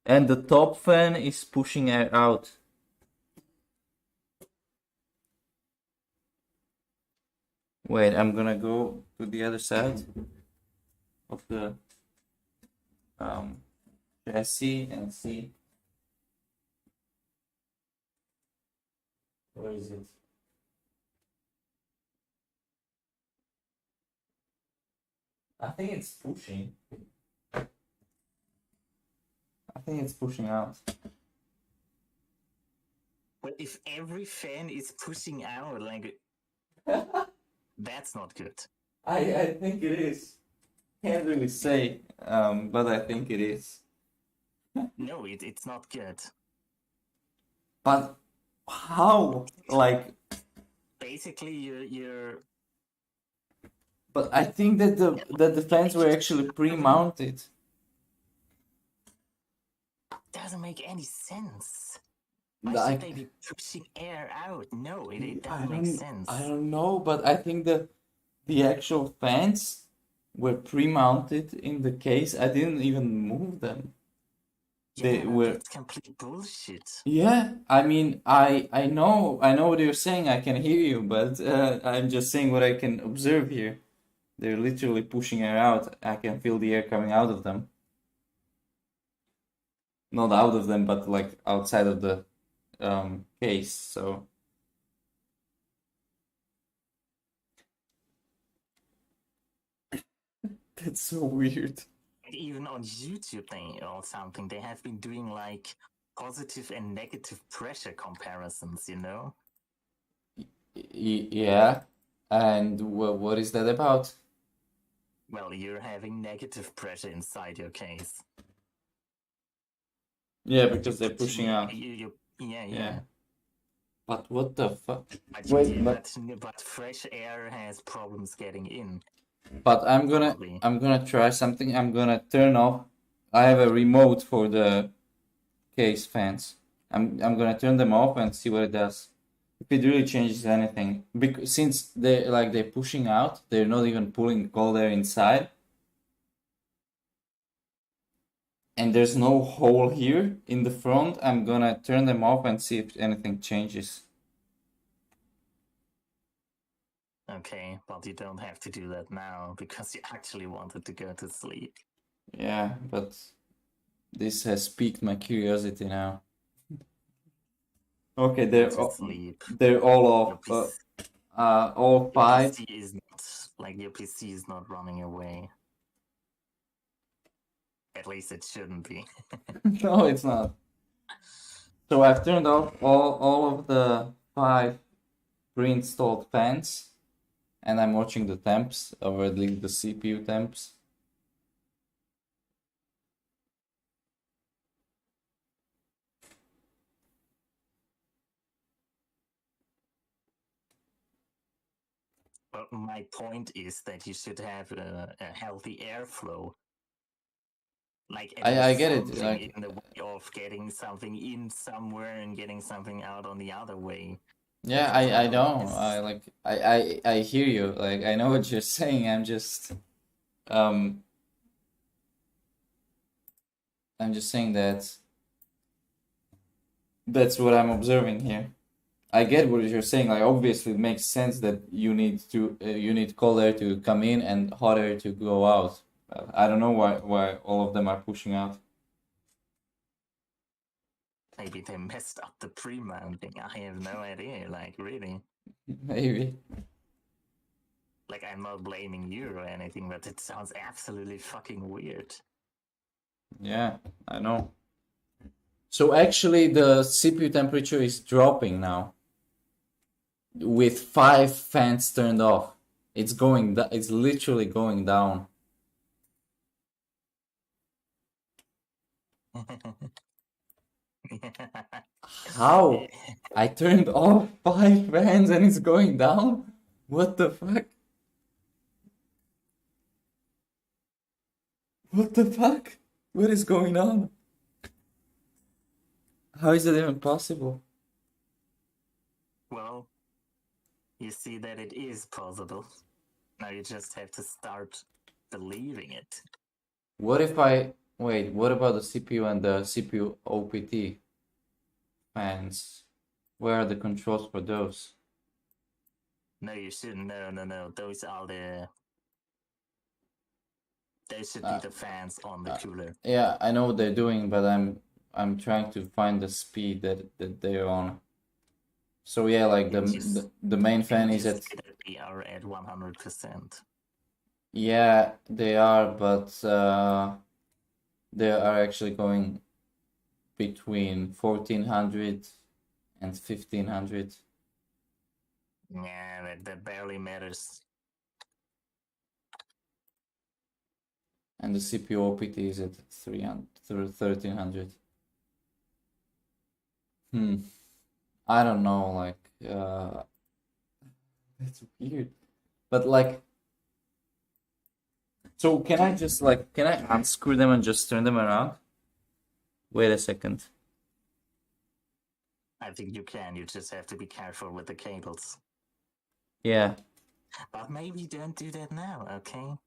And the top fan is pushing air out. Wait, I'm gonna go to the other side of the chassis and see. Where is it? I think it's pushing. I think it's pushing out. Well, if every fan is pushing out, like, that's not good. I think it is. Can't really say, but I think it is. No, it's not good. But how? Like, basically, you're. But I think that the fans were actually pre-mounted. Doesn't make any sense. Why should they be pushing air out? No, it doesn't make sense. I don't know, but I think the actual fans were pre-mounted in the case. I didn't even move them. Yeah, that's complete bullshit. Yeah, I mean, I know what you're saying. I can hear you, but I'm just saying what I can observe here. They're literally pushing air out. I can feel the air coming out of them. Not out of them, but like outside of the case. So That's so weird. Even on YouTube or something, they have been doing like positive and negative pressure comparisons, you know? Yeah. And what is that about? Well, you're having negative pressure inside your case. Yeah, because they're pushing out. Yeah. Yeah. But what the fuck? But, Wait, but fresh air has problems getting in. but I'm Probably. gonna try something. I'm gonna turn off. I have a remote for the case fans. I'm gonna turn them off and see what it does. If it really changes anything, because since they're pushing out, they're not even pulling cold air inside, and there's no hole here in the front. I'm gonna turn them off and see if anything changes. Okay, but you don't have to do that now because you actually wanted to go to sleep. Yeah, but this has piqued my curiosity now. Okay, Go to sleep. they're all off. All Your five. PC is not like your PC is not running away. At least it shouldn't be. No, it's not. So I've turned off all of the 5 pre-installed fans, and I'm watching the temps, or at least the CPU temps. But my point is that you should have a healthy airflow. Like I get it. something Like, in the way of getting something in somewhere and getting something out on the other way. yeah, The I know. problem is- I hear you. Like, I know what you're saying. Um I'm just saying that that's what I'm observing here. I get what you're saying. Like, obviously, it makes sense that you need cold air to come in and hot air to go out. I don't know why all of them are pushing out. Maybe they messed up the pre-mounting. I have no idea. Like, really. Maybe. Like, I'm not blaming you or anything, but it sounds absolutely fucking weird. Yeah, I know. So actually, the CPU temperature is dropping now. With 5 fans turned off, it's it's literally going down. How? I turned off 5 fans and it's going down? What the fuck? What the fuck? What is going on? How is that even possible? Well, you see that it is possible. Now you just have to start believing it. What about the CPU and the CPU OPT fans? Where are the controls for those? No, you shouldn't. No. Those should be the fans on the cooler. Yeah, I know what they're doing, but I'm trying to find the speed that they're on. So yeah, like the main fan is at We are at 100%. yeah, they are, but they are actually going between 1400 and 1500. Yeah, that barely matters. And the CPU OPT is at 1300. I don't know, like, it's weird. But like, so can I unscrew them and just turn them around? Wait a second. I think you can. You just have to be careful with the cables. Yeah. But maybe don't do that now, okay?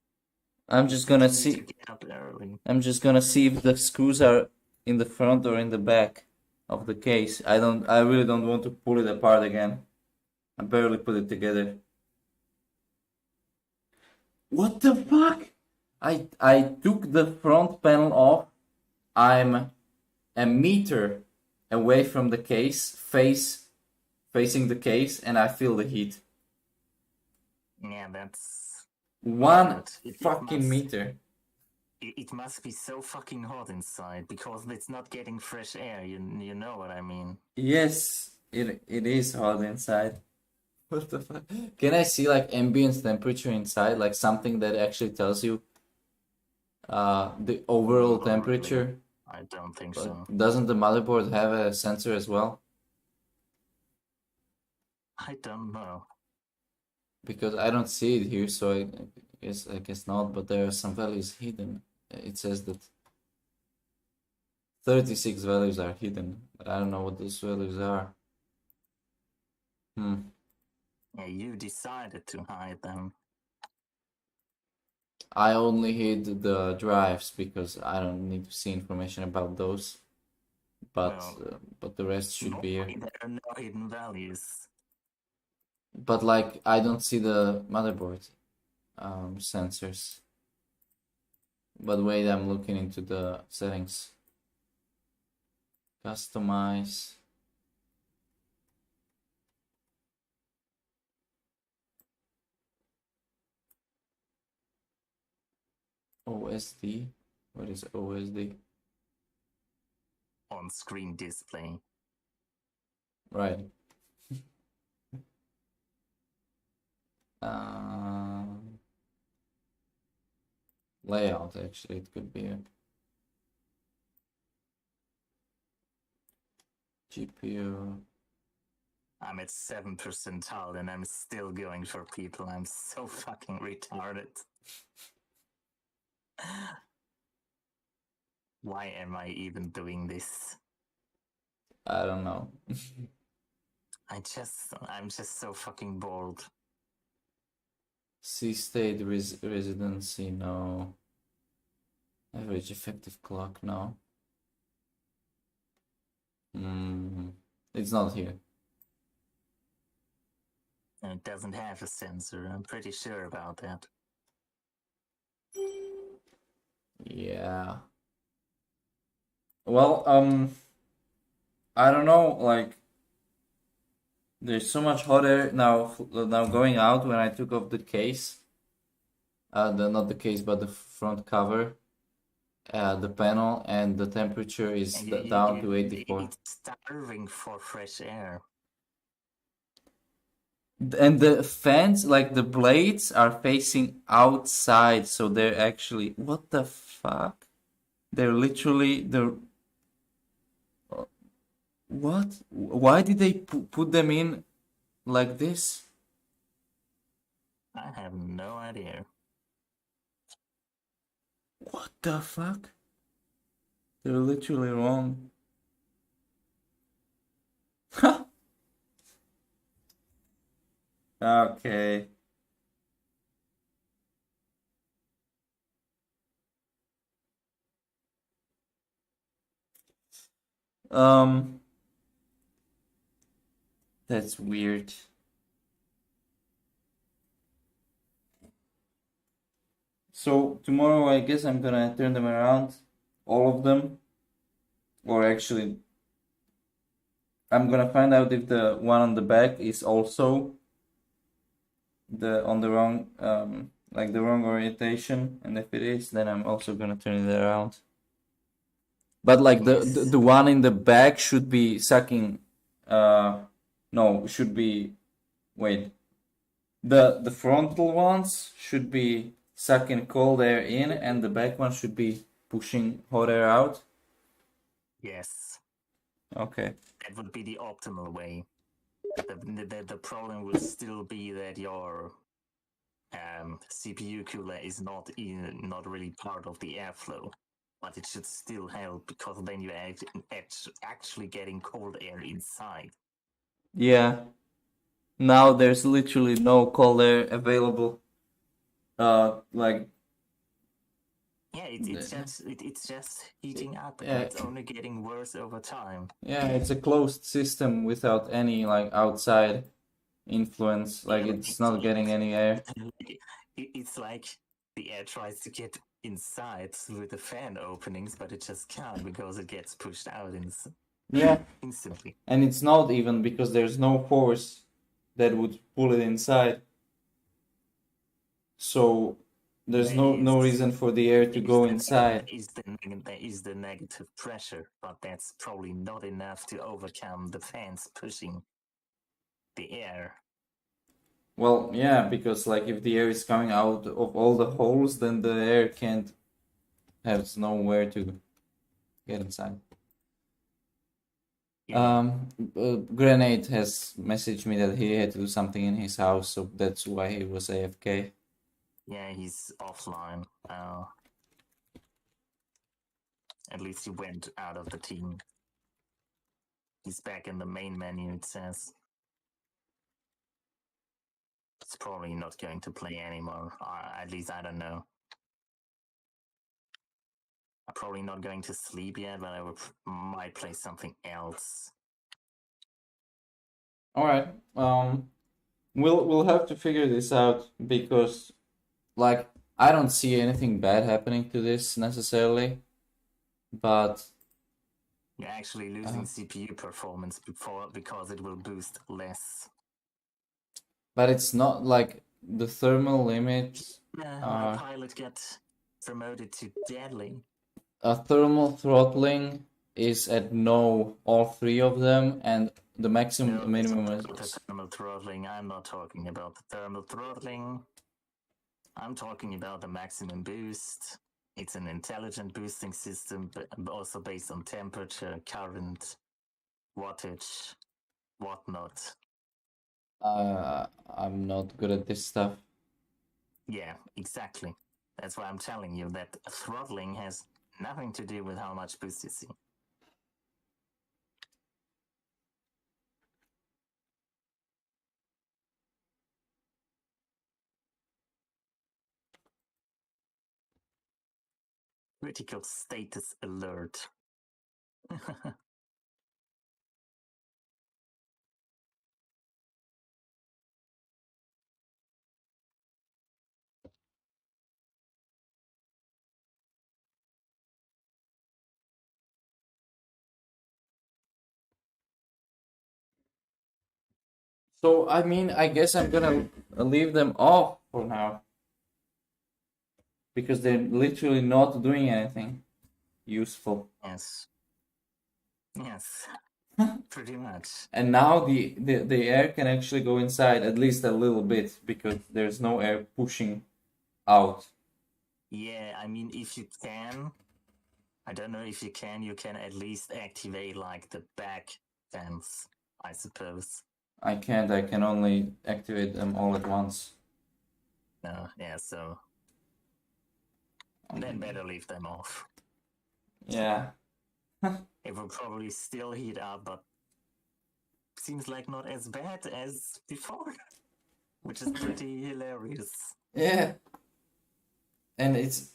I'm just gonna You need see. to get up early. I'm just gonna see if the screws are in the front or in the back of the case. I really don't want to pull it apart again. I barely put it together. What the fuck? I took the front panel off. I'm a meter away from the case, facing the case, and I feel the heat. Yeah, that's One But fucking meter. it must be so fucking hot inside because it's not getting fresh air. You know what I mean? Yes, it is hot inside. What the fuck? Can I see like ambient temperature inside, like something that actually tells you the overall Not really. temperature? I don't think But so. doesn't the motherboard have a sensor as well? I don't know. Because I don't see it here, so I guess not. But there are some values hidden. It says that 36 values are hidden, but I don't know what those values are. Yeah, you decided to hide them. I only hid the drives because I don't need to see information about those. But Well, but the rest should be here. There are no hidden values. But like I don't see the motherboard sensors. But wait, I'm looking into the settings. Customize. OSD. What is OSD? On screen display. Right. Layout, actually, it could be a GPU. I'm at 7 percentile and I'm still going for people. I'm so fucking retarded. Why am I even doing this? I don't know. I'm just so fucking bored. C-state residency, no. Average effective clock, no. It's not here. And it doesn't have a sensor. I'm pretty sure about that. Yeah. Well, I don't know, like there's so much hot air now going out when I took off the case. Not the case, but the front cover. The panel, and the temperature is down to 84. It's starving for fresh air. And the fans, like the blades, are facing outside, so they're actually, what the fuck? They're literally what? Why did they put them in like this? I have no idea. What the fuck? They're literally wrong. Okay. That's weird. So tomorrow I guess I'm gonna turn them around, all of them. Or actually, I'm gonna find out if the one on the back is also on the wrong like the wrong orientation, and if it is, then I'm also gonna turn it around. But like the one in the back should be sucking no, should be wait. The frontal ones should be sucking cold air in, and the back one should be pushing hot air out. Yes. Okay. That would be the optimal way. The problem will still be that your CPU cooler is not really part of the airflow, but it should still help because then you're actually getting cold air inside. Yeah. Now there's literally no cold air available. Like yeah, it's just heating up, yeah. and it's only getting worse over time. Yeah, it's a closed system without any like outside influence. Like it's not getting any air. It's like the air tries to get inside through the fan openings, but it just can't because it gets pushed out instantly. And it's not even because there's no force that would pull it inside. So there's no reason for the air to go inside. There is the negative pressure, but that's probably not enough to overcome the fans pushing the air. Well, yeah, because like if the air is coming out of all the holes, then the air can't has nowhere to get inside. Yeah. Grenade has messaged me that he had to do something in his house, so that's why he was AFK. Yeah, he's offline. At least he went out of the team. He's back in the main menu, it says. He's probably not going to play anymore. At least I don't know. I'm probably not going to sleep yet, but might play something else. All right. We'll have to figure this out because, like, I don't see anything bad happening to this necessarily, but You're actually losing CPU performance because it will boost less. but it's not like the thermal limits. My pilot gets promoted to deadly. A thermal throttling is at no, all three of them, and the maximum minimum is the thermal throttling. I'm not talking about the thermal throttling. I'm talking about the maximum boost. It's an intelligent boosting system, but also based on temperature, current, wattage, whatnot. I'm not good at this stuff. Yeah, exactly. That's why I'm telling you that throttling has nothing to do with how much boost you see. Critical status alert. So, I mean, I guess I'm gonna leave them off for now. Because they're literally not doing anything useful. Yes. Yes. Pretty much. And now the air can actually go inside at least a little bit because there's no air pushing out. Yeah, I mean, if you can, I don't know if you can at least activate like the back fans, I suppose. I can't, I can only activate them all at once. No, yeah, so then better leave them off. Yeah. It will probably still heat up, but seems like not as bad as before, which is pretty hilarious. Yeah. And it's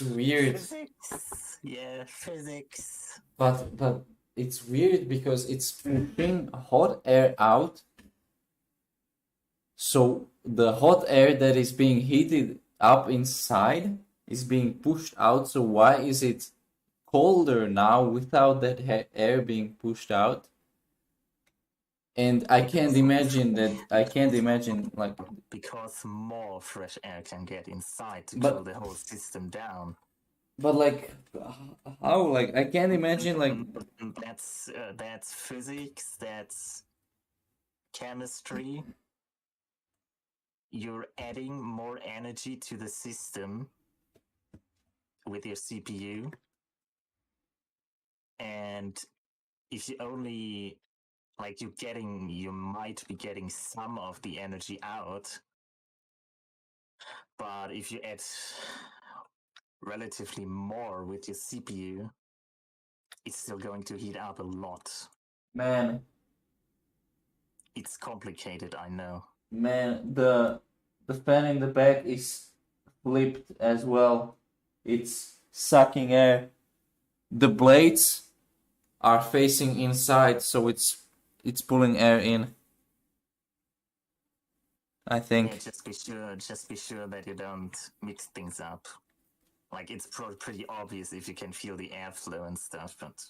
weird. Physics, yeah, physics. But it's weird because it's pushing hot air out. So the hot air that is being heated up inside is being pushed out. So why is it colder now without that air being pushed out? And I can't imagine like because more fresh air can get inside to cool the whole system down. But like how? Like I can't imagine like that's physics, that's chemistry. You're adding more energy to the system with your CPU. And if you only like you might be getting some of the energy out. But if you add relatively more with your CPU, it's still going to heat up a lot. Man. It's complicated, I know. Man, the fan in the back is flipped as well. It's sucking air. The blades are facing inside, so it's pulling air in. I think. Yeah, just be sure that you don't mix things up. Like it's pretty obvious if you can feel the airflow and stuff, but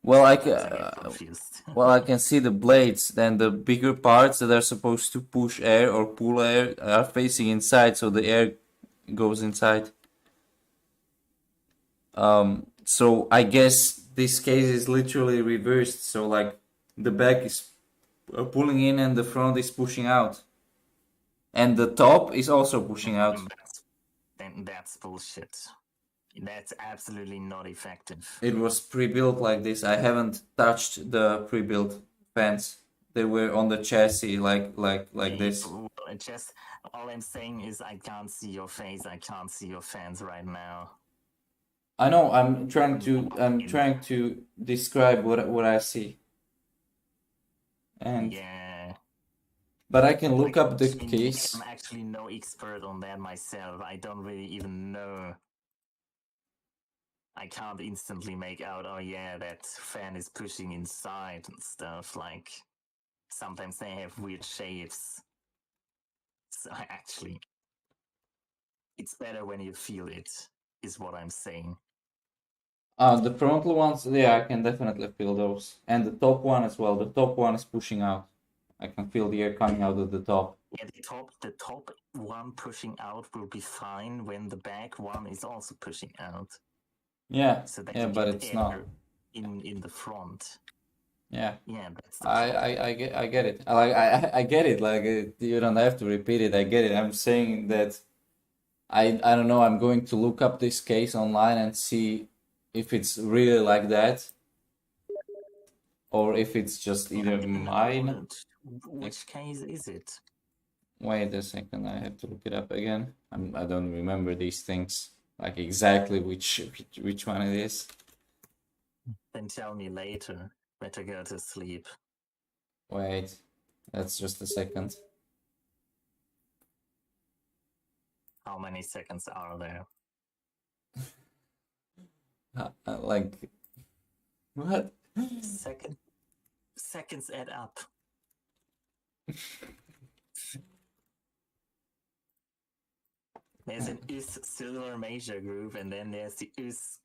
Well, I get confused. well, I can see the blades. Then the bigger parts that are supposed to push air or pull air are facing inside, so the air goes inside. So I guess this case is literally reversed. So like the back is pulling in and the front is pushing out, and the top is also pushing out. Then that's bullshit. That's absolutely not effective. It was pre-built like this. I haven't touched the pre-built fans. They were on the chassis like this. Well, just all I'm saying is I can't see your face. I can't see your fans right now. I know. I'm trying to describe what I see. And Yeah. but I can look Like, up the case. I'm actually no expert on that myself. I don't really even know. I can't instantly make out, oh yeah, that fan is pushing inside and stuff. Like, sometimes they have weird shapes. So actually, it's better when you feel it, is what I'm saying. The frontal ones, yeah, I can definitely feel those, and the top one as well. The top one is pushing out. I can feel the air coming out of the top. Yeah, the top one pushing out will be fine when the back one is also pushing out. Yeah, So that yeah, you but get it's not. air in the front. Yeah, Yeah, that's the problem. I get it. I get it. Like you don't have to repeat it. I get it. I'm saying that I don't know. I'm going to look up this case online and see if it's really like that, or if it's just either mine. Which case is it? Wait a second. I have to look it up again. I don't remember these things like exactly which one it is. Then tell me later. Better go to sleep. Wait, that's just a second. How many seconds are there? Like what? Seconds add up. There's an US silver major group, and then there's the US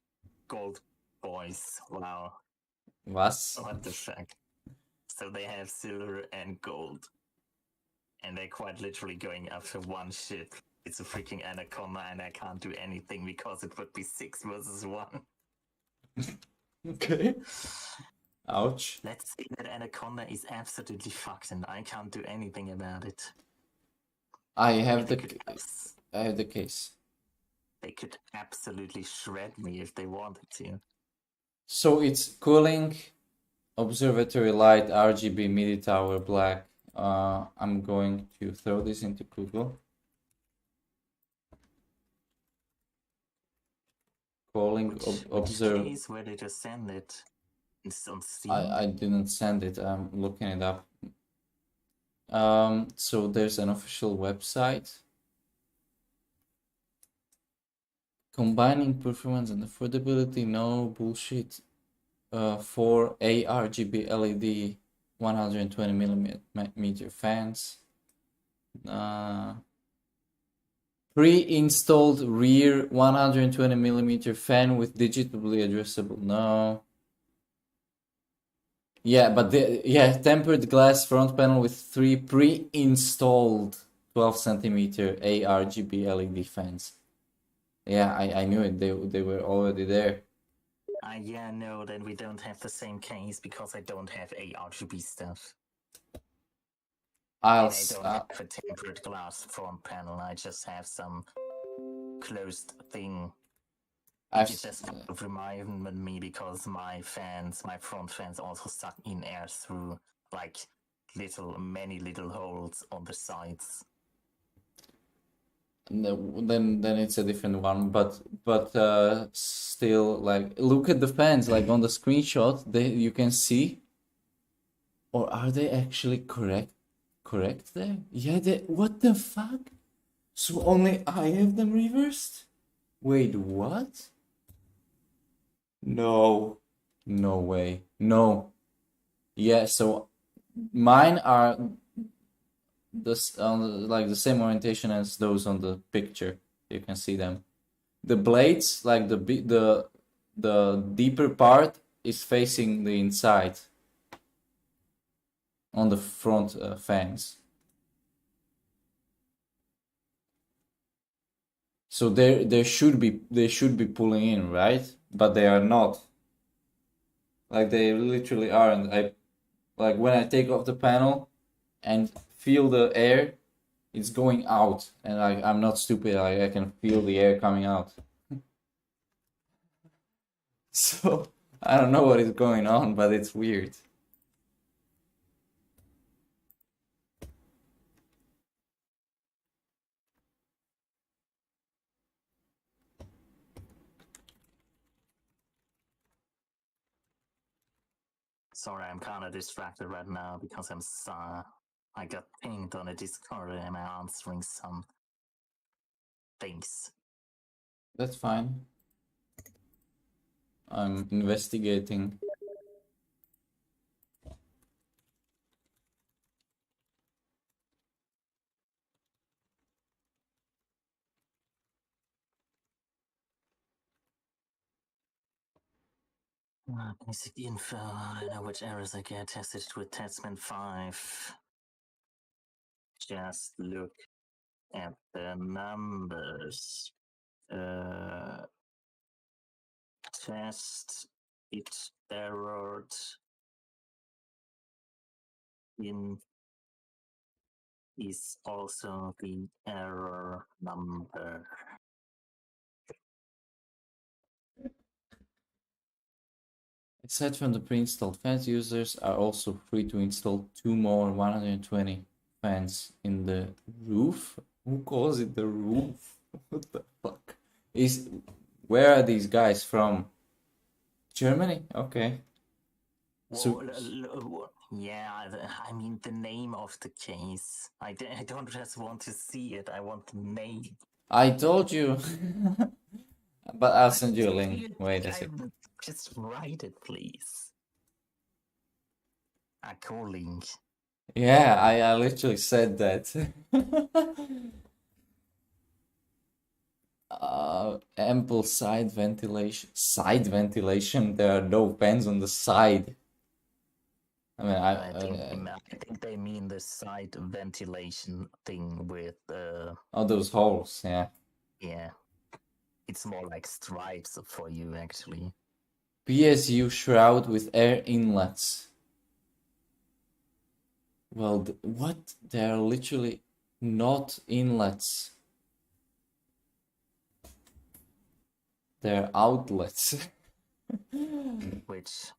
gold boys. Wow. Was? What the fuck? So they have silver and gold. And they're quite literally going after one ship. It's a freaking anaconda, and I can't do anything because it would be 6 versus 1. Okay. Ouch. Let's say that anaconda is absolutely fucked, and I can't do anything about it. I have They the could I have the case. They could absolutely shred me if they wanted to. So it's cooling, observatory light, RGB, MIDI tower, black. I'm going to throw this into Google. Calling observe. Case, where did you send it? It's on Steam. I didn't send it. I'm looking it up. So there's an official website. Combining performance and affordability, no bullshit. For ARGB LED 120 millimeter fans. Pre-installed rear 120 millimeter fan with digitally adjustable. No. Yeah, but tempered glass front panel with 3 pre-installed 12 centimeter ARGB LED fans. Yeah, I knew it. They were already there. Yeah, no, then we don't have the same case because I don't have ARGB stuff. I don't have a tempered glass front panel. I just have some closed thing. It just reminded me because my front fans also suck in air through like many little holes on the sides. No, then it's a different one, but still, like, look at the fans, like on the screenshot, you can see, or are they actually correct there? Yeah, what the fuck? So only I have them reversed? Wait, what? No way, no. Yeah, so mine are like the same orientation as those on the picture. You can see them. The blades, like the deeper part, is facing the inside on the front fans. So they should be pulling in, right? But they are not. Like they literally aren't. Like when I take off the panel and feel the air, it's going out, and I'm not stupid. I can feel the air coming out. So I don't know what is going on, but it's weird. Sorry, I'm kind of distracted right now because I got pinged on a Discord and I'm answering some things. That's fine. I'm investigating. Basic info, I know which errors I get tested with Testament 5. Just look at the numbers. Test it errored in is also the error number. Aside from the pre-installed fans, users are also free to install 2 more 120 fans in the roof. Who calls it the roof? What the fuck? Where are these guys from? Germany? Okay. So Yeah, I mean the name of the case. I don't just want to see it. I want the name. I told you. But I'll send you a link. Wait a second. Just write it, please. A calling. Yeah, I literally said that. Ample side ventilation. Side ventilation? There are no fans on the side. I mean, I think they mean the side ventilation thing with oh, those holes, yeah. Yeah. It's more like stripes for you, actually. PSU shroud with air inlets. Well, what? They're literally not inlets. They're outlets. Which,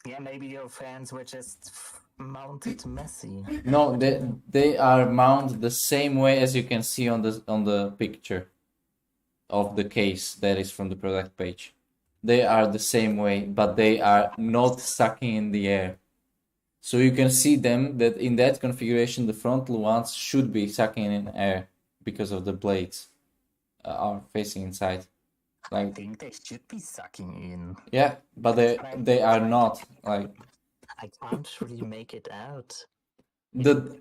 yeah, maybe your fans were just mounted messy. No, they are mounted the same way as you can see on the picture of the case that is from the product page. They are the same way, but they are not sucking in the air. So you can see them that in that configuration, the frontal ones should be sucking in air because of the blades are facing inside. Like, I think they should be sucking in. yeah, but they are not. Like, I can't really make it out. the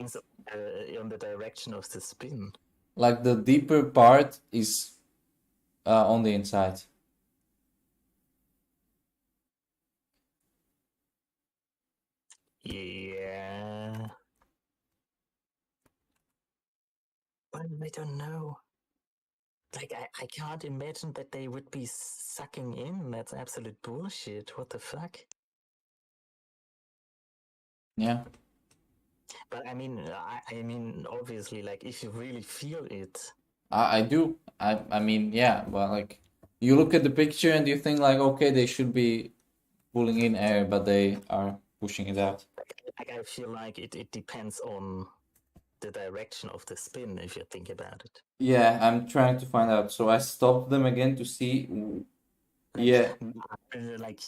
On the direction of the spin. like the deeper part is on the inside. Yeah. But I don't know. Like, I can't imagine that they would be sucking in. That's absolute bullshit. What the fuck? Yeah. But I mean, obviously, like, if you really feel it. I do. I mean, yeah, but like, you look at the picture and you think like, okay, they should be pulling in air, but they are pushing it out. Like, I feel like it depends on the direction of the spin, if you think about it. Yeah, I'm trying to find out. So I stopped them again to see. Yeah, Like,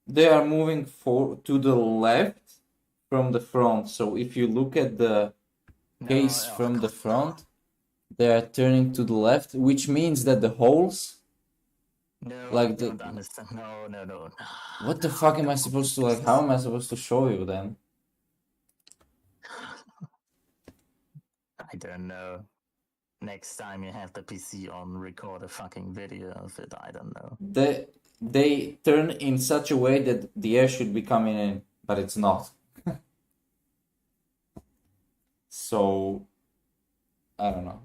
they are moving to the left from the front. So if you look at the case from the front, they are turning to the left, which means that the holes. No, like I don't understand. No. What the fuck am I supposed to like? How am I supposed to show you then? I don't know. Next time you have the PC on, record a fucking video of it. I don't know. they turn in such a way that the air should be coming in, but it's not. So I don't know.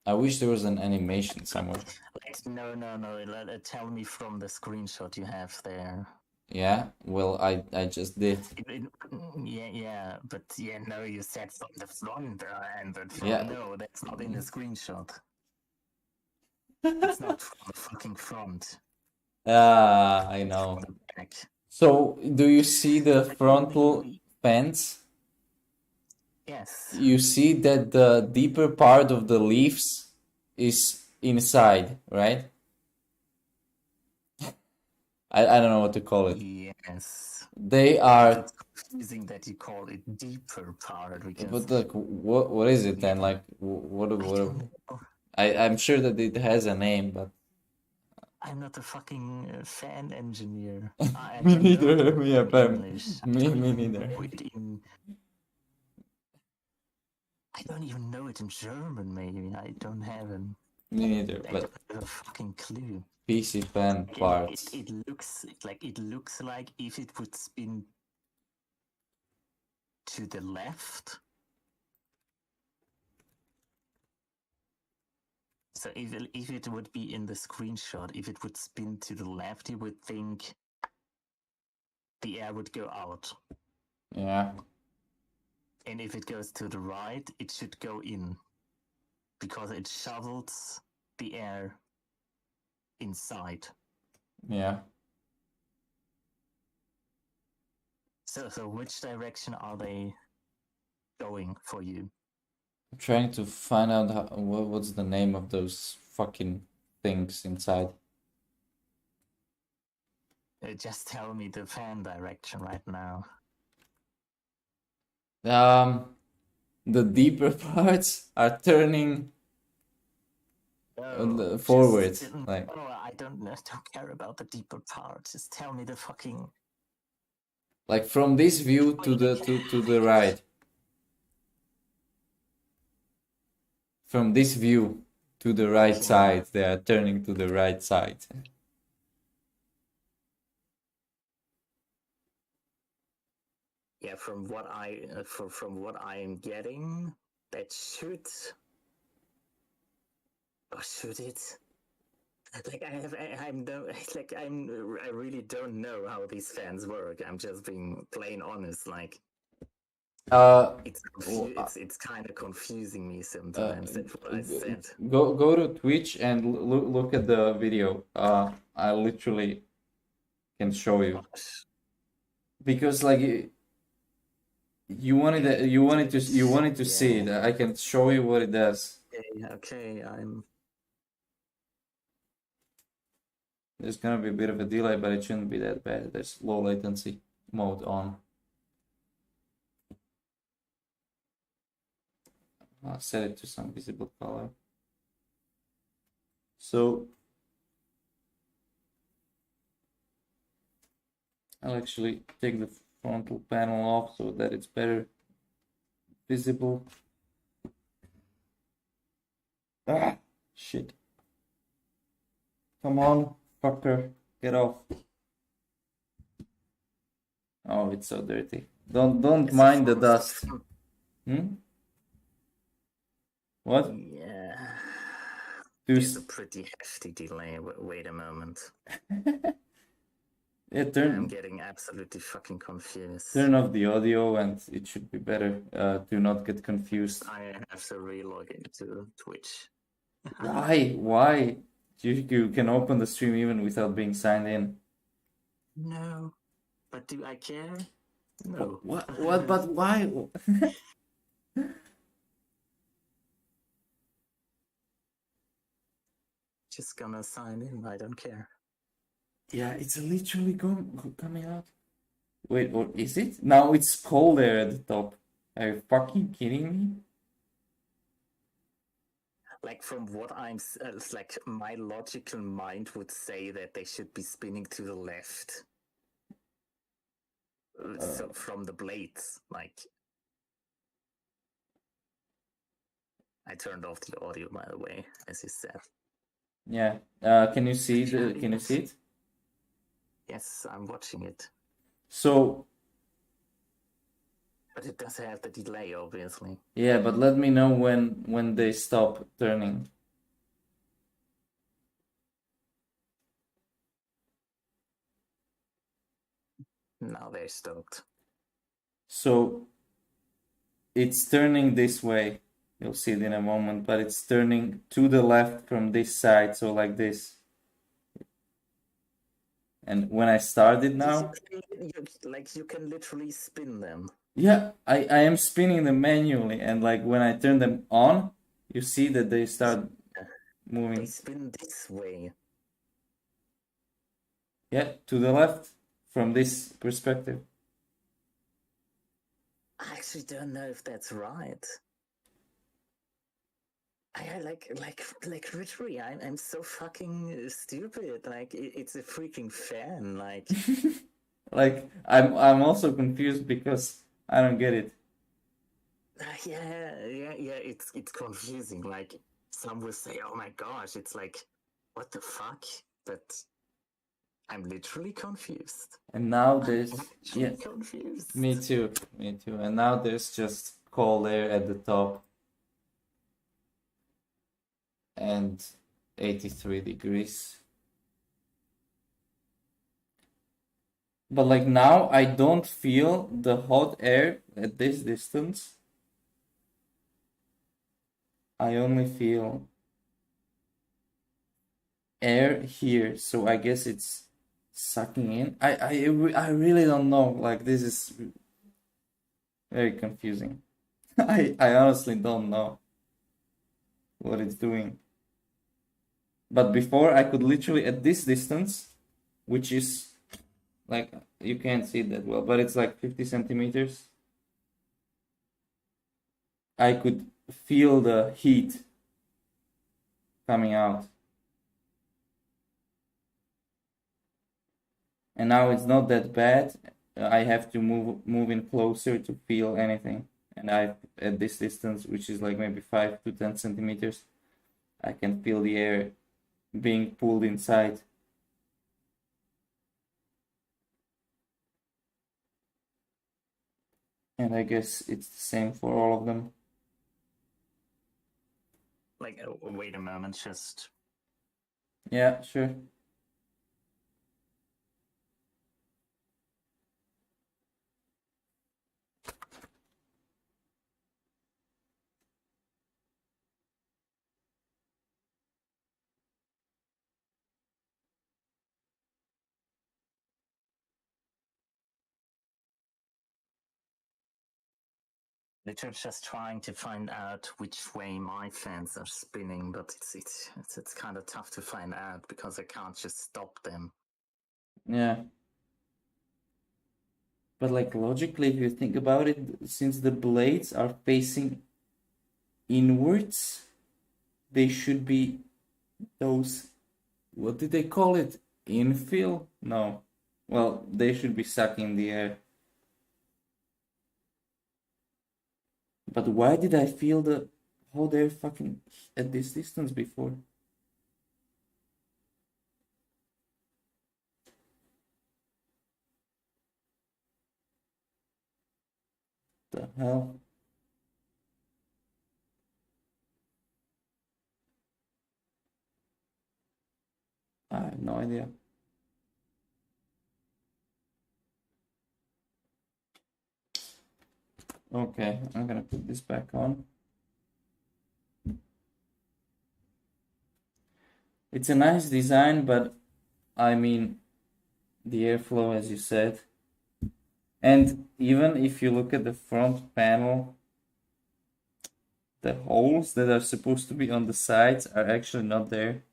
I wish there was an animation somewhere. Like, no. Tell me from the screenshot you have there. Yeah, well, I just did. Yeah, but yeah, no, you said from the front, and the front. Yeah. No, that's not in the screenshot. It's not from the fucking front. Ah, I know. From the back. So, do you see the frontal fence? Yes. You see that the deeper part of the leaves is inside, right? I don't know what to call it. Yes. They are, It's confusing that you call it deeper part because but like, what is it then? Like, what? I don't know. I'm sure that it has a name, but I'm not a fucking fan engineer. I me can learn neither. it Yeah, in but English. I me don't even neither. know it in. I don't even know it in German. Maybe I don't have an. Me neither. I But don't have a fucking clue. PC fan parts. It looks like if it would spin to the left. So if it would be in the screenshot, if it would spin to the left, you would think the air would go out. Yeah. And if it goes to the right, it should go in. Because it shovels the air inside. Yeah. So which direction are they going for you? I'm trying to find out what's the name of those fucking things inside. Just tell me the fan direction right now. The deeper parts are turning Oh, forwards. just, Like, oh, I don't care about the deeper part. Just tell me the fucking. like from this view to the right. From this view to the right Okay. side, they are turning to the right side. Yeah, from what I am getting, that should. Or should it? Like I really don't know how these fans work. I'm just being plain honest. Like it's kind of confusing me sometimes. That's what I said. Go to Twitch and look at the video. I literally can show you because like you wanted to see it. I can show you what it does. Okay, There's gonna be a bit of a delay, but it shouldn't be that bad. There's low latency mode on. I'll set it to some visible color. So I'll actually take the frontal panel off so that it's better visible. Ah, shit. Come on, fucker, get off. Oh, it's so dirty. Don't mind the dust. What? Yeah. There's a pretty hefty delay. Wait a moment. Yeah, I'm getting absolutely fucking confused. Turn off the audio and it should be better. Do not get confused. I have to re-log into Twitch. Why? You can open the stream even without being signed in. No. But do I care? No. What? But why? Just gonna sign in. I don't care. Yeah, it's literally coming out. Wait, what is it? Now it's cold there at the top. Are you fucking kidding me? Like from what it's like my logical mind would say that they should be spinning to the left. So from the blades, like. I turned off the audio, by the way, as you said. Yeah. Can you see can you see it? Yes, I'm watching it. So But it does have the delay, obviously. yeah, but let me know when they stop turning. Now they stopped. So it's turning this way. You'll see it in a moment, but it's turning to the left from this side, so like this. And when I start it now, You can literally spin them. yeah, I am spinning them manually, and like when I turn them on, you see that they start They moving. spin this way. Yeah, to the left from this perspective. I actually don't know if that's right. I like literally, I'm so fucking stupid. Like it's a freaking fan. Like Like I'm also confused because I don't get it. yeah. It's confusing. Like some will say, "Oh my gosh," it's like, what the fuck? But I'm literally confused. And now I'm there's actually confused. me too. And now there's just cold air at the top and 83 degrees. But like now I don't feel the hot air at this distance. I only feel air here, so I guess it's sucking in. I really don't know. Like this is very confusing. I honestly don't know what it's doing. But before I could literally at this distance, which is like you can't see it that well, but it's like 50 centimeters. I could feel the heat coming out. And now it's not that bad. I have to move in closer to feel anything. And I at this distance, which is like maybe 5 to 10 centimeters, I can feel the air being pulled inside. And I guess it's the same for all of them. Like, wait a moment, just Yeah, sure. literally just trying to find out which way my fans are spinning, but it's kind of tough to find out because I can't just stop them. Yeah. But like logically, if you think about it, since the blades are facing inwards, they should be those, what did they call it? Infill? No. Well, they should be sucking the air. But why did I feel the hot air fucking at this distance before? The hell? I have no idea. Okay, I'm gonna put this back on. It's a nice design, but I mean, the airflow, as you said. And even if you look at the front panel, the holes that are supposed to be on the sides are actually not there.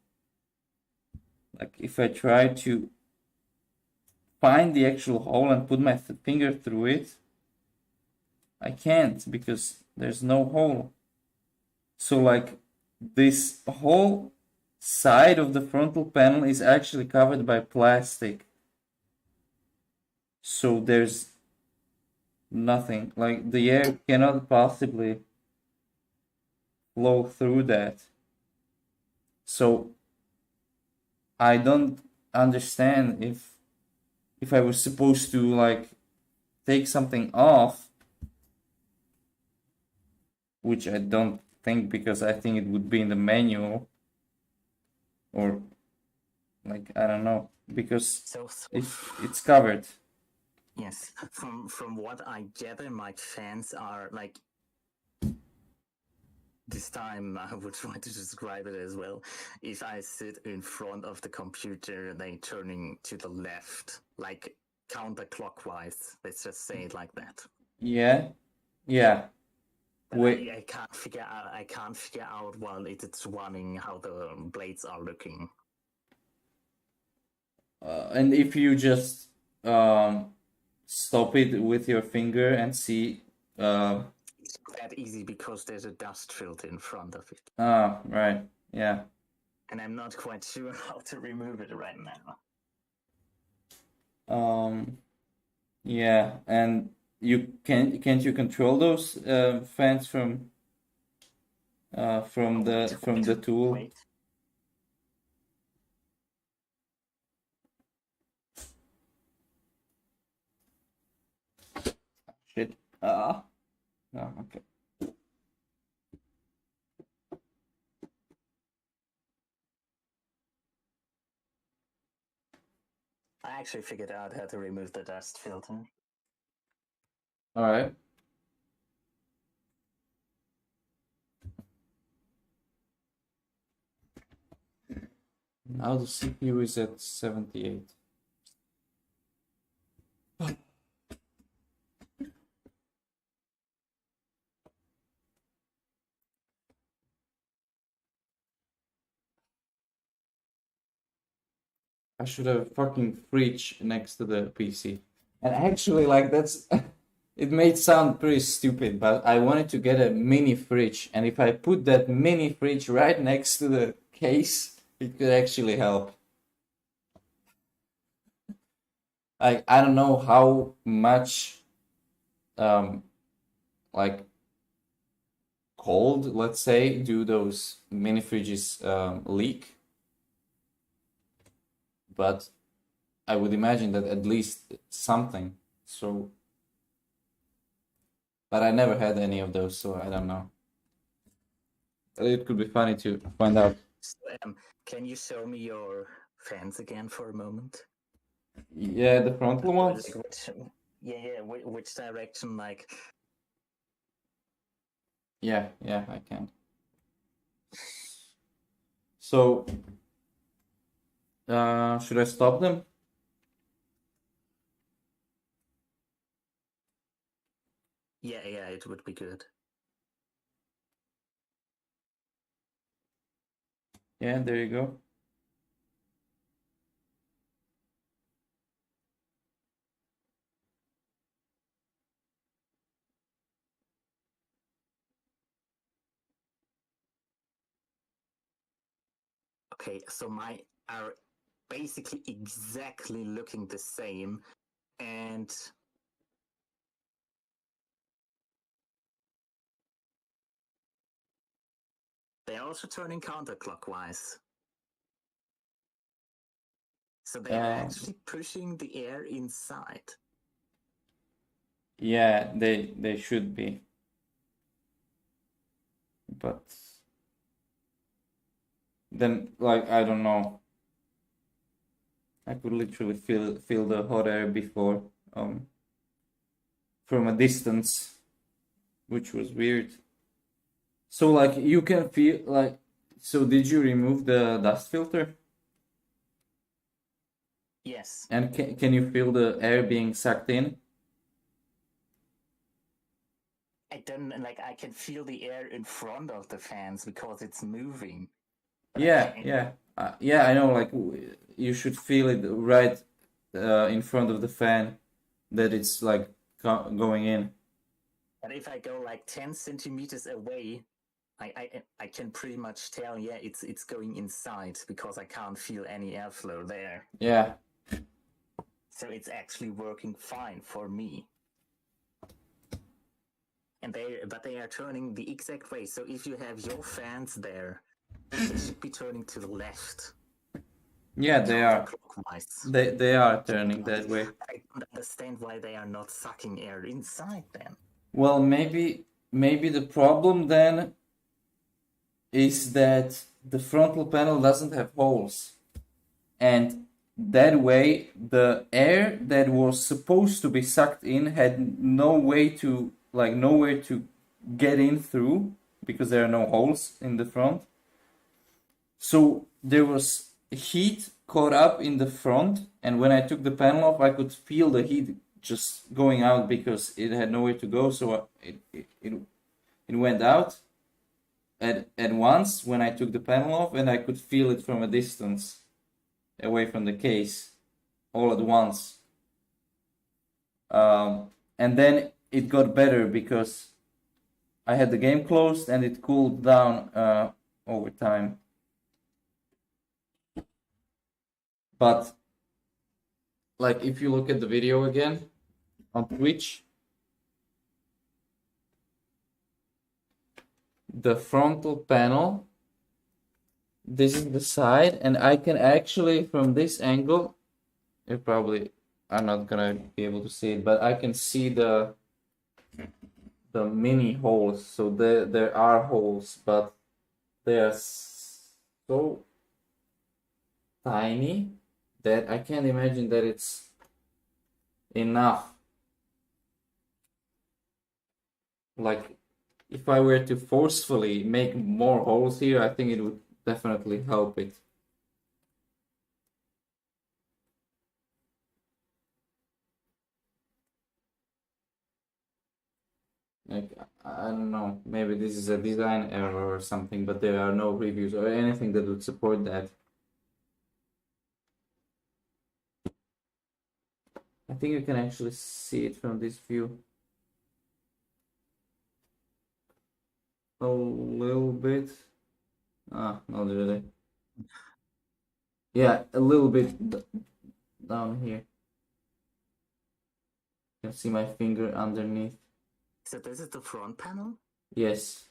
Like if I try to find the actual hole and put my finger through it, I can't because there's no hole. So like this whole side of the frontal panel is actually covered by plastic. So there's nothing. Like the air cannot possibly flow through that. So I don't understand if I was supposed to like take something off, which I don't think, because I think it would be in the manual, or like I don't know, because So it's covered. yes, from what I gather, my fans are like. This time I would try to describe it as well. If I sit in front of the computer, they turning to the left, like counterclockwise. Let's just say it like that. Yeah, yeah. But Wait, I can't figure out. I can't figure out while it's running how the blades are looking. and if you just stop it with your finger and see, It's not that easy because there's a dust filter in front of it, right, yeah. and I'm not quite sure how to remove it right now. Yeah, and can't you control those fans from the tool? Wait. Shit. No, okay. I actually figured out how to remove the dust filter. All right. Now the CPU is at 78. I should have a fucking fridge next to the PC. And actually, like, that's it may sound pretty stupid, but I wanted to get a mini fridge, and if I put that mini fridge right next to the case, it could actually help. I don't know how much like cold, let's say, do those mini fridges leak, but I would imagine that at least something. So, but I never had any of those, so I don't know. It could be funny to find out. So, can you show me your fans again for a moment? Yeah, the frontal ones. Like which direction? Like, Yeah, I can. So, should I stop them? yeah, it would be good. Yeah, there you go. Okay, so my are basically exactly looking the same, and they're also turning counterclockwise. So they are actually pushing the air inside. Yeah, they should be. But then, like, I don't know. I could literally feel the hot air before, from a distance, which was weird. So, like, you can feel like. So, did you remove the dust filter? Yes. And can you feel the air being sucked in? I don't like. I can feel the air in front of the fans because it's moving. Yeah, yeah. I know. Like, you should feel it right in front of the fan, that it's like going in. But if I go like 10 centimeters away, I can pretty much tell. Yeah, it's going inside because I can't feel any airflow there. Yeah. So it's actually working fine for me. and they are turning the exact way. So if you have your fans there, they should be turning to the left. Yeah, they are. Counterclockwise. They are turning that way. I don't understand why they are not sucking air inside then. Well, maybe the problem then is that the frontal panel doesn't have holes, and that way the air that was supposed to be sucked in had no way to nowhere to get in through because there are no holes in the front. So there was heat caught up in the front, and when I took the panel off, I could feel the heat just going out because it had nowhere to go. So it went out at once when I took the panel off, and I could feel it from a distance away from the case all at once. And then it got better because I had the game closed and it cooled down over time. But like if you look at the video again on Twitch, the frontal panel, this is the side, and I can actually from this angle, you probably are not gonna be able to see it, but I can see the mini holes. So there are holes, but they are so tiny that I can't imagine that it's enough. Like if I were to forcefully make more holes here, I think it would definitely help it. Like, I don't know, maybe this is a design error or something, but there are no reviews or anything that would support that. I think you can actually see it from this view. A little bit. Not really. Yeah, a little bit down here. You can see my finger underneath. So this is the front panel? Yes.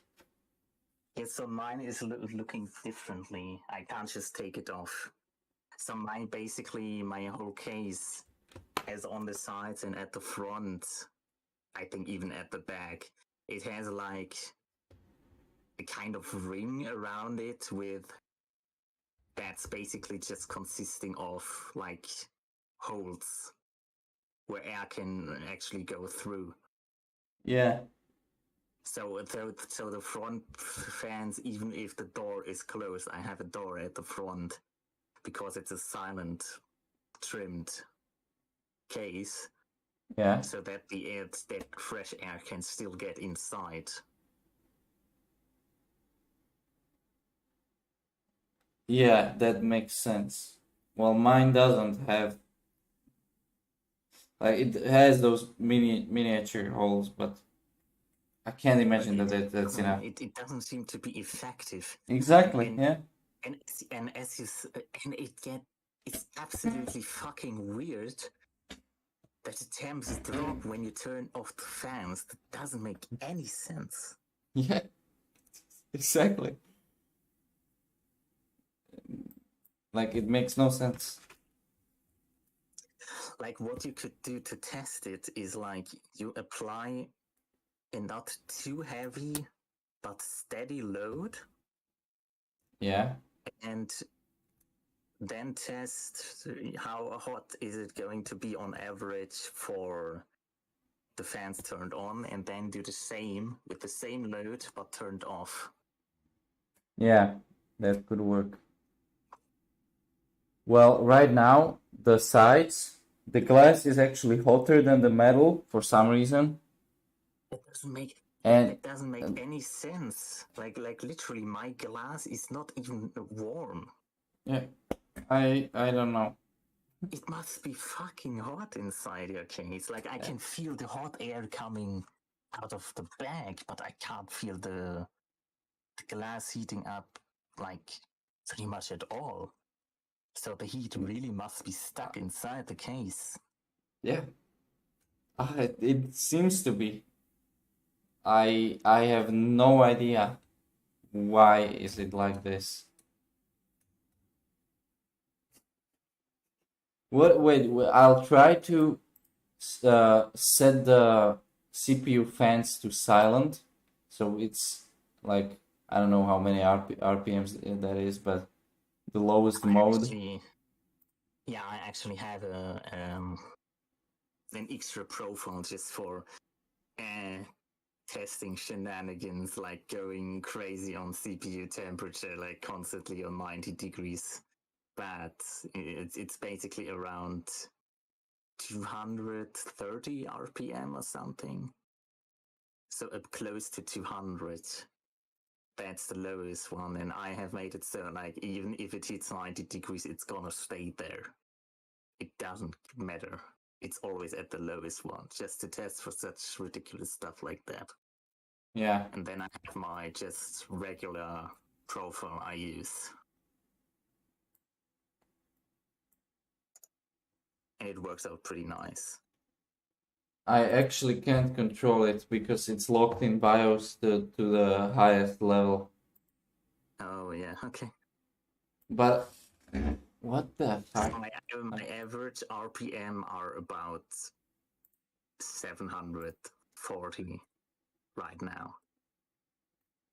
Yes, so mine is looking differently. I can't just take it off. So mine, basically, my whole case has on the sides and at the front, I think even at the back, it has like a kind of ring around it with that's basically just consisting of like holes where air can actually go through. Yeah. So the front fans, even if the door is closed, I have a door at the front because it's a silent, trimmed case. Yeah. So that that fresh air can still get inside. Yeah, that makes sense. Well, mine doesn't have. Like it has those miniature holes, but I can't imagine that's enough. It doesn't seem to be effective. Exactly. Yeah. And as you it's absolutely fucking weird that the temps drop when you turn off the fans. That doesn't make any sense. Yeah. Exactly. Like it makes no sense. Like what you could do to test it is like you apply a not too heavy but steady load. Yeah. And then test how hot is it going to be on average for the fans turned on, and then do the same with the same load but turned off. Yeah, that could work. Well, right now the sides, the glass is actually hotter than the metal for some reason. It doesn't make And any sense. Like literally, my glass is not even warm. yeah, I don't know. It must be fucking hot inside your case. Like I can feel the hot air coming out of the bag, but I can't feel the glass heating up like pretty much at all. So the heat really must be stuck inside the case. Yeah. It seems to be. I have no idea why is it like this. Wait, I'll try to set the CPU fans to silent, so it's like I don't know how many RPMs that is, but the lowest mode. I actually have an extra profile just for testing shenanigans, like going crazy on CPU temperature, like constantly on 90 degrees. But it's basically around 230 RPM or something. So up close to 200. That's the lowest one, and I have made it so like even if it hits 90 degrees, it's gonna stay there. It doesn't matter. It's always at the lowest one, just to test for such ridiculous stuff like that. Yeah. And then I have my just regular profile I use. And it works out pretty nice. I actually can't control it because it's locked in BIOS to the highest level. Oh yeah, okay. But what the fuck? My average RPM are about 740 right now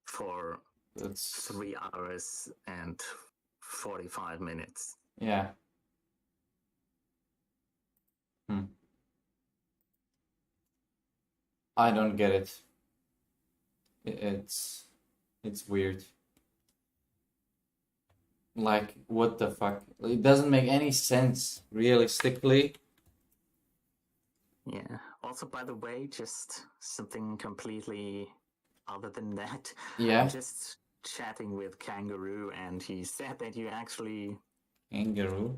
for That's 3 hours and 45 minutes. yeah. I don't get it. It's weird. Like, what the fuck? It doesn't make any sense, realistically. Yeah. Also, by the way, just something completely other than that. Yeah. I'm just chatting with Kangaroo, and he said that you actually... Kangaroo?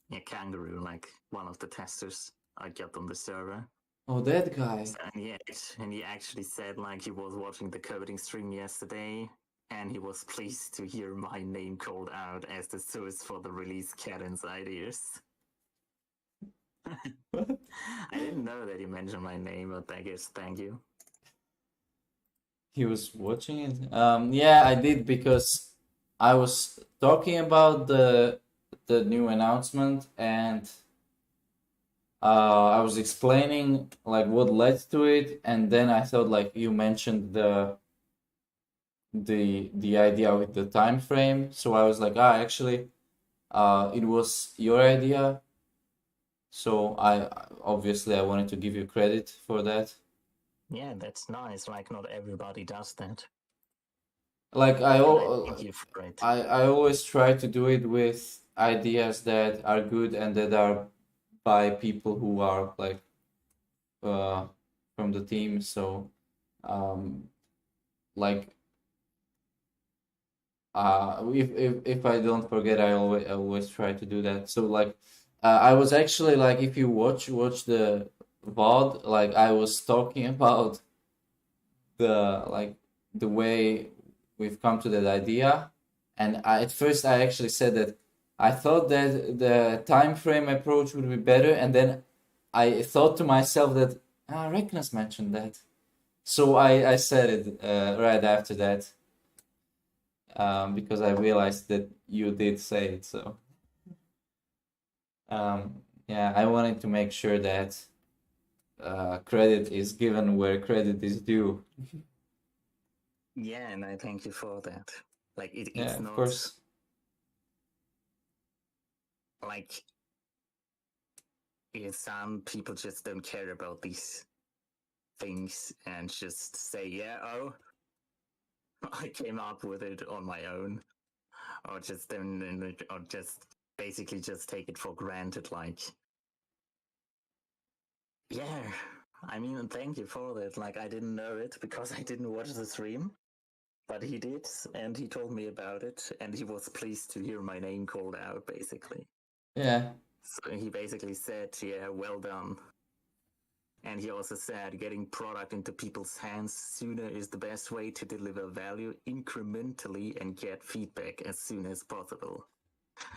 Yeah, Kangaroo, like one of the testers I got on the server. Oh, that guy. And he actually said like he was watching the coding stream yesterday, and he was pleased to hear my name called out as the source for the release cadence ideas. What? I didn't know that you mentioned my name, but I guess thank you. He was watching it? Yeah, I did because I was talking about the new announcement, and I was explaining like what led to it, and then I thought like you mentioned the idea with the time frame, so I was like, actually, it was your idea. So I obviously I wanted to give you credit for that. Yeah, that's nice. Like not everybody does that. Like Thank you for it. I always try to do it with ideas that are good and that are by people who are like from the team. So like if I don't forget, I always try to do that. So like I was actually like if you watch the VOD, like I was talking about the way we've come to that idea, and at first I actually said that I thought that the time frame approach would be better, and then I thought to myself that Reknas mentioned that, so I said it right after that because I realized that you did say it. So yeah, I wanted to make sure that credit is given where credit is due. Yeah, and I thank you for that. Like it's Yeah, not of course. like some people just don't care about these things and just say, yeah, oh, I came up with it on my own, or just or just basically just take it for granted. Like, yeah, I mean, thank you for that. Like, I didn't know it because I didn't watch the stream, but he did, and he told me about it, and he was pleased to hear my name called out, basically. Yeah. So he basically said, yeah, well done. And he also said, getting product into people's hands sooner is the best way to deliver value incrementally and get feedback as soon as possible.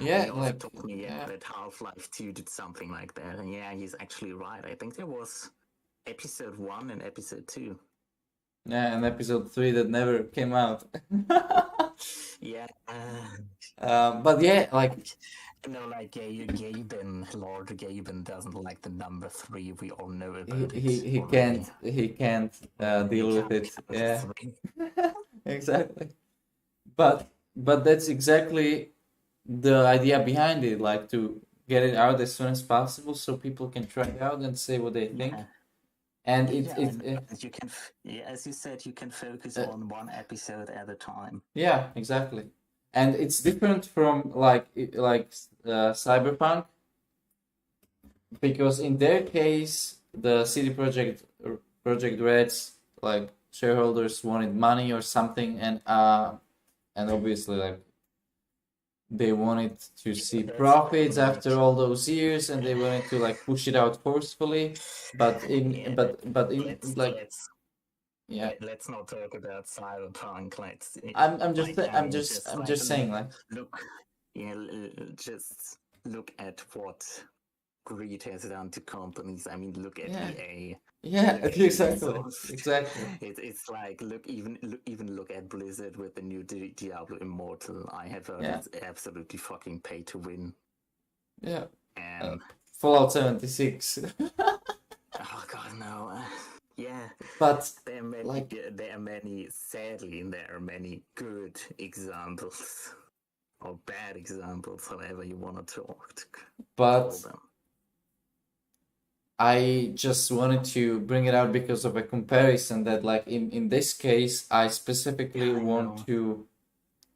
Yeah, and he also like told me that Half-Life 2 did something like that. And yeah, he's actually right. I think there was episode 1 and episode 2. Yeah, and episode 3 that never came out. Yeah. But yeah, like Like Lord Gaben doesn't like the number 3. We all know he about he, it he already. can't He deal with can't it. count Yeah, 3. exactly. But that's exactly the idea behind it, like to get it out as soon as possible so people can try it out and say what they think. Yeah. And And you can, as you said, you can focus Uh, on one episode at a time. yeah, exactly. And it's different from Cyberpunk, because in their case the Project Red's like shareholders wanted money or something, and obviously like they wanted to see profits after all those years, and they wanted to like push it out forcefully. But in but in like yeah, Let's not talk about Cyberpunk. Let's. I'm just saying like Look, just look at what greed has done to companies. I mean, look at yeah. EA. Yeah, Look at exactly, Ubisoft. exactly. It's like even look at Blizzard with the new Diablo Immortal. I have heard Yeah. it's absolutely fucking pay to win. Yeah. And Fallout 76. oh god, no. Yeah, But there are many. like There are many. Sadly, there are many good examples or bad examples, however you want to talk. but Call them. I just wanted to bring it out because of a comparison that like in this case I specifically Yeah, I want know. to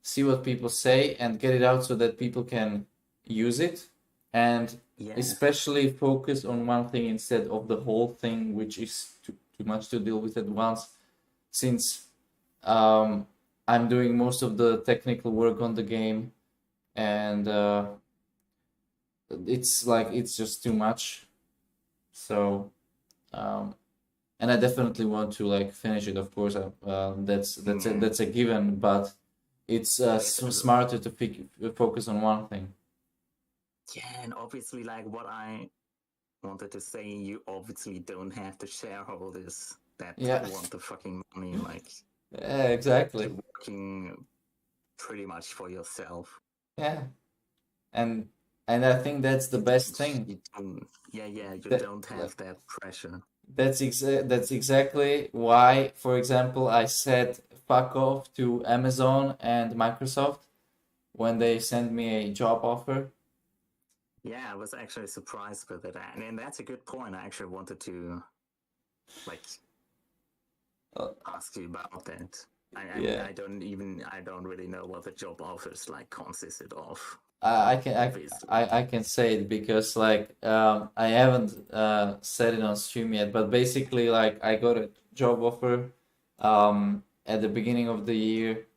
see what people say and get it out so that people can use it, and Yeah, especially focus on one thing instead of the whole thing, which is too much to deal with at once, since I'm doing most of the technical work on the game, and it's just too much. So and I definitely want to like finish it, of course. That's a given, but it's smarter to focus on one thing. yeah, and obviously, like what I wanted to say, you obviously don't have the shareholders that Yeah. want the fucking money. Like Yeah, exactly. you're working pretty much for yourself. Yeah, and I think that's the best thing. You That- don't have that pressure. That's exactly why, for example, I said fuck off to Amazon and Microsoft when they sent me a job offer. Yeah, I was actually surprised with it, and that's a good point. I actually wanted to like ask you about that. I mean, Yeah. I don't really know what the job offers like consisted of. I can say it because like I haven't said it on stream yet, but basically like I got a job offer at the beginning of the year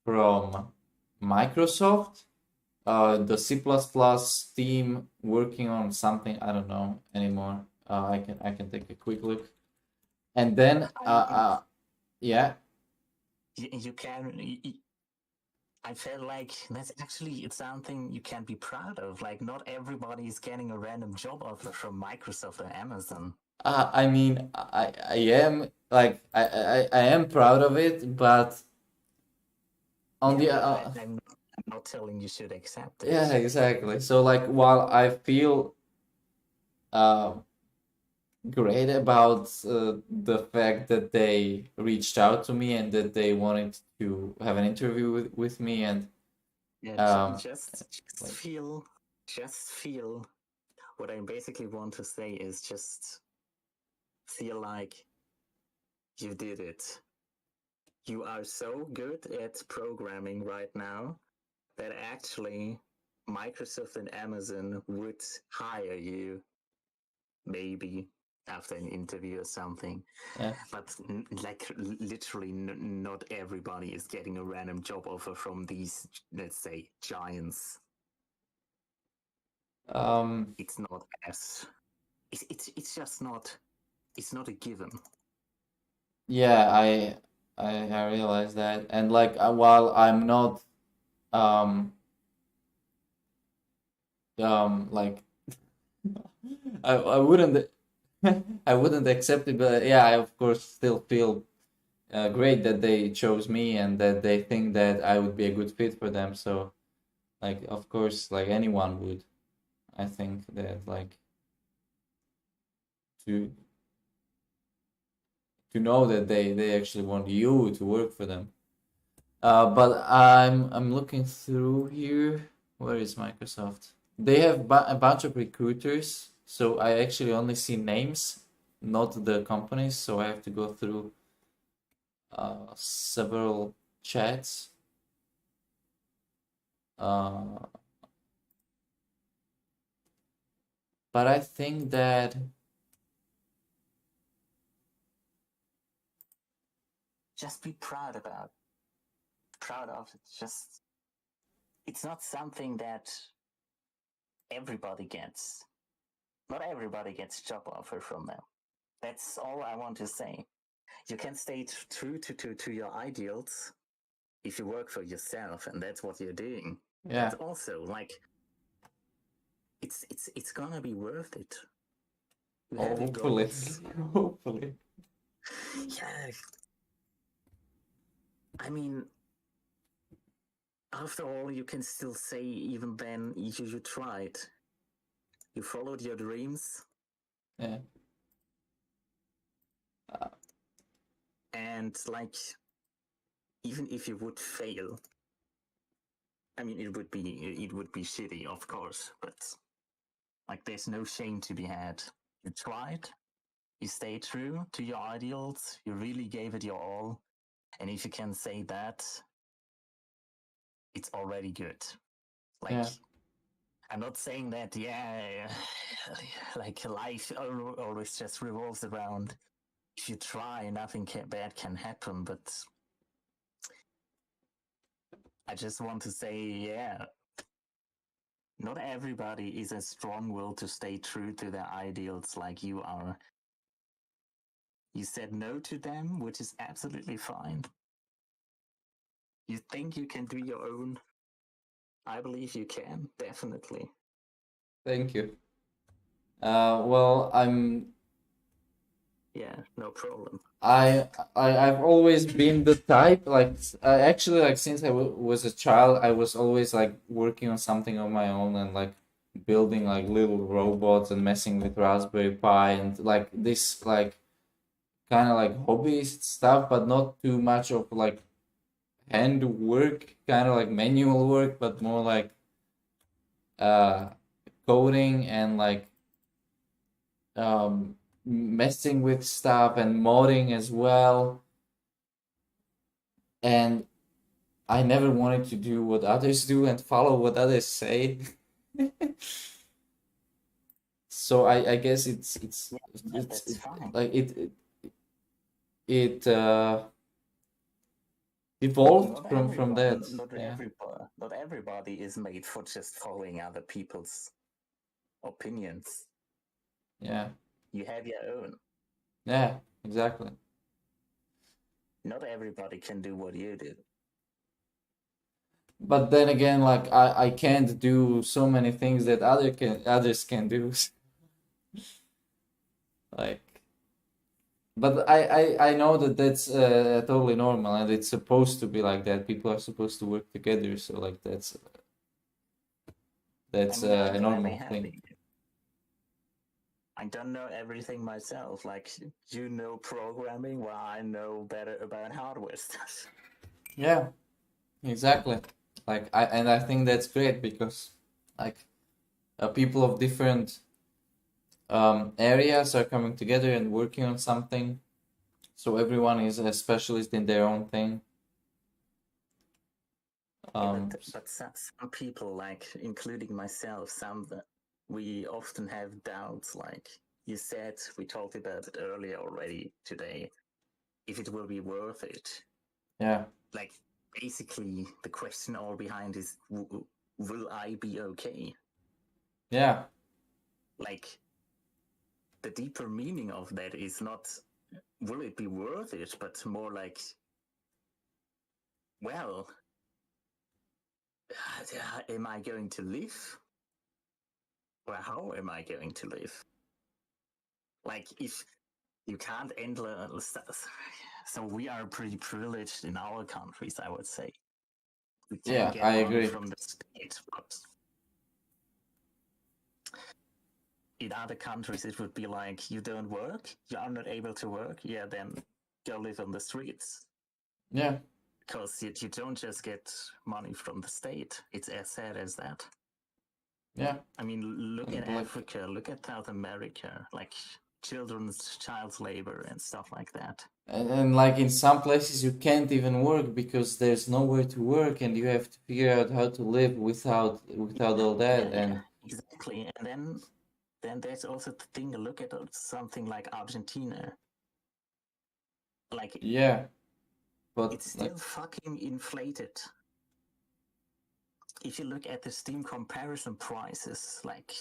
from Microsoft, the C++ team working on something I don't know anymore. I can take a quick look, and then yeah. You can. I feel like that's actually it's something you can be proud of. Like, not everybody is getting a random job offer from Microsoft or Amazon. I mean, I am like I am proud of it, but on the I'm not telling you should accept it. yeah, exactly. So like while I feel great about the fact that they reached out to me and that they wanted to have an interview with me, and Yeah, just feel what I basically want to say is just feel like you did it. You are so good at programming right now that actually Microsoft and Amazon would hire you maybe after an interview or something. yeah. But like literally not everybody is getting a random job offer from these, let's say, giants. It's not as it's just not it's not a given. Yeah, I realize that, and like while I'm not like I wouldn't I wouldn't accept it, but yeah, I of course still feel great that they chose me and that they think that I would be a good fit for them. So, like, of course, like anyone would. I think that like to know that they actually want you to work for them. But I'm looking through here. Where is Microsoft? They have a bunch of recruiters, so I actually only see names, not the companies. So I have to go through several chats. But I think that Just be proud of it. Just, it's not something that everybody gets. Not everybody gets job offer from them. That's all I want to say. You can stay true to your ideals if you work for yourself, and that's what you're doing. yeah, But also, like, it's gonna be worth it. You have your hopefully, goals. hopefully. Yeah. I mean, after all, you can still say even then you tried. You followed your dreams. Yeah. And like, even if you would fail, I mean, it would be shitty, of course, but like, there's no shame to be had. You tried, you stayed true to your ideals, you really gave it your all, and if you can say that, it's already good. Like, Yeah. I'm not saying that, yeah, like life always just revolves around if you try, nothing bad can happen, but I just want to say, yeah, not everybody is as strong-willed to stay true to their ideals like you are. You said no to them, which is absolutely fine. You think you can do your own? I believe you can, definitely. Thank you. Well, Yeah, no problem. I've always been the type like actually like since I was a child I was always like working on something on my own and like building like little robots and messing with Raspberry Pi and like this like kind of like hobbyist stuff, but not too much of like hand work, kind of like manual work, but more like uh coding and like messing with stuff and modding as well. And I never wanted to do what others do and follow what others say. So I guess Yeah, that's fine. like it evolved Not from that. Yeah. not everybody is made for just following other people's opinions. Yeah. You have your own. Yeah, exactly. Not everybody can do what you do. But then again, like I can't do so many things that others can do. Like, but I know that that's totally normal and it's supposed to be like that. People are supposed to work together, so like that's I mean, I'm a glad normal they have thing. me. I don't know everything myself. Like, you know programming, while I know better about hardware stuff. Yeah, exactly. Like I think that's great because like people of different areas are coming together and working on something, so everyone is a specialist in their own thing. Yeah, but some people, like including myself, we often have doubts. Like you said, we talked about it earlier already today. If it will be worth it. Yeah. Like, basically, the question all behind is, will I be okay? Yeah. Like, the deeper meaning of that is not, will it be worth it, but more like, well, am I going to live? Or how am I going to live? Like, if you can't So we are pretty privileged in our countries, I would say. We can Yeah, get I money agree. from the state, but in other countries it would be like, you don't work, you are not able to work, yeah, then go live on the streets. Yeah, Because you don't just get money from the state. It's as sad as that. yeah. I mean, look And at like, Africa, look at South America, like child labor and stuff like that. and like in some places you can't even work because there's nowhere to work, and you have to figure out how to live without all that. Yeah, And exactly. And then there's also the thing. Look at something like Argentina. Like yeah, but it's like, still fucking inflated. If you look at the Steam comparison prices, like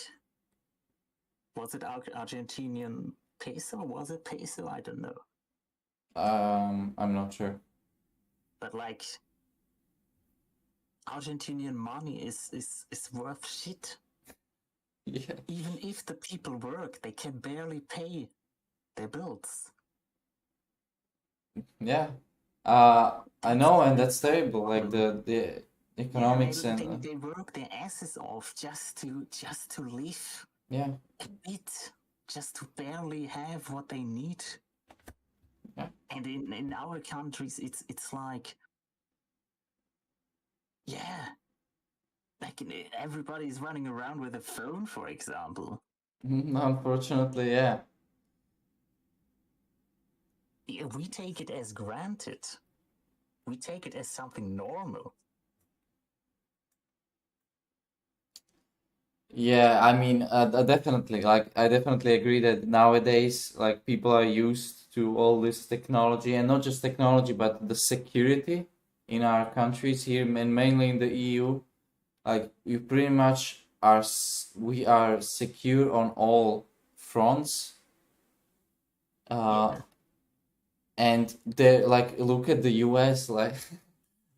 was it Argentinian peso? Was it peso? I don't know. I'm not sure. But like Argentinian money is worth shit. Yeah, Even if the people work, they can barely pay their bills. yeah. I know, and that's terrible. Like the economics Yeah, and they work their asses off just to live yeah, a bit, just to barely have what they need. yeah. And in our countries, it's like, yeah, like everybody's running around with a phone, for example. Unfortunately, yeah. Yeah, we take it as granted. We take it as something normal. Yeah, I mean, definitely. Like, I definitely agree that nowadays, like, people are used to all this technology, and not just technology, but the security in our countries here, and mainly in the EU. Like, we pretty much we are secure on all fronts. Uh, Yeah. and they like look at the US, like,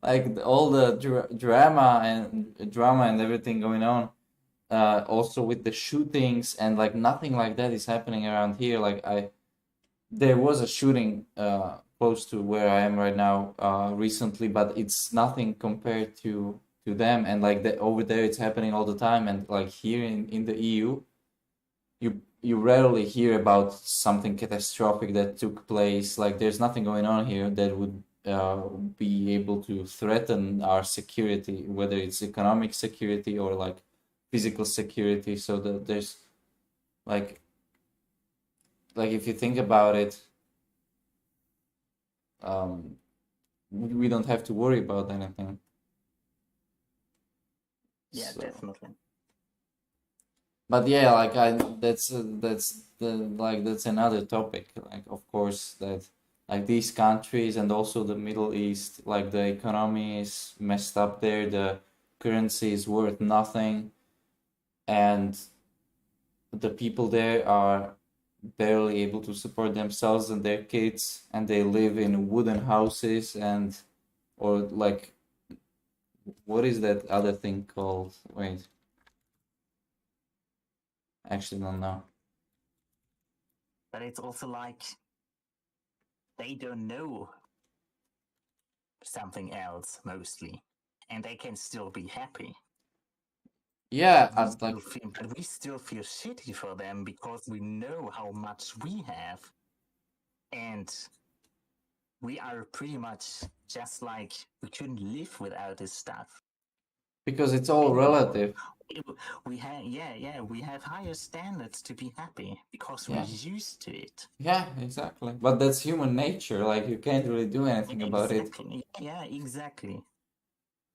like all the drama and everything going on. Also with the shootings, and like nothing like that is happening around here. Like there was a shooting close to where I am right now recently, but it's nothing compared to them. And like over there, it's happening all the time. And like here in the EU, you rarely hear about something catastrophic that took place. Like there's nothing going on here that would be able to threaten our security, whether it's economic security or like physical security. So that there's like if you think about it, um, we don't have to worry about anything. Yeah, So, definitely. but yeah, like that's another topic. Like of course that like these countries and also the Middle East, like the economy is messed up there. The currency is worth nothing, and the people there are barely able to support themselves and their kids, and they live in wooden houses and or like what is that other thing called? Wait, actually don't know. But it's also like they don't know something else mostly, and they can still be happy. Yeah, But we still feel shitty for them because we know how much we have, and we are pretty much just like we couldn't live without this stuff. because it's all anymore. relative. We have higher standards to be happy because Yeah. we're used to it. Yeah, exactly. But that's human nature. Like you can't really do anything about it. Exactly. Yeah, exactly.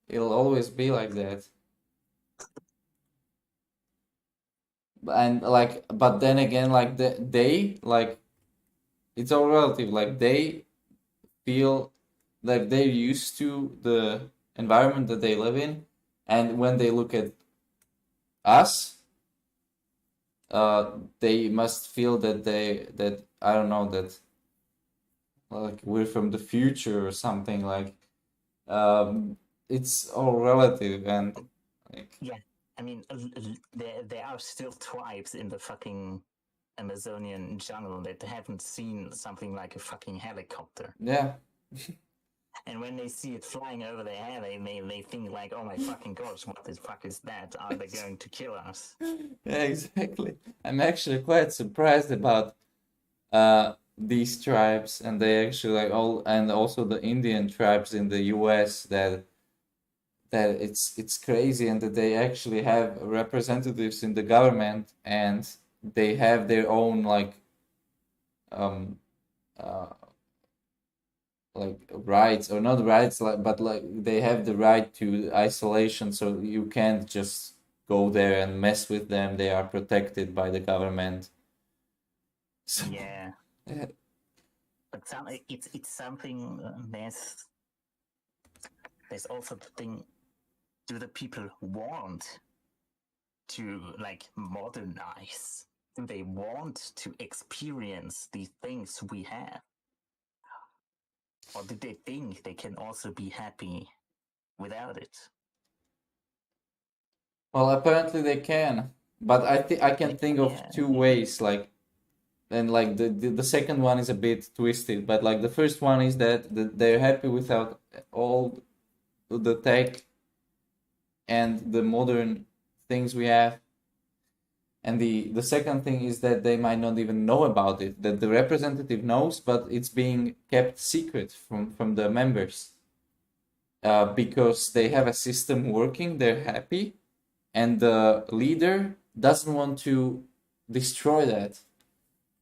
It'll always be like that. And like, but then again, like they like it's all relative. Like they feel like they're used to the environment that they live in, and when they look at us, they must feel that that I don't know, that like we're from the future or something. Like it's all relative. And like Yeah, I mean, there are still tribes in the fucking Amazonian jungle that haven't seen something like a fucking helicopter. Yeah. And when they see it flying over their head, they think like, oh my fucking gosh, what the fuck is that? Are they going to kill us? Yeah, exactly. I'm actually quite surprised about these tribes, and they actually like all, and also the Indian tribes in the US, that it's crazy, and that they actually have representatives in the government, and they have their own um uh like rights, or not rights, like, but like they have the right to isolation, so you can't just go there and mess with them. They are protected by the government. So, Yeah. yeah. But it's something, there's also the thing, do the people want to like modernize? Do they want to experience the things we have? Or do they think they can also be happy without it? Well, apparently they can, but I can think of Yeah. two ways, like, and like the second one is a bit twisted, but like the first one is that they're happy without all the tech and the modern things we have. And the second thing is that they might not even know about it, that the representative knows, but it's being kept secret from the members. Because they have a system working, they're happy, and the leader doesn't want to destroy that.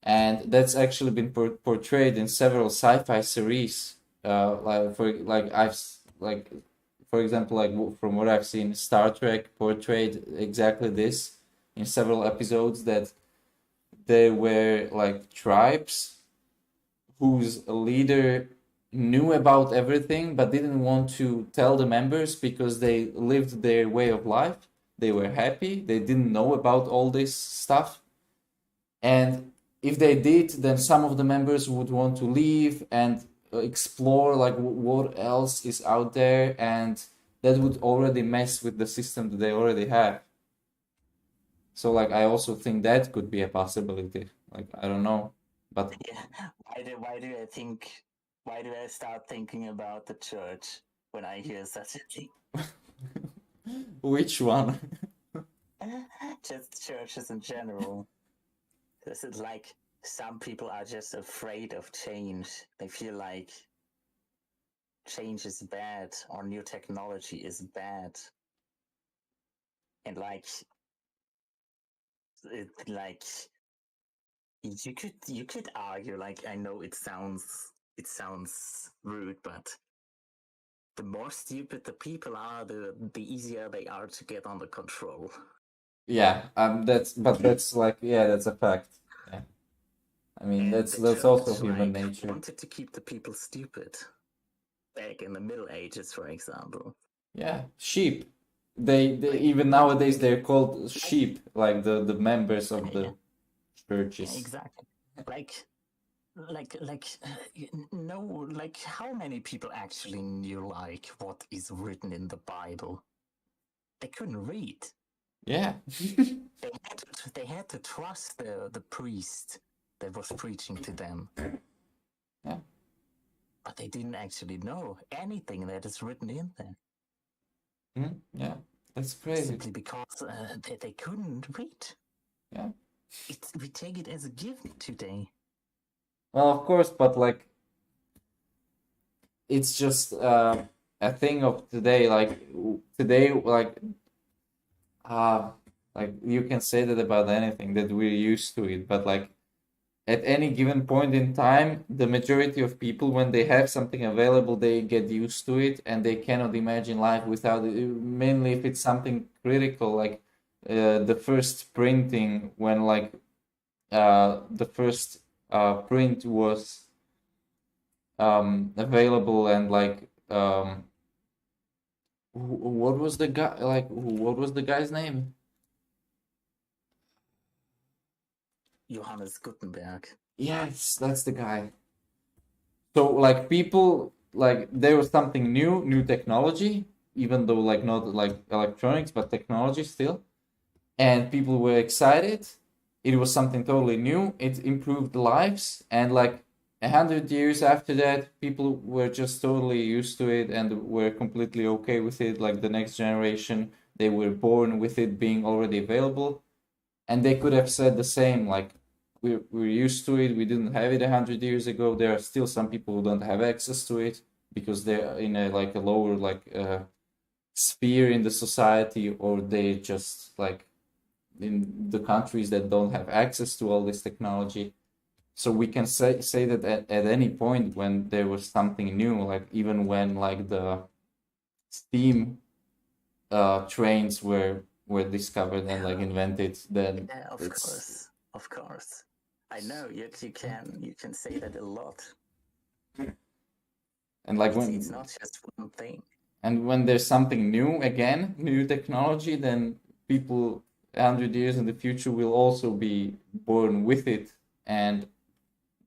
And that's actually been portrayed in several sci-fi series. For example, like from what I've seen, Star Trek portrayed exactly this in several episodes, that there were like tribes whose leader knew about everything but didn't want to tell the members because they lived their way of life. They were happy. They didn't know about all this stuff. And if they did, then some of the members would want to leave and explore like what else is out there, and that would already mess with the system that they already have. So like I also think that could be a possibility. Like I don't know, but Yeah. Why do I start thinking about the church when I hear such a thing? which one? Just churches in general. This is like some people are just afraid of change. They feel like change is bad or new technology is bad. And like you could argue, like, I know it sounds rude, but the more stupid the people are, the easier they are to get under control. Yeah, that's like, yeah, that's a fact. Yeah. I mean, And that's the also church, human like, nature. wanted to keep the people stupid. Back in the Middle Ages, for example. Yeah, sheep. They even nowadays they're called sheep, like the members of the Yeah, churches. exactly. Like how many people actually knew like what is written in the Bible? They couldn't read. Yeah. They had to trust the priest that was preaching to them. Yeah. But they didn't actually know anything that is written in there. Yeah, that's crazy. Simply because they couldn't read. Yeah. We take it as a given today. Well, of course, but like it's just a thing of today. Like today, like you can say that about anything, that we're used to it, but like at any given point in time, the majority of people, when they have something available, they get used to it and they cannot imagine life without it. Mainly if it's something critical, like the first printing, when like the first print was available, and like what was the guy, like what was the guy's name? Johannes Gutenberg. Yes, that's the guy. So like people, like there was something new technology, even though like not like electronics, but technology still, and people were excited. it was something totally new. It improved lives, and like 100 years after that, people were just totally used to it and were completely okay with it. Like the next generation, they were born with it being already available, and they could have said the same. Like we're used to it. We didn't have it 100 years ago. There are still some people who don't have access to it because they're in a like a lower sphere in the society, or they just like in the countries that don't have access to all this technology. So we can say that at any point when there was something new, like even when like the steam trains were discovered and like invented, then Yeah, of it's course, of course. I know you can say that a lot. and like It's not just one thing. and when there's something new again, new technology, then people 100 years in the future will also be born with it and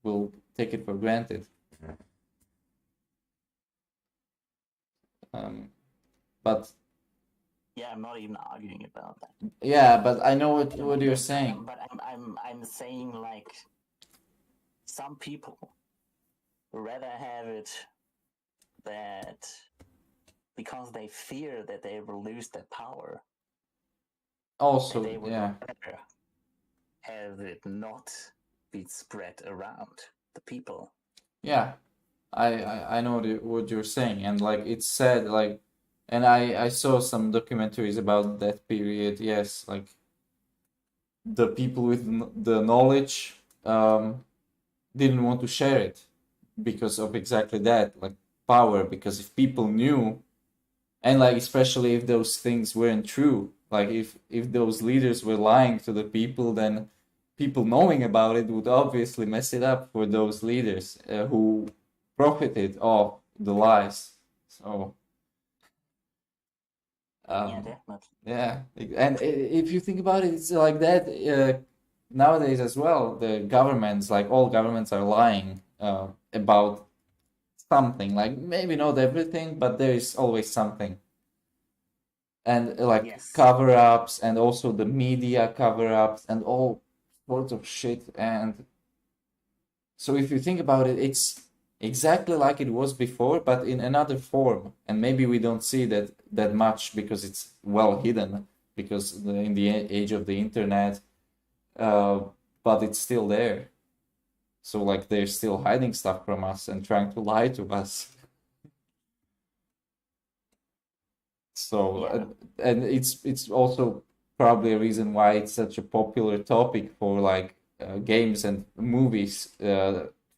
will take it for granted. But Yeah, I'm not even arguing about that. yeah, but I know what you're saying. But I'm saying like some people rather have it that because they fear that they will lose their power. Also, They would yeah, rather have it not be spread around the people. yeah, I know what you're saying, and like it's said, like, and I saw some documentaries about that period. Yes, like the people with the knowledge didn't want to share it because of exactly that, like power. Because if people knew, and like especially if those things weren't true, like if those leaders were lying to the people, then people knowing about it would obviously mess it up for those leaders who profited off the lies. So Yeah, definitely. yeah, and if you think about it, it's like that nowadays as well. The governments, like all governments, are lying about something. Like maybe not everything, but there is always something. And like Yes. cover-ups, and also the media cover-ups, and all sorts of shit. And so if you think about it, it's exactly like it was before, but in another form. And maybe we don't see that much because it's well hidden, because in the age of the internet, but it's still there. So like they're still hiding stuff from us and trying to lie to us. So and it's also probably a reason why it's such a popular topic for like games and movies,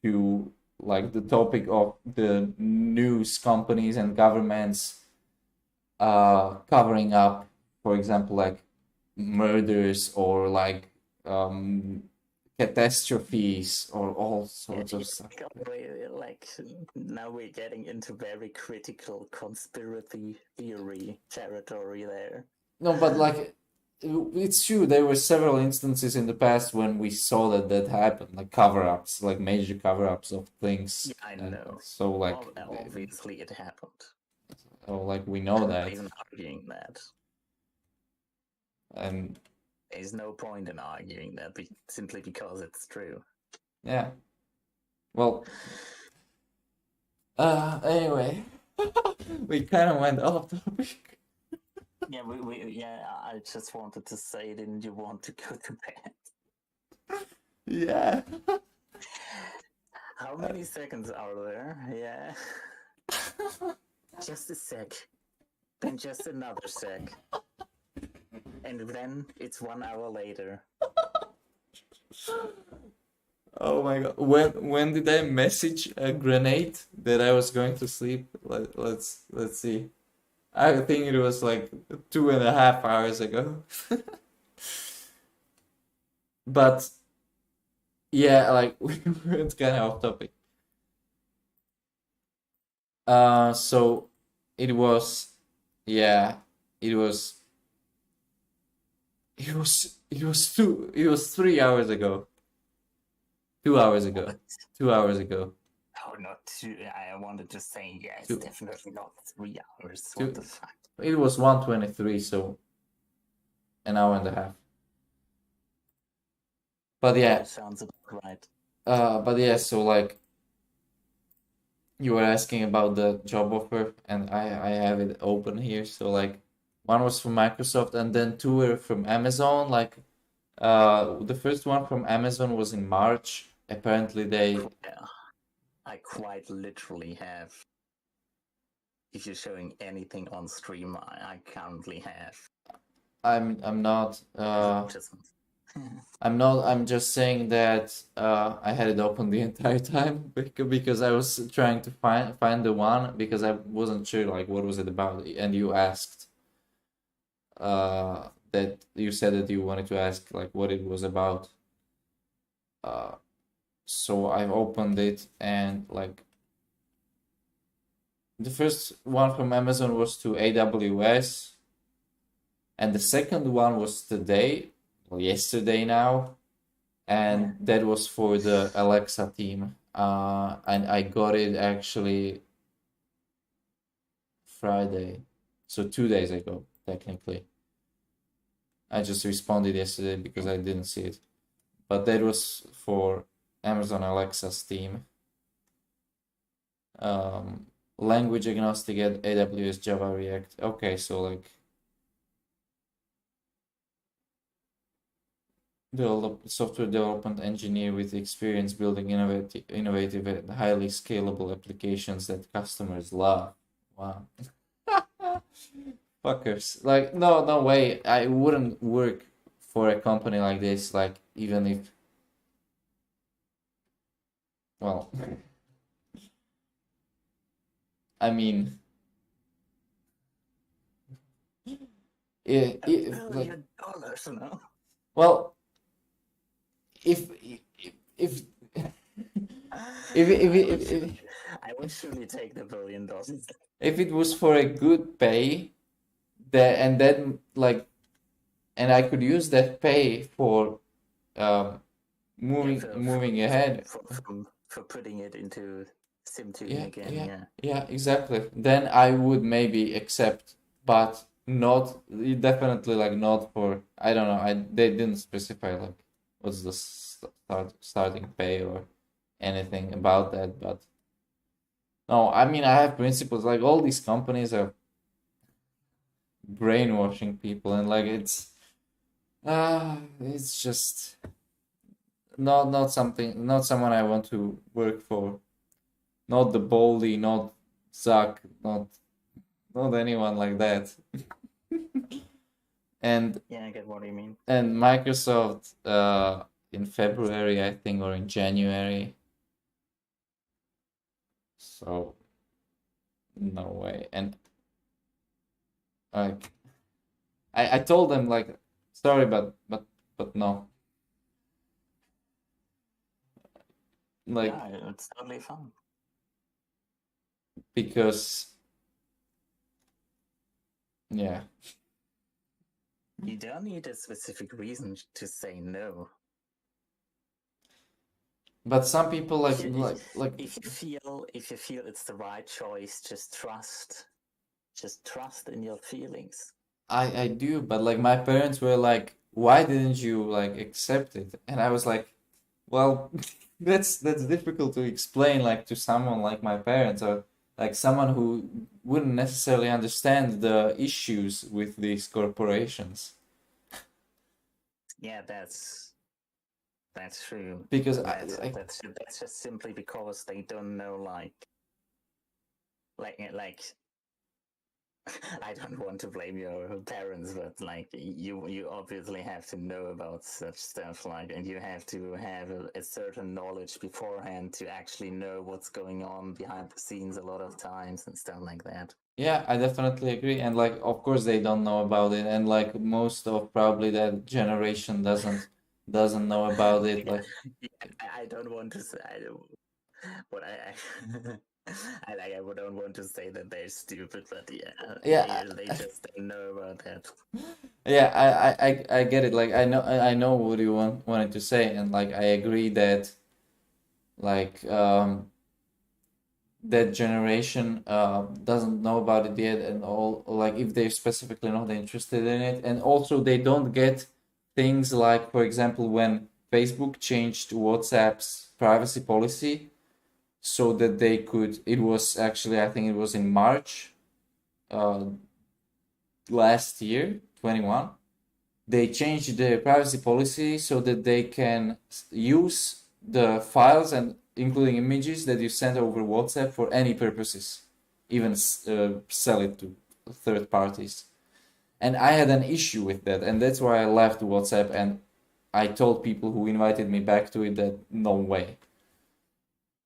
to like the topic of the news companies and governments covering up, for example, like murders or like catastrophes or all sorts of stuff. Like now we're getting into very critical conspiracy theory territory there. No, but like it's true. There were several instances in the past when we saw that happened, like cover-ups, like major cover-ups of things. Yeah, I know. So like, obviously it happened. oh, like we know I'm not that, even arguing that. and There's no point in arguing that simply because it's true. yeah. Well, anyway, we kind of went off topic. Yeah, I just wanted to say, didn't you want to go to bed? Yeah. How many seconds are there? Yeah. Just a sec. Then just another sec. And then it's 1 hour later. Oh my god. When did I message a grenade that I was going to sleep? Let's see. I think it was like 2.5 hours ago. But yeah, like we went kind of off topic. So it was, yeah, it was 3 hours ago. 2 hours ago. What? 2 hours ago. Oh, not 2. I wanted to say, yeah, it's Two. definitely not 3 hours. Two. What the fuck? It was 1:23, so an hour and a half. But yeah, That sounds about right. but yeah, so like you were asking about the job offer, and I have it open here. So like one was from Microsoft, and then two were from Amazon. Like the first one from Amazon was in March. Apparently they Yeah, I quite literally have. If you're showing anything on stream, I currently have. I'm not Advertisements. I'm just saying that I had it open the entire time because I was trying to find the one because I wasn't sure like what was it about, and you asked that you said that you wanted to ask like what it was about. So I opened it, and like the first one from Amazon was to AWS, and the second one was today, well, yesterday now, and that was for the Alexa team. And I got it actually Friday, so 2 days ago, technically. I just responded yesterday because I didn't see it. But that was for Amazon Alexa's team. Language agnostic at AWS Java React. Okay, so like software development engineer with experience building innovative and highly scalable applications that customers love. Wow. Fuckers. Like, no way. I wouldn't work for a company like this, like, even if, well, I mean, $1 like, billion, no? well, if if if I would surely take the $1 billion. if it was for a good pay, that and then like, and I could use that pay for moving ahead. For putting it into sim tuning again. Yeah, exactly. Then I would maybe accept, but not definitely like not for, I don't know. They didn't specify like what's the starting pay or anything about that. But no, I mean I have principles. Like all these companies are brainwashing people, and like it's just not something, not someone I want to work for. Not the Baldy, not Zuck, not anyone like that. And yeah, I get what you mean. And Microsoft in February, I think, or in January. So no way. And like I told them like sorry, but no. Like yeah, it's totally fun. Because yeah. You don't need a specific reason to say no. But some people like if you feel it's the right choice, just trust in your feelings. I do, but like my parents were like, why didn't you like accept it? And I was like, well, that's difficult to explain like to someone like my parents, or like someone who wouldn't necessarily understand the issues with these corporations. Yeah, that's true. Because that's just simply because they don't know like I don't want to blame your parents, but like you obviously have to know about such stuff, like, and you have to have a certain knowledge beforehand to actually know what's going on behind the scenes a lot of times and stuff like that. Yeah, I definitely agree. And like, of course, they don't know about it, and like most of probably that generation doesn't know about it. Like, I don't want to say what I I don't want to say that they're stupid, but yeah, they just don't know about that. Yeah, I get it. Like I know what you wanted to say, and like I agree that like that generation doesn't know about it yet, and all like if they're specifically not interested in it, and also they don't get things like, for example, when Facebook changed WhatsApp's privacy policy so that they could, it was actually, I think it was in March last year, 21, they changed the privacy policy so that they can use the files and including images that you send over WhatsApp for any purposes, even sell it to third parties. And I had an issue with that, and that's why I left WhatsApp, and I told people who invited me back to it that no way.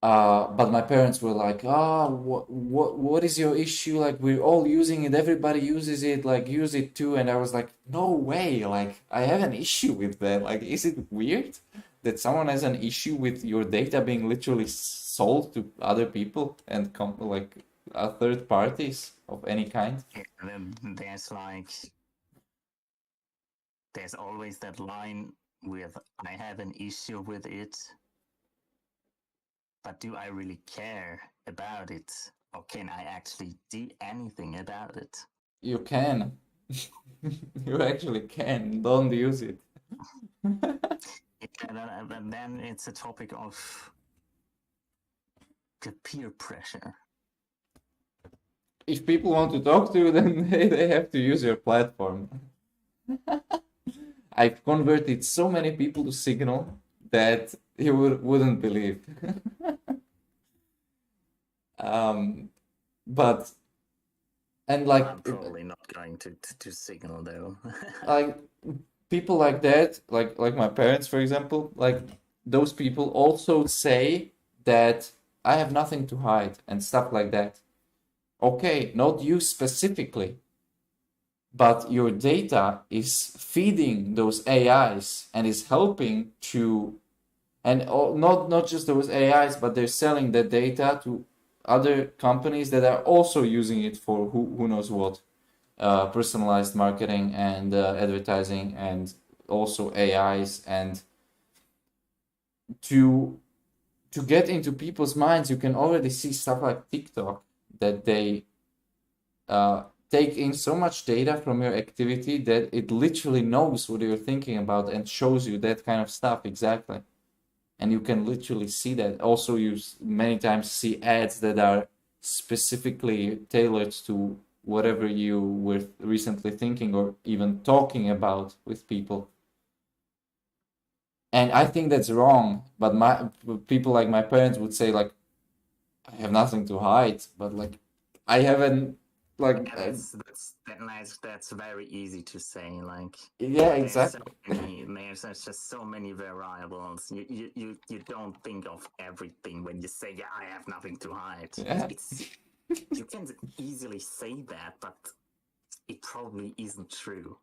But my parents were like, what is your issue? Like, we're all using it, everybody uses it, like, use it too. And I was like, no way, like, I have an issue with that. Like, is it weird that someone has an issue with your data being literally sold to other people and like third parties of any kind? And then there's always that line with, I have an issue with it, but do I really care about it? Or can I actually do anything about it? You can. You actually can. Don't use it. And then it's a topic of the peer pressure. If people want to talk to you, then they have to use your platform. I've converted so many people to Signal that you wouldn't believe. But and like I'm probably not going to Signal though. like people like that, like my parents, for example, like those people also say that I have nothing to hide and stuff like that. Okay, not you specifically, but your data is feeding those AIs and is helping to, and not just those AIs, but they're selling that data to other companies that are also using it for who knows what, personalized marketing and advertising, and also AIs. And to get into people's minds, you can already see stuff like TikTok, that they take in so much data from your activity that it literally knows what you're thinking about and shows you that kind of stuff exactly. And you can literally see that. Also, you many times see ads that are specifically tailored to whatever you were recently thinking or even talking about with people. And I think that's wrong. But people like my parents would say, like, I have nothing to hide, but like I haven't like that's very easy to say. Like, yeah, exactly. There's just so many variables. You don't think of everything when you say, yeah, I have nothing to hide. Yeah. You can easily say that, but it probably isn't true.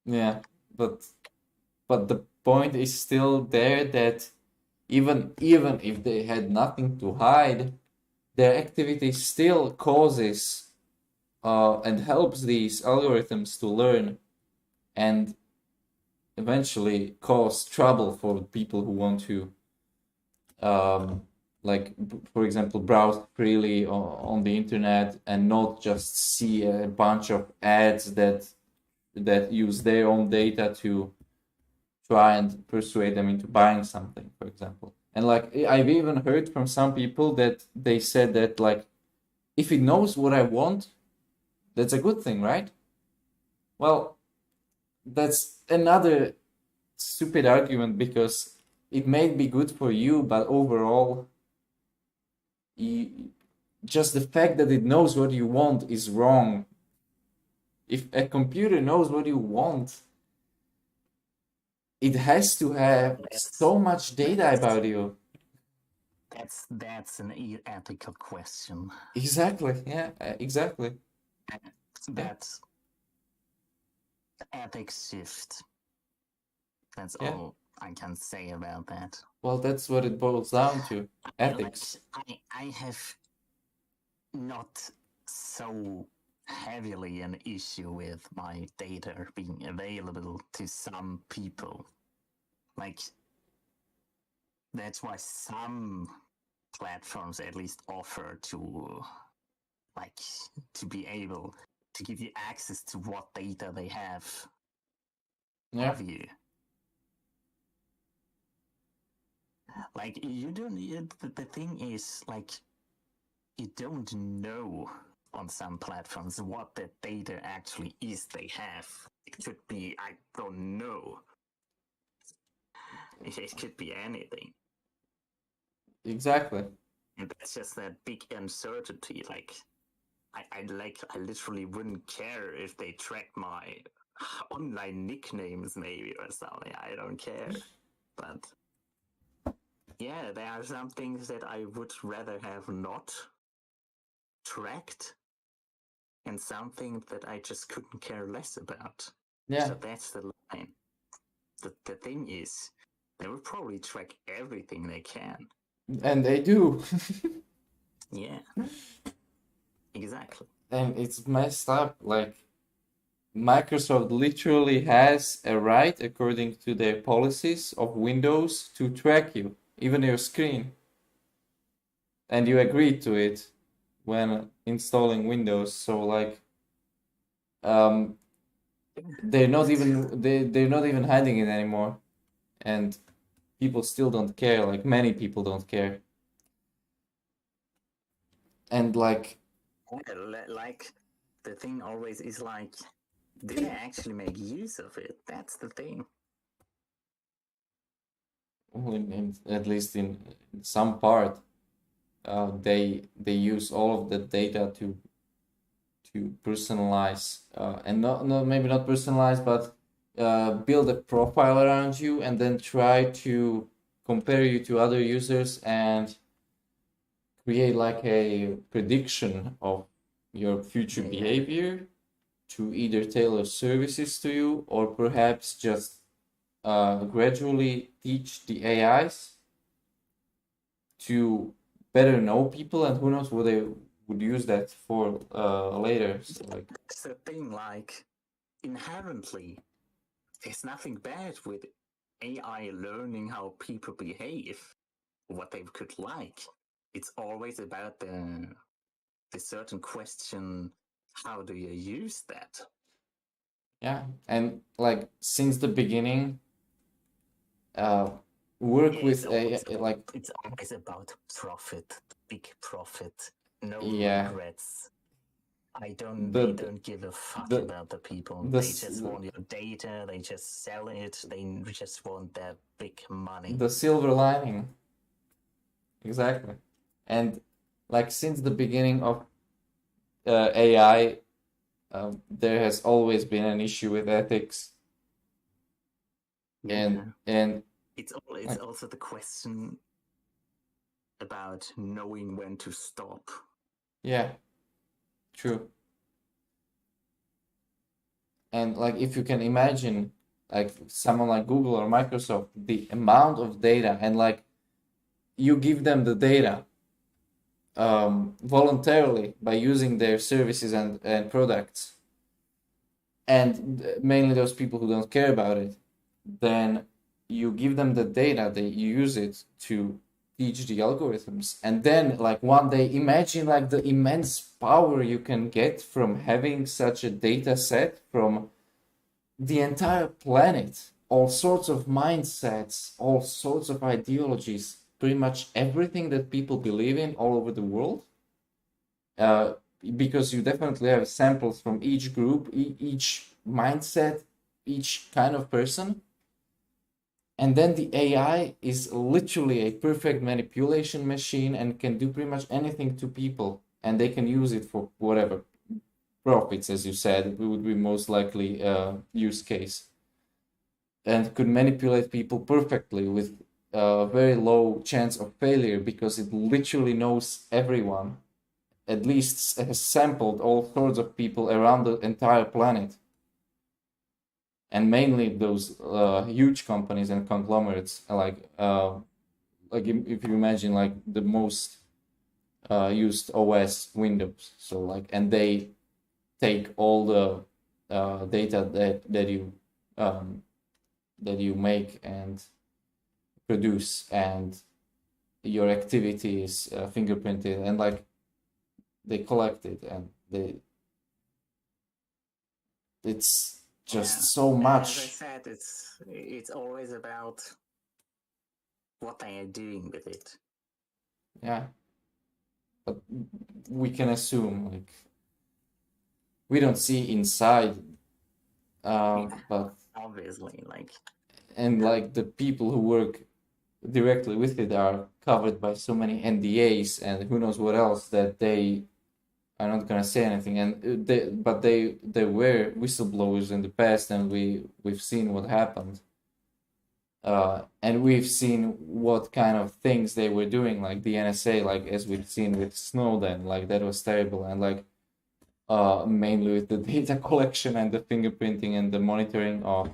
Yeah, but the point is still there, that even if they had nothing to hide, their activity still causes and helps these algorithms to learn and eventually cause trouble for people who want to like, for example, browse freely on the internet and not just see a bunch of ads that use their own data to try and persuade them into buying something, for example. And like, I've even heard from some people that they said that, like, if it knows what I want, that's a good thing, right? Well, that's another stupid argument, because it may be good for you, but overall, just the fact that it knows what you want is wrong. If a computer knows what you want, it has to have so much data about you. That's an ethical question. Exactly. Yeah, exactly. That's ethics shift. That's all I can say about that. Well, that's what it boils down to. Ethics. I have not so heavily an issue with my data being available to some people. Like, that's why some platforms at least offer to be able to give you access to what data they have of you. Like you don't. The thing is, like, you don't know on some platforms what the data actually is they have. It could be, I don't know. It could be anything. Exactly. And that's just that big uncertainty. Like, I literally wouldn't care if they track my online nicknames, maybe, or something. I don't care. But yeah, there are some things that I would rather have not tracked, and something that I just couldn't care less about. Yeah. So that's the line. The thing is, they will probably track everything they can. And they do. Yeah. Exactly. And it's messed up. Like, Microsoft literally has a right, according to their policies of Windows, to track you, even your screen. And you agreed to it when installing Windows. So like, they're not even hiding it anymore, and people still don't care. Like, many people don't care. And like, Like, the thing always is like, did they actually make use of it? That's the thing. at least in some part, they use all of the data to personalize, and not maybe not personalize, but build a profile around you, and then try to compare you to other users and create like a prediction of your future Yeah. behavior to either tailor services to you, or perhaps just gradually teach the AIs to better know people, and who knows what they would use that for later. So like, That's the thing, like, inherently, there's nothing bad with AI learning how people behave, what they could like. It's always about the certain question, how do you use that? yeah, and like since the beginning, work Yeah, with a like it's always about profit, big profit, no yeah, regrets. They the don't give a fuck the about the people. the They s- just want your data. They just sell it. They just want their big money. the silver lining. Exactly. And like since the beginning of AI, there has always been an issue with ethics, Yeah. and It's like, also the question about knowing when to stop. yeah, true. And like if you can imagine like someone like Google or Microsoft, the amount of data, and like you give them the data voluntarily by using their services and products, and mainly those people who don't care about it, then you give them the data, they you use it to teach the algorithms, and then like one day imagine like the immense power you can get from having such a data set from the entire planet, all sorts of mindsets, all sorts of ideologies, pretty much everything that people believe in all over the world. Uh, because you definitely have samples from each group, each mindset, each kind of person. And then the AI is literally a perfect manipulation machine and can do pretty much anything to people, and they can use it for whatever profits, as you said, would be most likely use case, and could manipulate people perfectly with a very low chance of failure because it literally knows everyone, at least has sampled all sorts of people around the entire planet, and mainly those huge companies and conglomerates, like if you imagine like the most used OS Windows. So like, and they take all the data that you make and produce, and your activity is fingerprinted, and like they collect it, and it's just so As I much. said, it's always about what they are doing with it. Yeah. But we can assume, like, we don't see inside, but Obviously, like, and like the people who work directly with it are covered by so many NDAs and who knows what else that they are not gonna say anything. And they were whistleblowers in the past, and we've seen what happened. And we've seen what kind of things they were doing, like the NSA, like as we've seen with Snowden, like that was terrible, and like mainly with the data collection and the fingerprinting and the monitoring of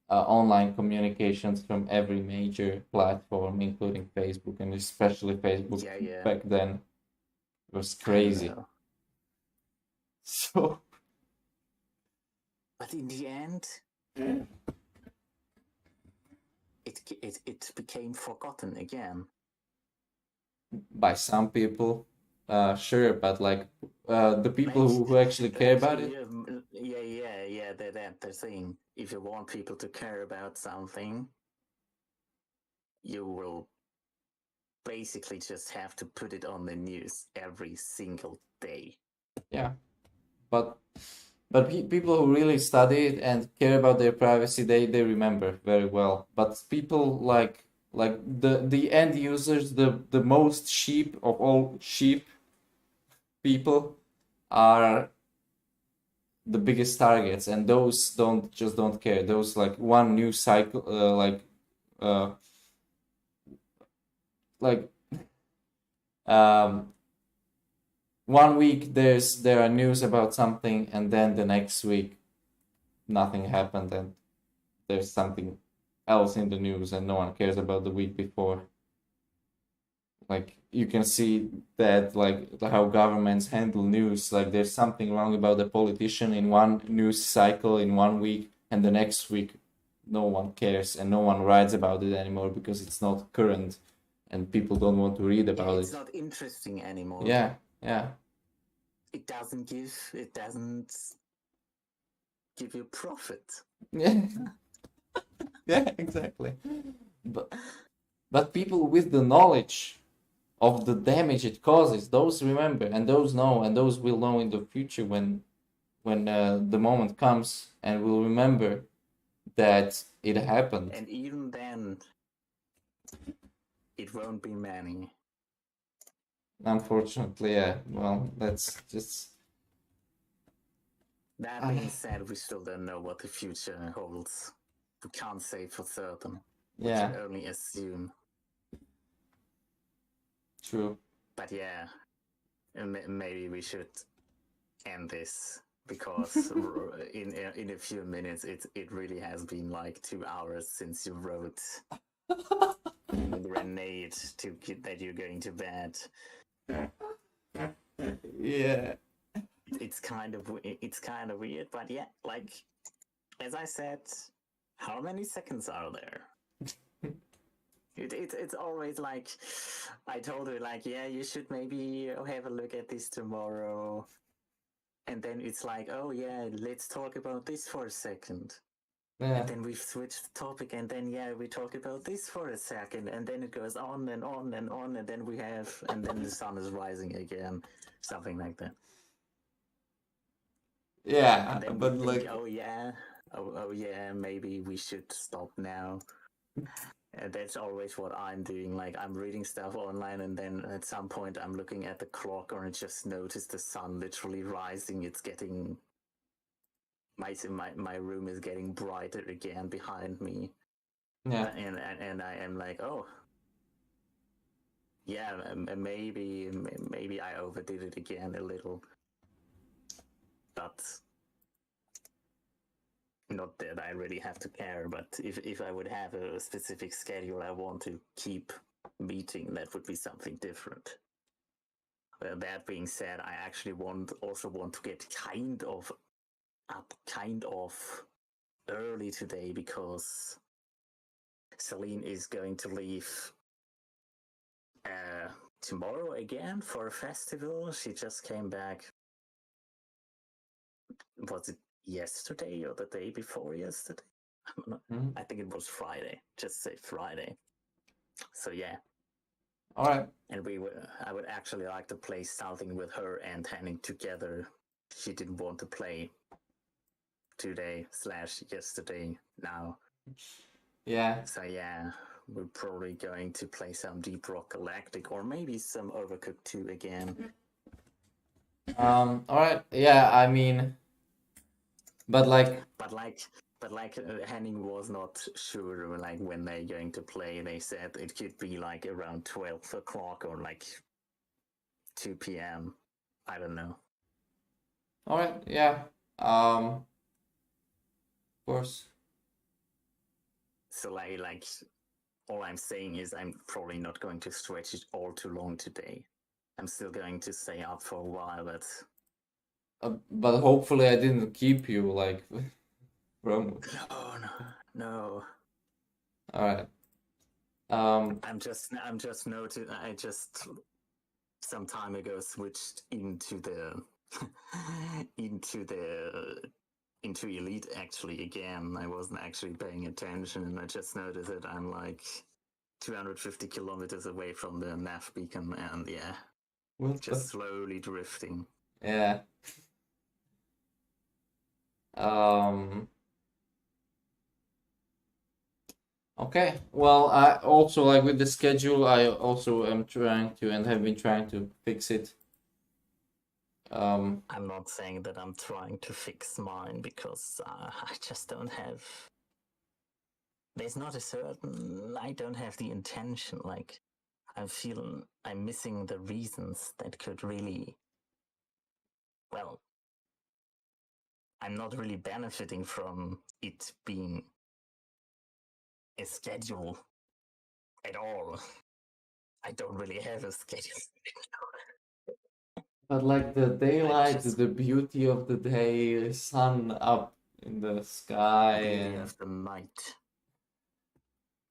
online communications from every major platform, including Facebook, and especially Facebook yeah. back then. It was I crazy. know. So, But in the end, it became forgotten again. by some people, sure, but like the people who actually care about it, Yeah. That's the thing. If you want people to care about something, you will basically just have to put it on the news every single day. yeah. But people who really study it and care about their privacy, they remember very well. But people like the end users, the most sheep of all sheep people are the biggest targets, and those don't care. Those like one news cycle, uh, like um, 1 week there are news about something, and then the next week nothing happened, and there's something else in the news, and no one cares about the week before. Like you can see that like how governments handle news. Like there's something wrong about the politician in one news cycle in 1 week, and the next week no one cares and no one writes about it anymore because it's not current and people don't want to read about It's it. not interesting anymore. Yeah. It doesn't give you profit. Yeah. Yeah, exactly. But people with the knowledge of the damage it causes, those remember, and those know, and those will know in the future when the moment comes, and will remember that it happened. And even then, it won't be many. Unfortunately, yeah. Well, that's just. That being said, we still don't know what the future holds. We can't say for certain. We Yeah. can only assume. True. But yeah, maybe we should end this because in a few minutes it really has been like 2 hours since you wrote grenade that you're going to bed. Yeah. It's kind of weird, but yeah, like as I said, how many seconds are there? It's always like I told her, like, yeah, you should maybe have a look at this tomorrow, and then it's like, oh yeah, let's talk about this for a second. Yeah. And then we've switched the topic, and then yeah, we talk about this for a second, and then it goes on and on and on, and then then the sun is rising again, something like that. Yeah, And then but we like, think, oh yeah, maybe we should stop now. And that's always what I'm doing. Like I'm reading stuff online, and then at some point I'm looking at the clock, or I just notice the sun literally rising. It's getting my room is getting brighter again behind me. yeah, And I am like, oh, yeah, maybe I overdid it again a little, but not that I really have to care. But if I would have a specific schedule I want to keep meeting, that would be something different. That being said, I actually also want to get kind of up early today because Celine is going to leave tomorrow again for a festival. She just came back. Was it yesterday or the day before yesterday? Mhm. I think it was Friday. Just say Friday. So yeah, All right. and I would actually like to play something with her and Henning together. She didn't want to play today/yesterday now. Yeah. So yeah, we're probably going to play some Deep Rock Galactic or maybe some Overcooked 2 again. All right. Yeah. I mean, but like, But Henning was not sure like when they're going to play. They said it could be like around 12 o'clock or like 2 p.m. I don't know. all right. Yeah. Of course. So like all I'm saying is I'm probably not going to stretch it all too long today. I'm still going to stay up for a while, but But hopefully I didn't keep you like from. no. All right. I'm just noted. I just some time ago switched into the into Elite actually again. I wasn't actually paying attention, and I just noticed that I'm like 250 kilometers away from the nav beacon, and yeah, What just the? slowly drifting. Yeah. Um. Okay. Well, I also like with the schedule. I also am trying to and have been trying to fix it. I'm not saying that I'm trying to fix mine because I just don't have. There's not a certain. I don't have the intention. Like I feel I'm missing the reasons that could really. Well, I'm not really benefiting from it being a schedule at all. I don't really have a schedule. But like the daylight, just the beauty of the day, sun up in the sky, beauty and of the night,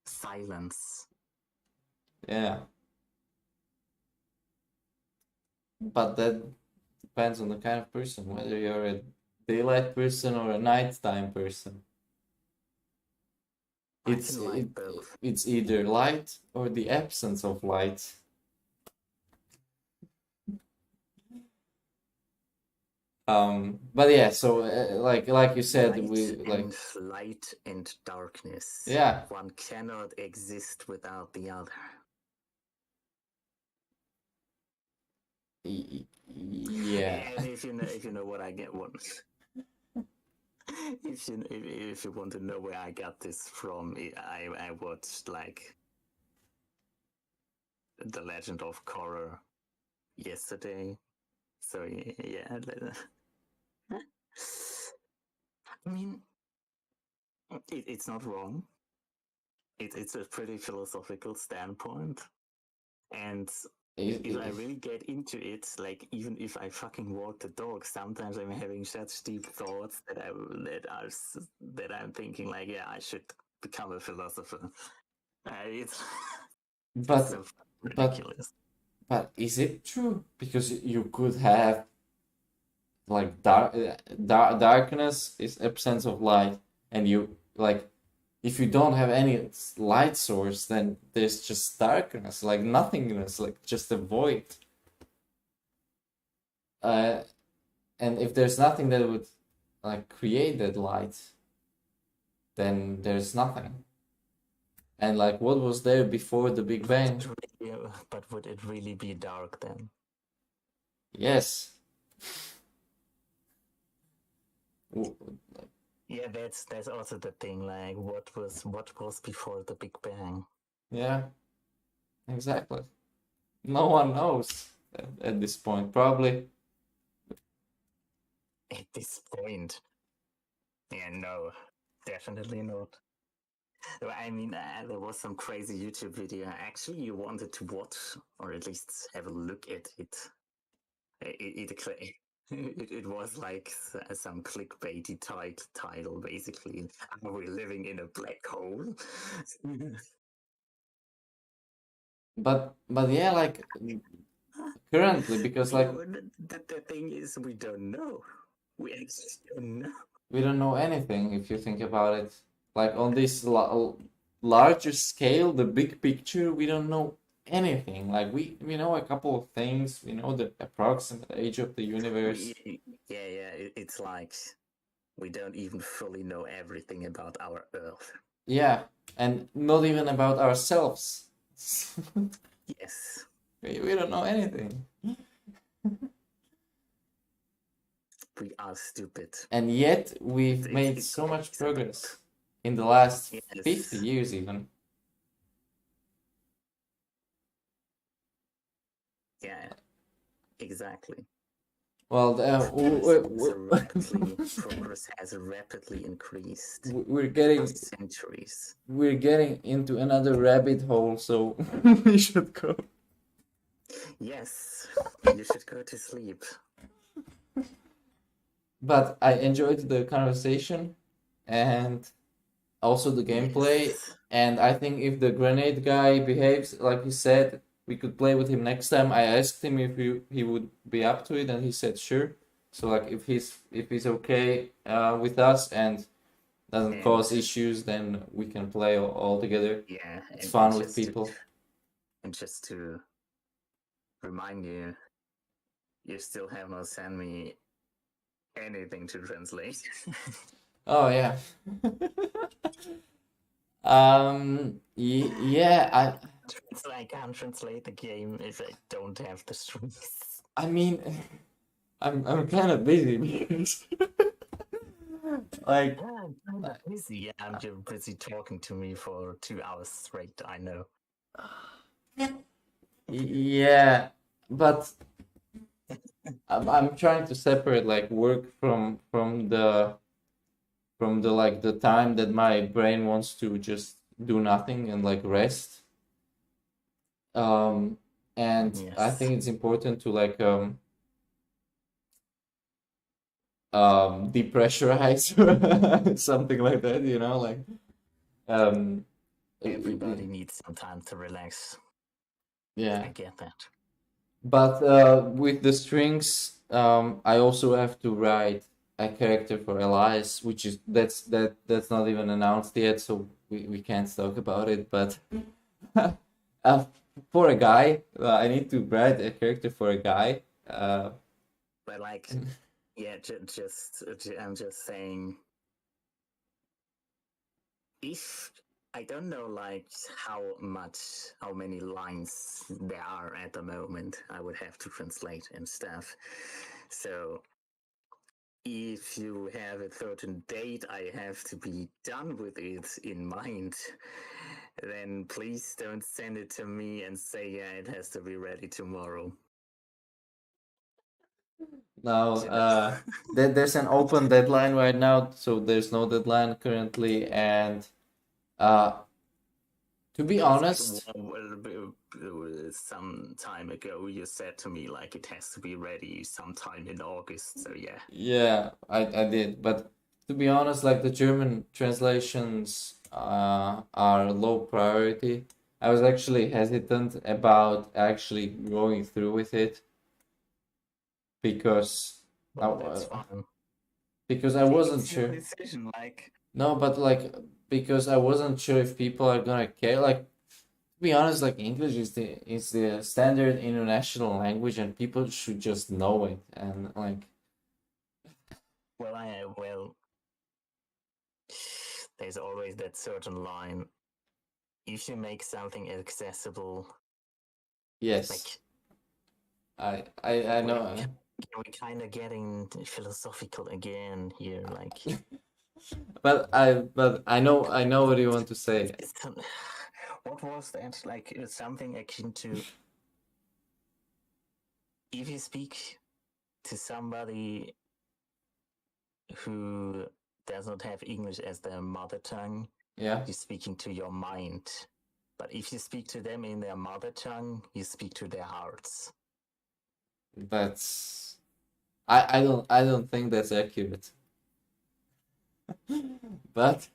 silence. yeah. But that depends on the kind of person, whether you're a daylight person or a nighttime person. I can like both. It's either light or the absence of light. But yeah, so like you said, we like light and darkness. yeah. One cannot exist without the other. Yeah. And if you know what I get, what if you want to know where I got this from, I watched like The Legend of Korra yesterday. So yeah. I mean, it's not wrong. It's a pretty philosophical standpoint, and if I really get into it, like even if I fucking walk the dog, sometimes I'm having such deep thoughts that I'm thinking like, yeah, I should become a philosopher. It's but so ridiculous. But is it true? Because you could have like darkness is absence of light, and you like if you don't have any light source, then there's just darkness, like nothingness, like just a void. And if there's nothing that would like create that light, then there's nothing. And like what was there before the Big Bang? But would it really be dark then? Yes. Yeah, that's also the thing. Like, what was before the Big Bang? Yeah, exactly. No one knows at this point, probably. At this point, yeah, no, definitely not. I mean, there was some crazy YouTube video. Actually, you wanted to watch or at least have a look at it. It was like some clickbaity title, basically. Are we living in a black hole? But yeah, like currently, because like the thing is, we don't know. We actually don't know. we don't know anything if you think about it. Like on this larger scale, the big picture, we don't know anything. Like we know a couple of things. We know the approximate age of the universe. It's like we don't even fully know everything about our Earth. Yeah, and not even about ourselves. Yes. We don't know anything. We are stupid. And yet we've made it's so much always about- progress in the last Yes. 50 years even. Yeah, exactly. Well, Progress has rapidly increased we're for getting centuries. into another rabbit hole, so we should go. Yes, you should go to sleep. But I enjoyed the conversation and also the gameplay. Yes. And I think if the grenade guy behaves like he said, we could play with him next time. I asked him if he would be up to it, and he said sure. So like if he's okay with us and doesn't cause issues, then we can play all together. Yeah, It's fun with people. And just to remind you, you still have not sent me anything to translate. Oh yeah. Yeah, I can't translate the game if I don't have the strings. I mean, I'm kind of busy because like Yeah, I'm kind of busy. Yeah, I'm just busy talking to me for 2 hours straight. I know. yeah, but I'm trying to separate like work from the like the time that my brain wants to just do nothing and like rest. And I Yes. think it's important to like depressurize something like that, you know, like Everybody needs some time to relax. yeah. I get that. But with the strings, I also have to write a character for Elias, which is that's not even announced yet, so we can't talk about it. But for a guy, I need to write a character for a guy. But like, yeah, I'm just saying, if I don't know like how many lines there are at the moment, I would have to translate and stuff. So if you have a certain date I have to be done with it in mind, then please don't send it to me and say, yeah, it has to be ready tomorrow. Now, there's an open deadline right now, so there's no deadline currently, and to be honest, some time ago you said to me like it has to be ready sometime in August, so yeah. Yeah, I did, but to be honest, like the German translations are low priority. I was actually hesitant about actually going through with it because That's fine. because I wasn't It's your sure. decision, like. No, but like because I wasn't sure if people are gonna care. Like to be honest, like English is the standard international language, and people should just know it. And like, Well, there's always that certain line. If you make something accessible, yes, like I know. we're kind of getting philosophical again here, like. But I know what you want to say. What was that? Like something akin to if you speak to somebody who does not have English as their mother tongue, Yeah, you're speaking to your mind. But if you speak to them in their mother tongue, you speak to their hearts. that's I don't think that's accurate. But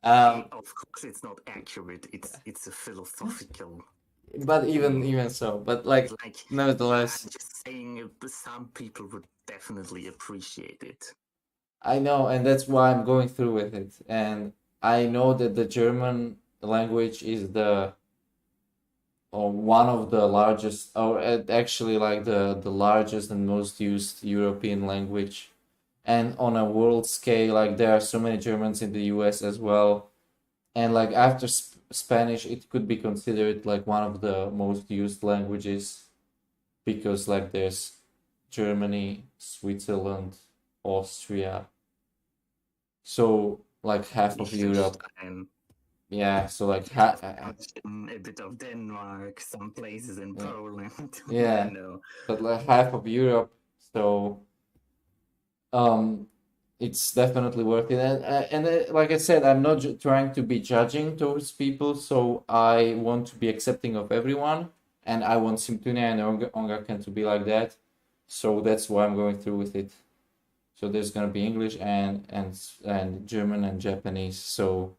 Of course, it's not accurate. It's a philosophical. but even so, but like nevertheless, I'm just saying, some people would definitely appreciate it. I know, and that's why I'm going through with it. And I know that the German language is the or one of the largest, or actually like the largest and most used European language. And on a world scale, like there are so many Germans in the US as well. And like after Spanish, it could be considered like one of the most used languages because like there's Germany, Switzerland, Austria. So like half of Europe. Liechtenstein, Yeah, so like a bit of Denmark, some places in Yeah. Poland. Yeah. I know. but like half of Europe. So it's definitely worth it. And like I said, I'm not trying to be judging towards people, so I want to be accepting of everyone, and I want Simtunia and Ongaken to be like that. So that's why I'm going through with it. So there's gonna be English and German and Japanese. So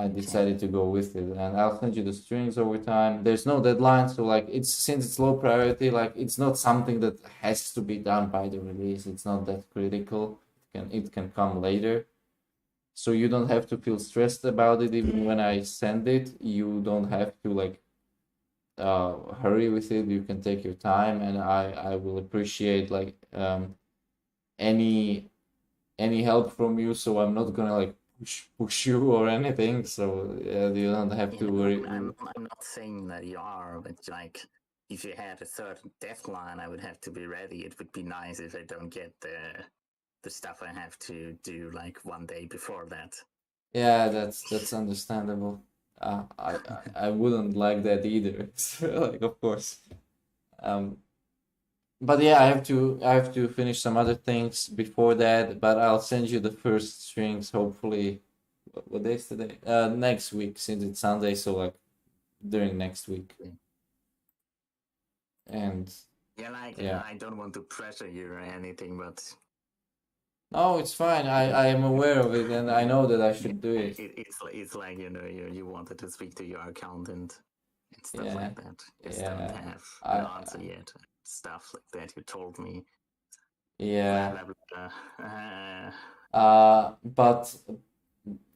I decided to go with it, and I'll send you the strings over time. There's no deadline, so like since it's low priority, like it's not something that has to be done by the release. It's not that critical. It can come later, so you don't have to feel stressed about it. Even when I send it, you don't have to like hurry with it. You can take your time, and I will appreciate like any help from you. So I'm not gonna like push you or anything, so you don't have to worry. I'm not saying that you are, but like if you had a certain deadline, I would have to be ready. It would be nice if I don't get the stuff I have to do like one day before that. Yeah, that's understandable. I wouldn't like that either. Like, of course. But yeah, I have to finish some other things before that. But I'll send you the first strings. Hopefully, what day is today? Next week, since it's Sunday. So like during next week. And yeah, I don't want to pressure you or anything, but no, it's fine. I am aware of it, and I know that I should do it. It's like you wanted to speak to your accountant and stuff Yeah, like that. Just yeah. don't have an answer yet. Stuff like that. You told me. Yeah. Blah, blah, blah.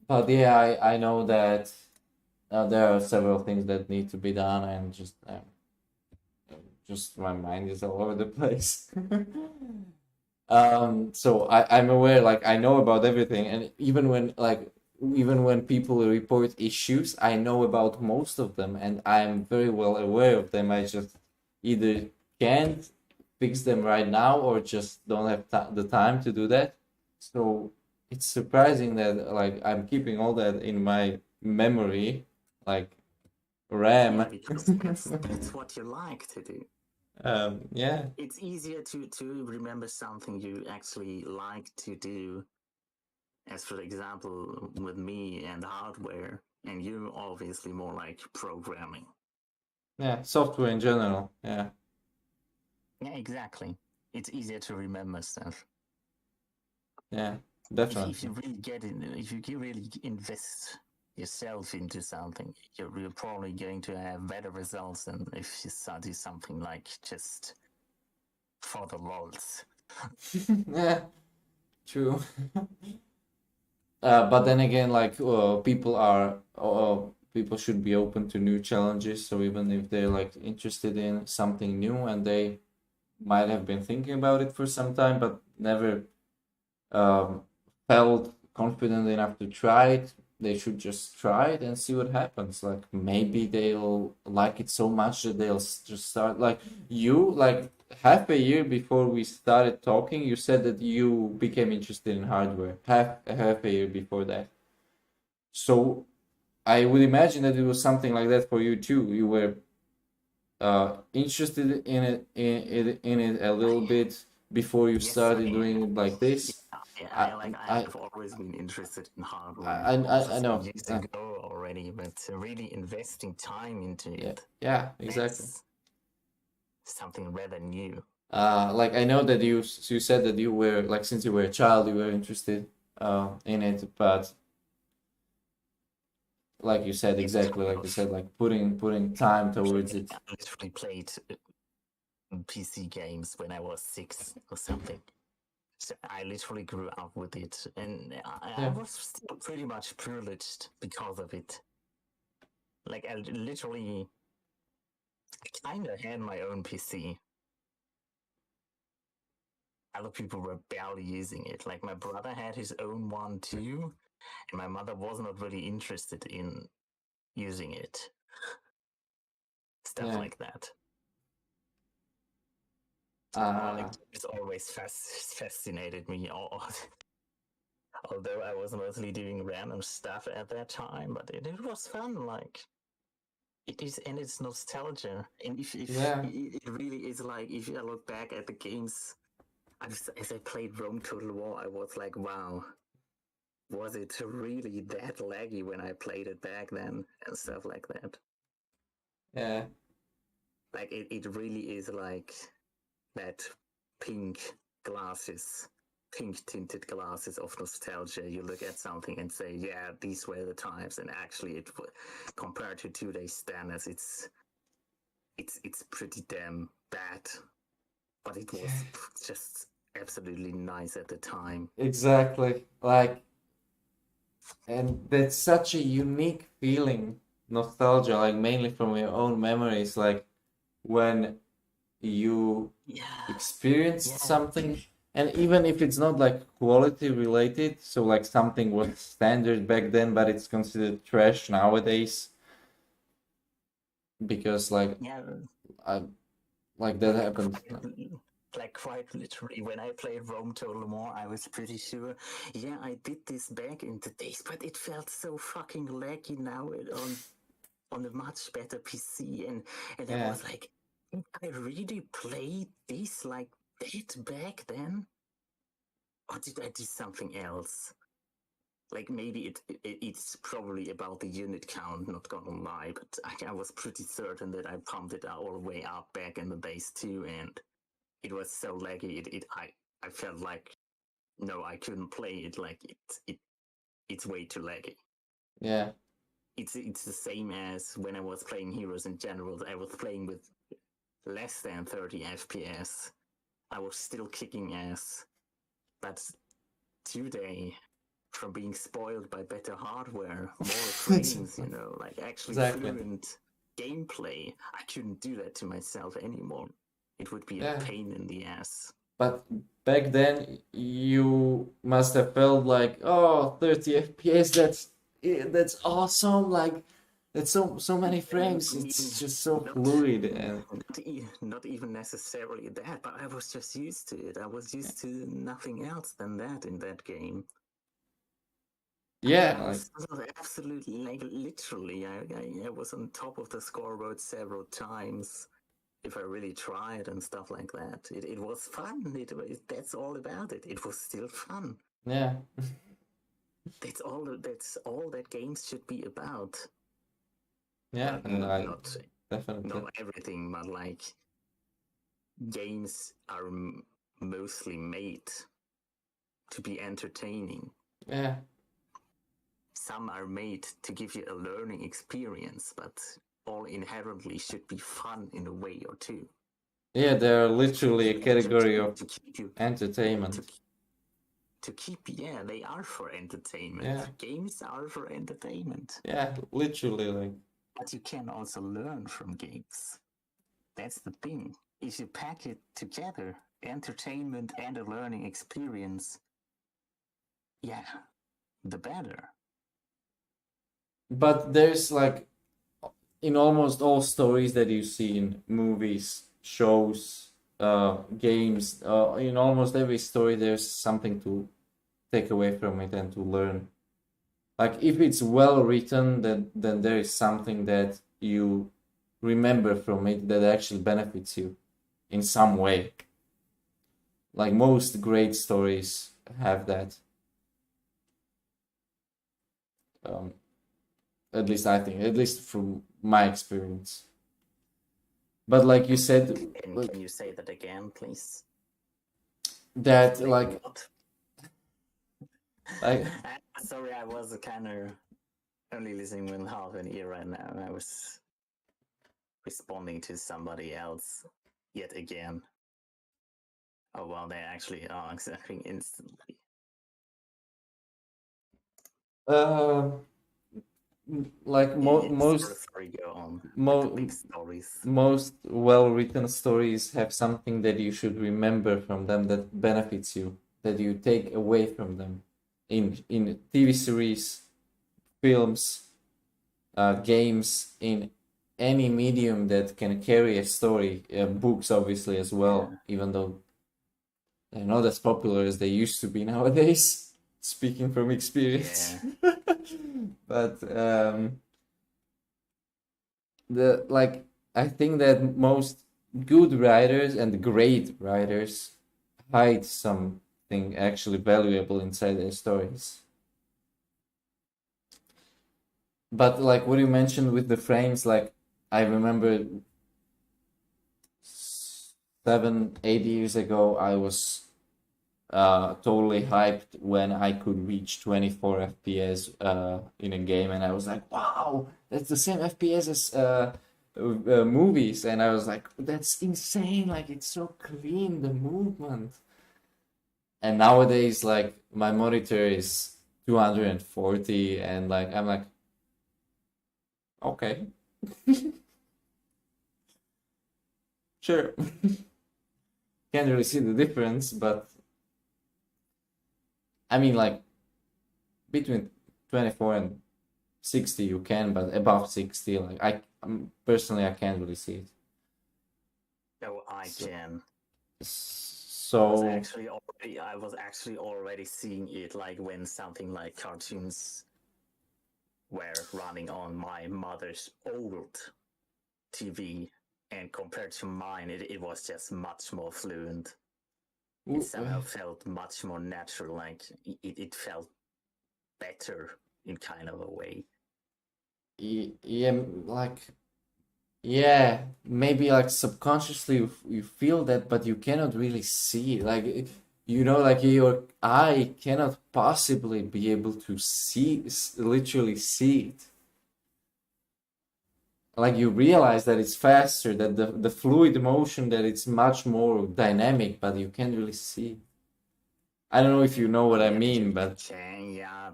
But yeah, I know that there are several things that need to be done, and just my mind is all over the place. So I'm aware, like I know about everything, and even when people report issues, I know about most of them, and I'm very well aware of them. I just either can't fix them right now or just don't have the time to do that. So it's surprising that like I'm keeping all that in my memory, like RAM. yeah, because that's what you like to do. Yeah. It's easier to remember something you actually like to do, as for example with me and hardware, and you obviously more like programming. Yeah, software in general. Yeah. Yeah, exactly. It's easier to remember stuff. Yeah, definitely. If you really get in, if you really invest yourself into something, you're probably going to have better results than if you study something like just for the lols. Yeah, true. But then again, like people should be open to new challenges. So even if they're like interested in something new and they might have been thinking about it for some time, but never felt confident enough to try it, they should just try it and see what happens. Like maybe they'll like it so much that they'll just start. Like you, like half a year before we started talking, you said that you became interested in hardware. Half a year before that. So I would imagine that it was something like that for you too. You were interested in it a little bit before you started doing it like this. I've always been interested in hardware. I know. Years ago already, but really investing time into it. Yeah, exactly. Something rather new. Like I know that you said that you were like since you were a child you were interested in it, but like you said, exactly like you said, like putting time towards it. I literally played PC games when I was 6 or something. So I literally grew up with it, and I Yeah. was still pretty much privileged because of it. Like, I literally kind of had my own PC. Other people were barely using it. Like, my brother had his own one too, and my mother was not really interested in using it. Stuff Yeah. like that. Uh, It's always fascinated me. Although I was mostly doing random stuff at that time, but it was fun. Like, it is, and it's nostalgia. And if Yeah. it really is, like, if I look back at the games, as I played Rome Total War, I was like, wow, was it really that laggy when I played it back then and stuff like that? Yeah. Like, it really is like that pink tinted glasses of nostalgia. You look at something and say, yeah, these were the times, and actually compared to today's standards, it's pretty damn bad, but it was just absolutely nice at the time. Exactly. Like, and that's such a unique feeling, nostalgia, like mainly from your own memories, like when you Yeah, experienced yeah, something, and even if it's not like quality related, so like something was standard back then, but it's considered trash nowadays, because yeah. I like that happened. Like, quite literally, when I played Rome Total War, I was pretty sure, yeah, I did this back in the days, but it felt so fucking laggy now on a much better PC, and I Yeah. was like, did I really play this like that back then, or did I do something else? Like, maybe it's probably about the unit count, not gonna lie, but I was pretty certain that I pumped it all the way up back in the days too, and it was so laggy. I felt like, no, I couldn't play it. Like, it's way too laggy. Yeah. It's the same as when I was playing Heroes in general. I was playing with less than 30 FPS. I was still kicking ass, but today, from being spoiled by better hardware, more frames, like actually Exactly. fluent gameplay, I couldn't do that to myself anymore. It would be a Yeah. pain in the ass. But back then you must have felt like, oh, 30 FPS, that's awesome. Like that's so many frames. It's just so fluid and Not even necessarily that, but I was just used to it. I was used to nothing else than that in that game. yeah, I like was absolutely, like, literally, I was on top of the scoreboard several times if I really tried and stuff like that. It was fun. That's all about it. It was still fun. yeah. That's all that games should be about. Yeah, Well, I definitely. not everything, but like, games are mostly made to be entertaining. Yeah. Some are made to give you a learning experience, but all inherently should be fun in a way or two. Yeah, they're literally a category of To keep you, entertainment. yeah, they are for entertainment. Yeah. Games are for entertainment. Yeah, literally like But you can also learn from games. That's the thing. If you pack it together, entertainment and a learning experience, yeah, the better. but there's like in almost all stories that you see in movies, shows, games, in almost every story there's something to take away from it and to learn. Like if it's well written, then there is something that you remember from it that actually benefits you in some way. Like most great stories have that. Um, at least I think, at least from my experience. But like you said, like, Can you say that again, please? that like Sorry, I was kind of only listening with half an ear right now. I was responding to somebody else yet again. Oh well, they actually are accepting instantly. Like most Sorry, go on with the mo big stories. most well-written stories have something that you should remember from them that benefits you, that you take away from them. In TV series, films, games, in any medium that can carry a story, books obviously as well, Yeah. even though they're not as popular as they used to be nowadays. Speaking from experience. Yeah. But I think that most good writers and great writers hide something actually valuable inside their stories. But like what you mentioned with the frames, like I remember 7, 8 years ago, I was totally hyped when I could reach 24 FPS in a game, and I was like, wow, that's the same FPS as movies, and I was like, that's insane, like it's so clean, the movement. And nowadays, like my monitor is 240, and like I'm like, okay, sure. Can't really see the difference, but I mean, like between 24 and 60 you can, but above 60, like personally I can't really see it. No, I can. So I was actually already seeing it, like when something like cartoons were running on my mother's old TV, and compared to mine, it was just much more fluent. It somehow felt much more natural, like it felt better in kind of a way. yeah, like yeah, maybe like subconsciously you feel that, but you cannot really see it. Like like your eye cannot possibly be able to see, literally see it. Like you realize that it's faster, that the fluid motion, that it's much more dynamic, but you can't really see it. I don't know if you know what I mean, but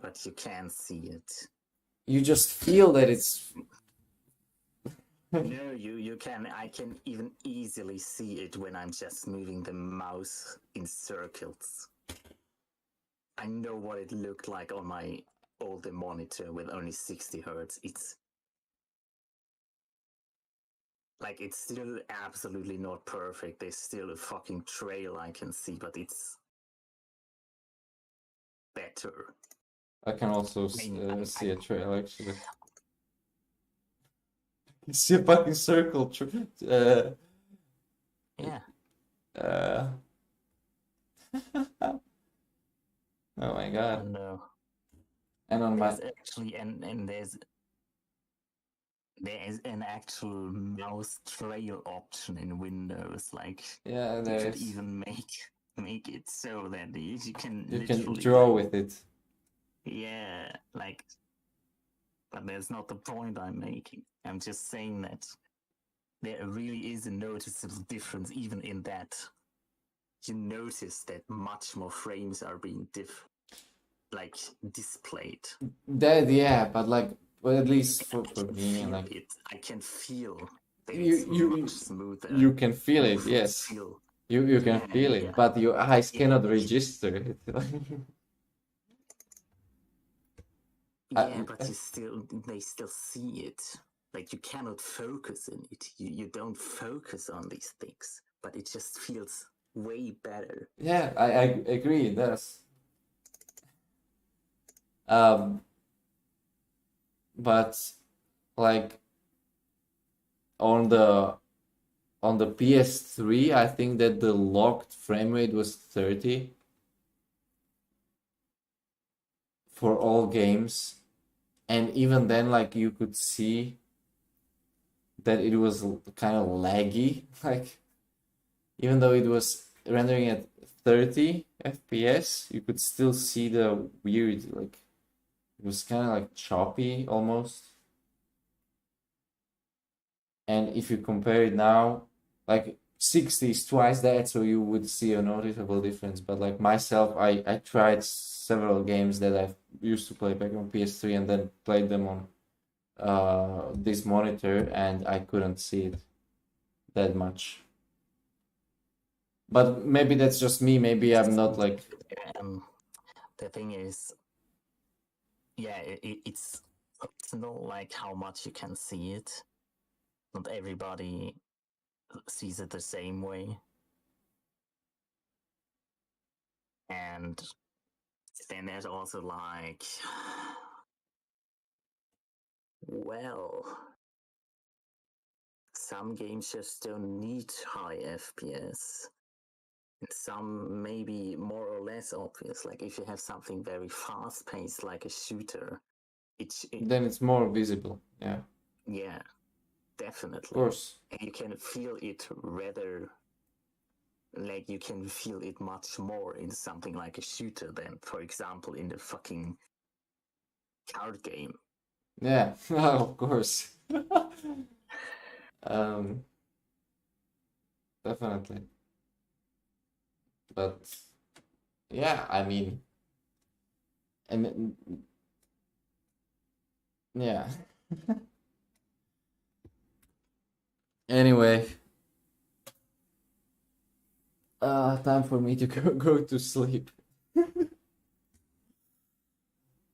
but you can't see it. you just feel that it's No, you can. I can even easily see it when I'm just moving the mouse in circles. I know what it looked like on my older monitor with only 60 hertz. It's like it's still absolutely not perfect. There's still a fucking trail I can see, but it's better. I can also see a trail actually. See a fucking circle. Yeah. Oh my god. And And on my there's actually and there is an actual mouse trail option in Windows. Like yeah, you there could is. even make it so that you can You literally can draw with it. Yeah, like, but that's not the point I'm making. I'm just saying that there really is a noticeable difference even in that. You notice that much more frames are being displayed. That yeah, but like, well, at least for me, Feel like it. I can feel that it's you much smoother. you can feel it, Full yes. feel. You can feel it, but your eyes cannot Yeah. register it. Yeah, but they still see it. Like you cannot focus in it. You don't focus on these things, but it just feels way better. Yeah, I agree, it does. But like on the PS3, I think that the locked frame rate was 30 for all games. And even then, like you could see that it was kind of laggy. Like even though it was rendering at 30 FPS, you could still see the weird, like it was kind of like choppy almost. And if you compare it now, like 60 is twice that, so you would see a noticeable difference. But like myself, I tried several games that I used to play back on PS3 and then played them on this monitor, and I couldn't see it that much. But maybe that's just me. Maybe I'm not like. The thing is, yeah, it's not like how much you can see it. Not everybody sees it the same way. And then there's also like, well, some games just don't need high FPS. Some maybe more or less obvious. Like if you have something very fast paced, like a shooter, Then it's more visible. Yeah. Yeah, definitely. Of course. And you can feel it rather. Like you can feel it much more in something like a shooter than, for example, in the fucking card game. Yeah, of course. Definitely. But yeah, I mean, and yeah. Anyway, time for me to go to sleep.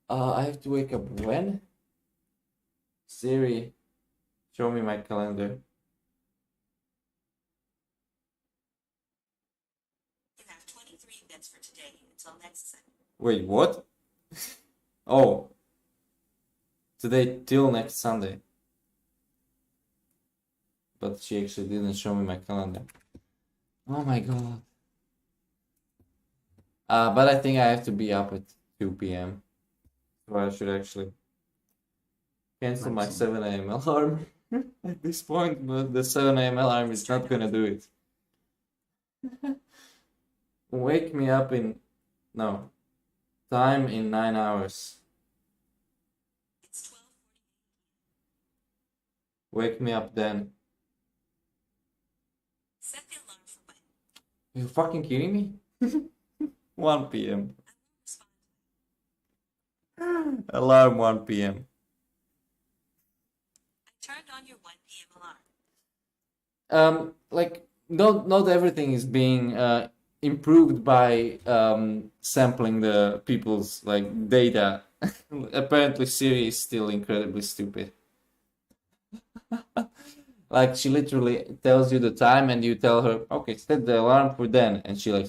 I have to wake up when? Siri, show me my calendar. You have 23 events for today until next Sunday. Wait, what? Oh, today till next Sunday. But she actually didn't show me my calendar. Oh my god. But I think I have to be up at 2 p.m. So I should actually cancel my 7 a.m. alarm at this point, but the 7 a.m. alarm is not gonna do it. Wake me up in... No. Time in 9 hours. It's 12:48. Wake me up then. Set the alarm for when? Are you fucking kidding me? 1 p.m. I won't respond to it. Alarm 1 p.m. I turned on your 1 p.m. alarm. Like not everything is being improved by sampling the people's like data. Apparently Siri is still incredibly stupid. Like she literally tells you the time and you tell her, okay, set the alarm for then, and she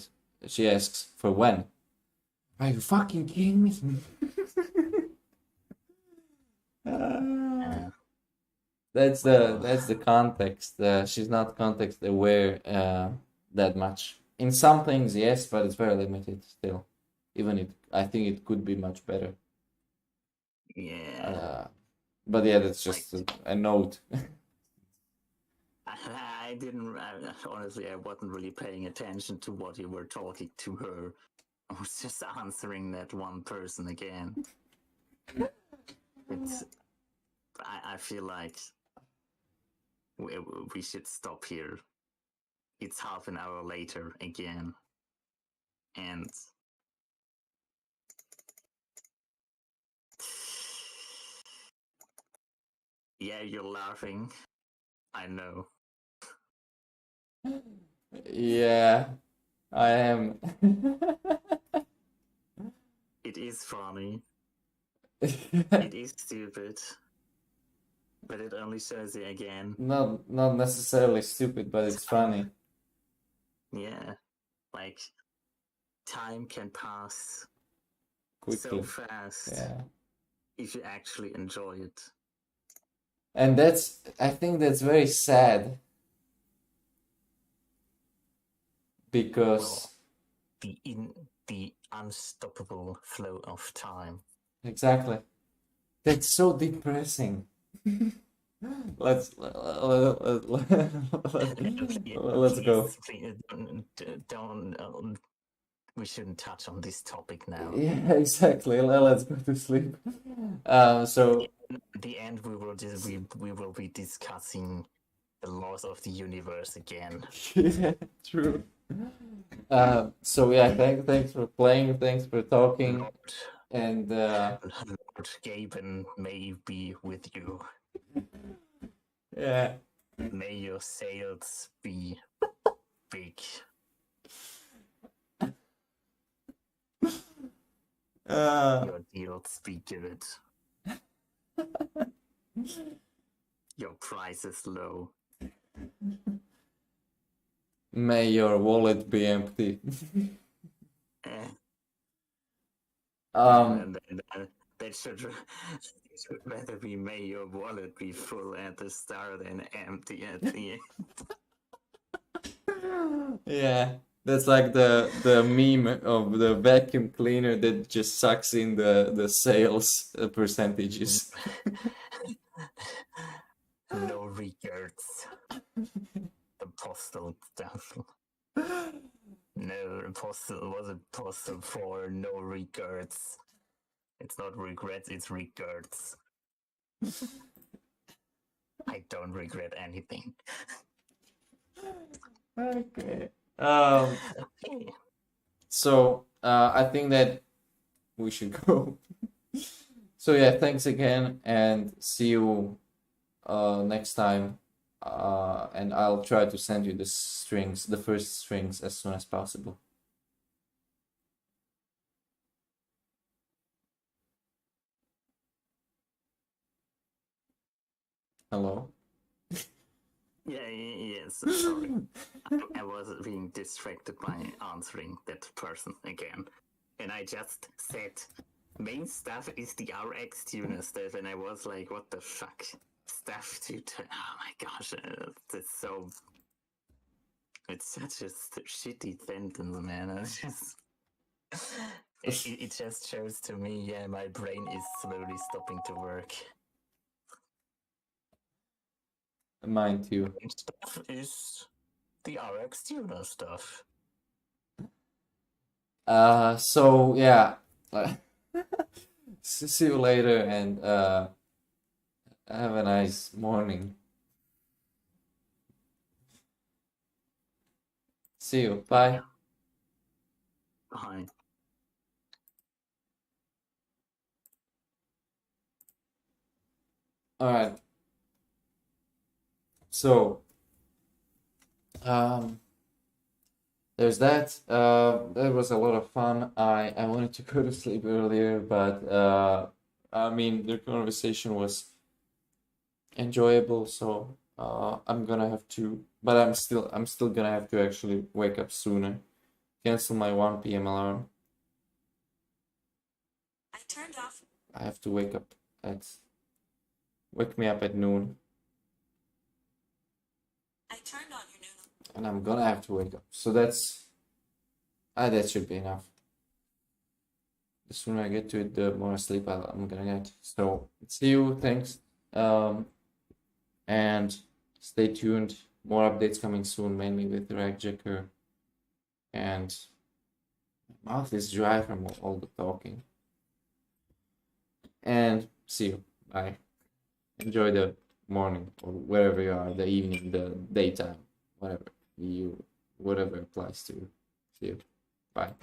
asks for when. Are you fucking kidding me? That's the context. She's not context aware that much. In some things, yes, but it's very limited still. I think it could be much better. Yeah. But yeah, that's just a note. I didn't. Honestly, I wasn't really paying attention to what you were talking to her. I was just answering that one person again. I feel like we should stop here. It's half an hour later again. And yeah, you're laughing. I know. Yeah, I am. It is funny. It is stupid. But it only shows you again. Not necessarily stupid, but it's funny. Yeah. Like, time can pass Quickly. so fast Yeah. if you actually enjoy it. And I think that's very sad. Because The unstoppable flow of time. exactly. That's so depressing. Let's go. Don't. We shouldn't touch on this topic now. Yeah, exactly. Let's go to sleep. So At the end, we will be discussing the laws of the universe again. Yeah, true. So yeah, thanks for playing, thanks for talking, Lord, and Lord Gaben may be with you. yeah, May your sails be big. Your deals be good. Your price is low. may your wallet be empty. Eh, Um, and that should rather be may your wallet be full at the start and empty at the end. yeah, that's like the meme of the vacuum cleaner that just sucks in the sales percentages. No regrets. The postal stuff. No, postal was a postal for no regrets. It's not regrets, it's regrets. I don't regret anything. Okay. Okay. So I think that we should go. So yeah, thanks again, and see you next time. And I'll try to send you the strings, the first strings, as soon as possible. Hello? Yes, sorry. I was being distracted by answering that person again. And I just said, main stuff is the RX tuner stuff, and I was like, what the fuck? Stuff to oh my gosh, it's so... It's such a shitty sentence, man. It's just... it just shows to me, yeah, my brain is slowly stopping to work. Mine too. Main stuff is the RX tuner stuff. So yeah, see you later, and have a nice morning. See you. Bye. Bye. All right. So, there's that. That was a lot of fun. I wanted to go to sleep earlier, but I mean the conversation was enjoyable, so I'm gonna have to, but I'm still gonna have to actually wake up sooner. Cancel my 1 p.m. alarm. I turned off. I have to wake me up at noon, I turned on your noodle. and I'm gonna have to wake up. So that should be enough. The sooner I get to it, the more sleep I'm gonna get. So see you. Thanks. And stay tuned. More updates coming soon, mainly with Ragjacker. And my mouth is dry from all the talking. And see you. Bye. Enjoy the morning or wherever you are, the evening, the daytime, whatever applies to you. See you. Bye.